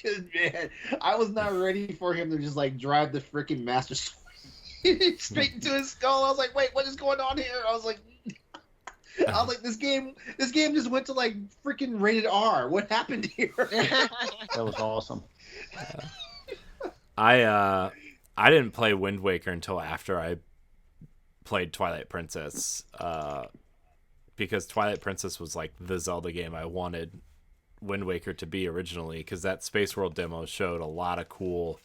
Man, I was not ready for him to just like drive the freaking Master Sword straight into his skull. I was like, "Wait, what is going on here?" I was like, "This game just went to like freaking rated R. What happened here?" That was awesome. I didn't play Wind Waker until after I played Twilight Princess, because Twilight Princess was like the Zelda game I wanted Wind Waker to be originally, because that Space World demo showed a lot of cool,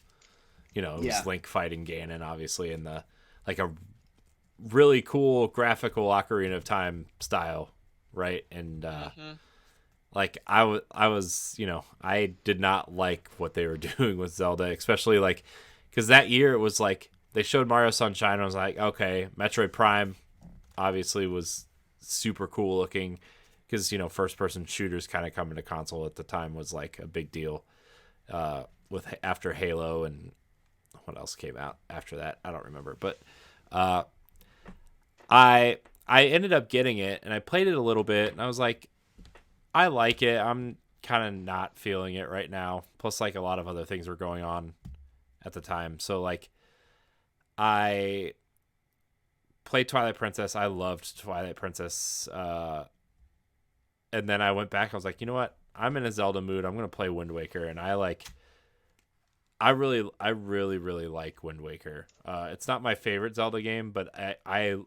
it was Link fighting Ganon, obviously, in the like a really cool graphical Ocarina of Time style, right? And like I was, I did not like what they were doing with Zelda, especially like. Because that year it was like they showed Mario Sunshine and I was like, okay, Metroid Prime obviously was super cool looking because, first person shooters kind of coming to console at the time was like a big deal after Halo, and what else came out after that? I don't remember. But I ended up getting it, and I played it a little bit, and I was like, I like it. I'm kind of not feeling it right now. Plus, like, a lot of other things were going on at the time. So, like, I played Twilight Princess. I loved Twilight Princess. And then I went back. I was like, you know what? I'm in a Zelda mood. I'm going to play Wind Waker. And I really like Wind Waker. It's not my favorite Zelda game, but I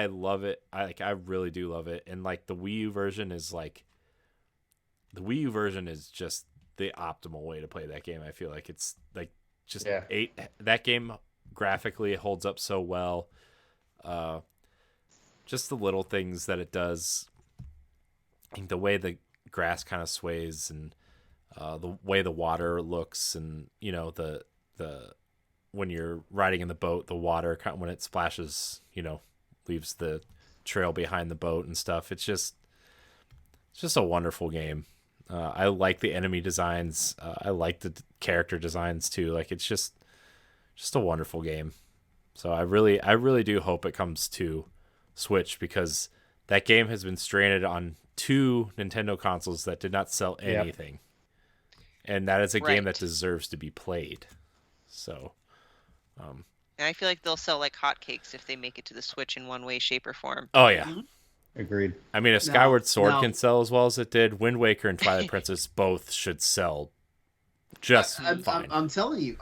love it. I really do love it. And like the Wii U version is just the optimal way to play that game. I feel like it's like just that game graphically it holds up so well. Just the little things that it does, the way the grass kind of sways and the way the water looks, and you know the when you're riding in the boat, the water when it splashes, leaves the trail behind the boat and stuff. It's just a wonderful game. I like the enemy designs. I like the character designs too. Like it's just a wonderful game. So I really do hope it comes to Switch, because that game has been stranded on 2 Nintendo consoles that did not sell anything. Yep. And that is a game that deserves to be played. So, and I feel like they'll sell like hotcakes if they make it to the Switch in one way, shape, or form. Oh yeah. Mm-hmm. Agreed. I mean, if Skyward Sword can sell as well as it did, Wind Waker and Twilight Princess both should sell just fine. I'm telling you,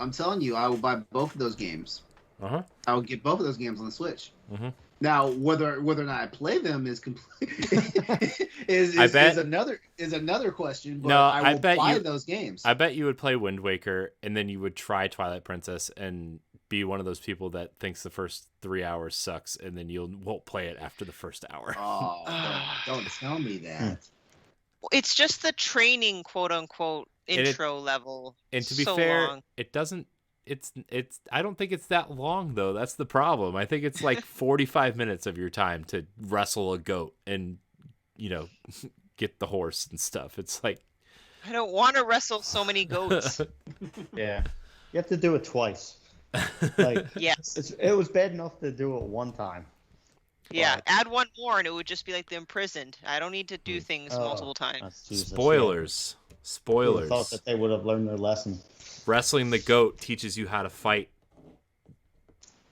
I will buy both of those games. Uh-huh. I will get both of those games on the Switch. Mm-hmm. Now, whether or not I play them is another question. But I will buy those games. I bet you would play Wind Waker, and then you would try Twilight Princess, and be one of those people that thinks the first 3 hours sucks, and then you won't play it after the first hour. Oh, don't tell me that. It's just the training, quote unquote, intro level. And to be fair, it doesn't. It's. I don't think it's that long though. That's the problem. I think it's like 45 minutes of your time to wrestle a goat and, get the horse and stuff. It's like, I don't want to wrestle so many goats. Yeah, you have to do it twice. Like, yes, it was bad enough to do it one time. Yeah, add one more and it would just be like the imprisoned. I don't need to do things multiple times. Spoilers. I thought that they would have learned their lesson. Wrestling the goat teaches you how to fight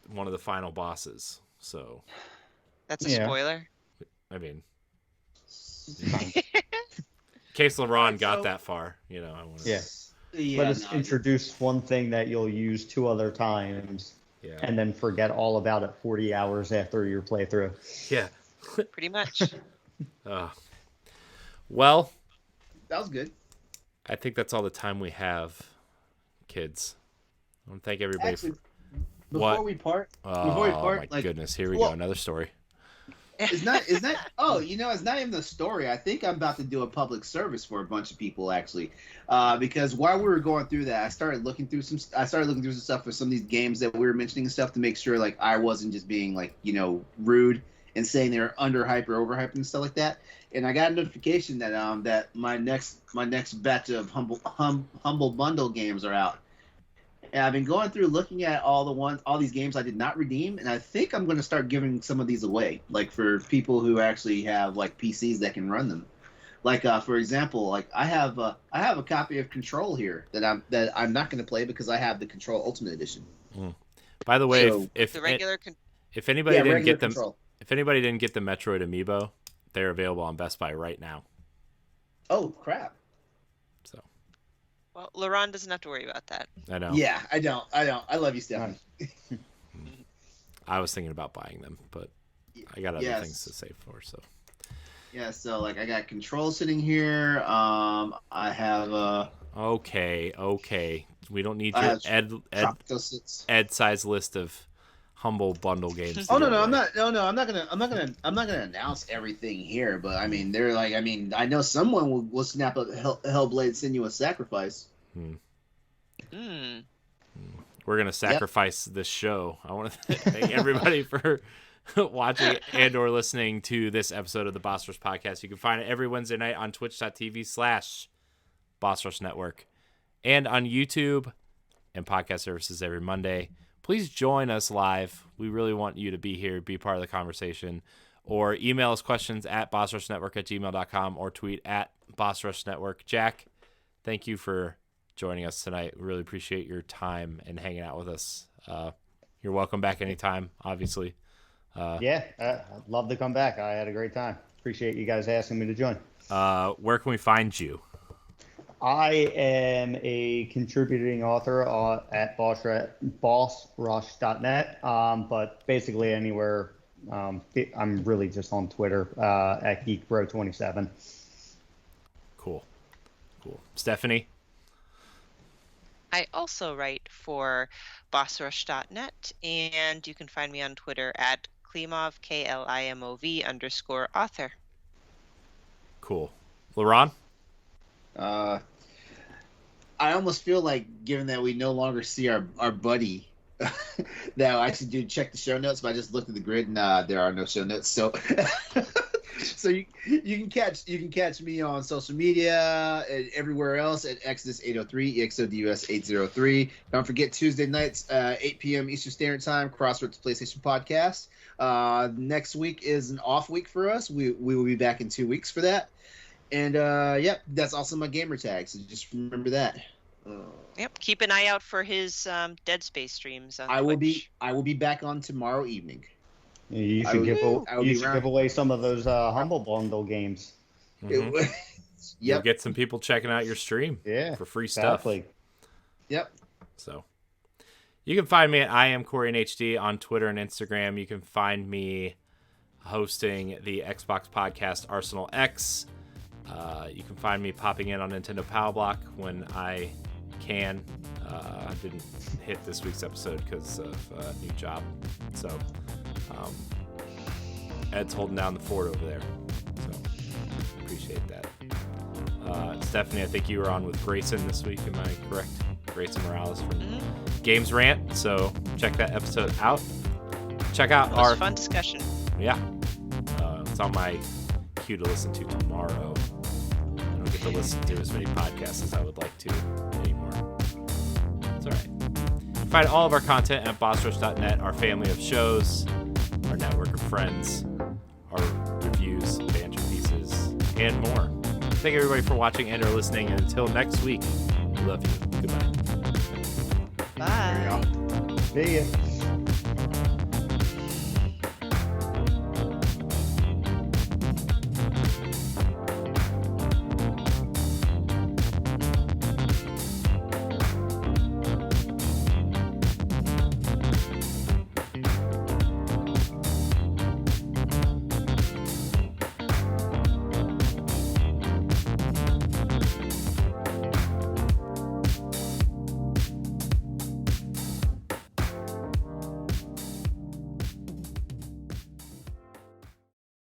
one of the final bosses. So that's a spoiler. I mean, in case LeRon got that far, I want to. Yeah, let us introduce one thing that you'll use 2 other times, and then forget all about it 40 hours after your playthrough. Yeah, pretty much. Well, that was good. I think that's all the time we have, kids. I want to thank everybody. Actually, before we part, my goodness, here we go, another story. It's not. Oh, it's not even a story. I think I'm about to do a public service for a bunch of people, actually, because while we were going through that, I started looking through some stuff for some of these games that we were mentioning and stuff to make sure, like, I wasn't just being like, rude and saying they're underhyped or overhyped and stuff like that. And I got a notification that that my next batch of humble bundle games are out. And I've been going through looking at all these games I did not redeem, and I think I'm going to start giving some of these away, like for people who actually have like PCs that can run them. Like for example, like I have a copy of Control here that I'm not going to play because I have the Control Ultimate Edition. By the way, so if anybody didn't get them, if anybody didn't get the Metroid Amiibo, they're available on Best Buy right now. Oh crap! So. Well, LeRon doesn't have to worry about that. I know. Yeah, I don't. I love you, Stephanie. I was thinking about buying them, but I got other things to save for. So. Yeah, so like I got Control sitting here. I have Okay. We don't need your Ed-size list of humble bundle games. Oh no, I'm not gonna announce everything here, but I mean they're like, I know someone will snap up Hellblade Senua's Sacrifice. We're gonna sacrifice this show. I want to thank everybody for watching and or listening to this episode of the Boss Rush Podcast. You can find it every Wednesday night on twitch.tv/Boss Rush Network and on YouTube and podcast services every Monday. please join us live. We really want you to be here, be part of the conversation. Or email us questions at bossrushnetwork@gmail.com or tweet at bossrushnetwork. Jack, thank you for joining us tonight. We really appreciate your time and hanging out with us. You're welcome back anytime, obviously. I'd love to come back. I had a great time. Appreciate you guys asking me to join. Where can we find you? I am a contributing author at bossrush.net, but basically anywhere. I'm really just on Twitter at GeekBro27. Cool. Stephanie? I also write for bossrush.net, and you can find me on Twitter at Klimov, KLIMOV_author. Cool. LeRon? I almost feel like, given that we no longer see our buddy, that I actually do check the show notes, but I just looked at the grid and there are no show notes. So, so you can catch me on social media and everywhere else at Exodus803, EXODUS803. Don't forget Tuesday nights, 8 p.m. Eastern Standard Time, Crossroads PlayStation Podcast. Next week is an off week for us. We will be back in 2 weeks for that. And that's also my gamer tag, so just remember that. Yep, keep an eye out for his Dead Space streams on Twitch. I will be back on tomorrow evening. Yeah, you should give away some of those Humble Bundle games. Mm-hmm. Yep. You'll get some people checking out your stream for free stuff. Exactly. Yep. So you can find me at I am Corey in HD on Twitter and Instagram. You can find me hosting the Xbox podcast Arsenal X. You can find me popping in on Nintendo Power Block when I can. I didn't hit this week's episode because of a new job. So Ed's holding down the fort over there. So appreciate that. Stephanie, I think you were on with Grayson this week. Am I correct? Grayson Morales from Games Rant. So check that episode out. Check out our fun discussion. Yeah. It's on my queue to listen to tomorrow. I don't get to listen to as many podcasts as I would like to anymore. It's all right. You can find all of our content at bossrush.net, our family of shows, our network of friends, our reviews, banter pieces, and more. Thank everybody for watching and or listening. And until next week, we love you. Goodbye. Bye. See ya.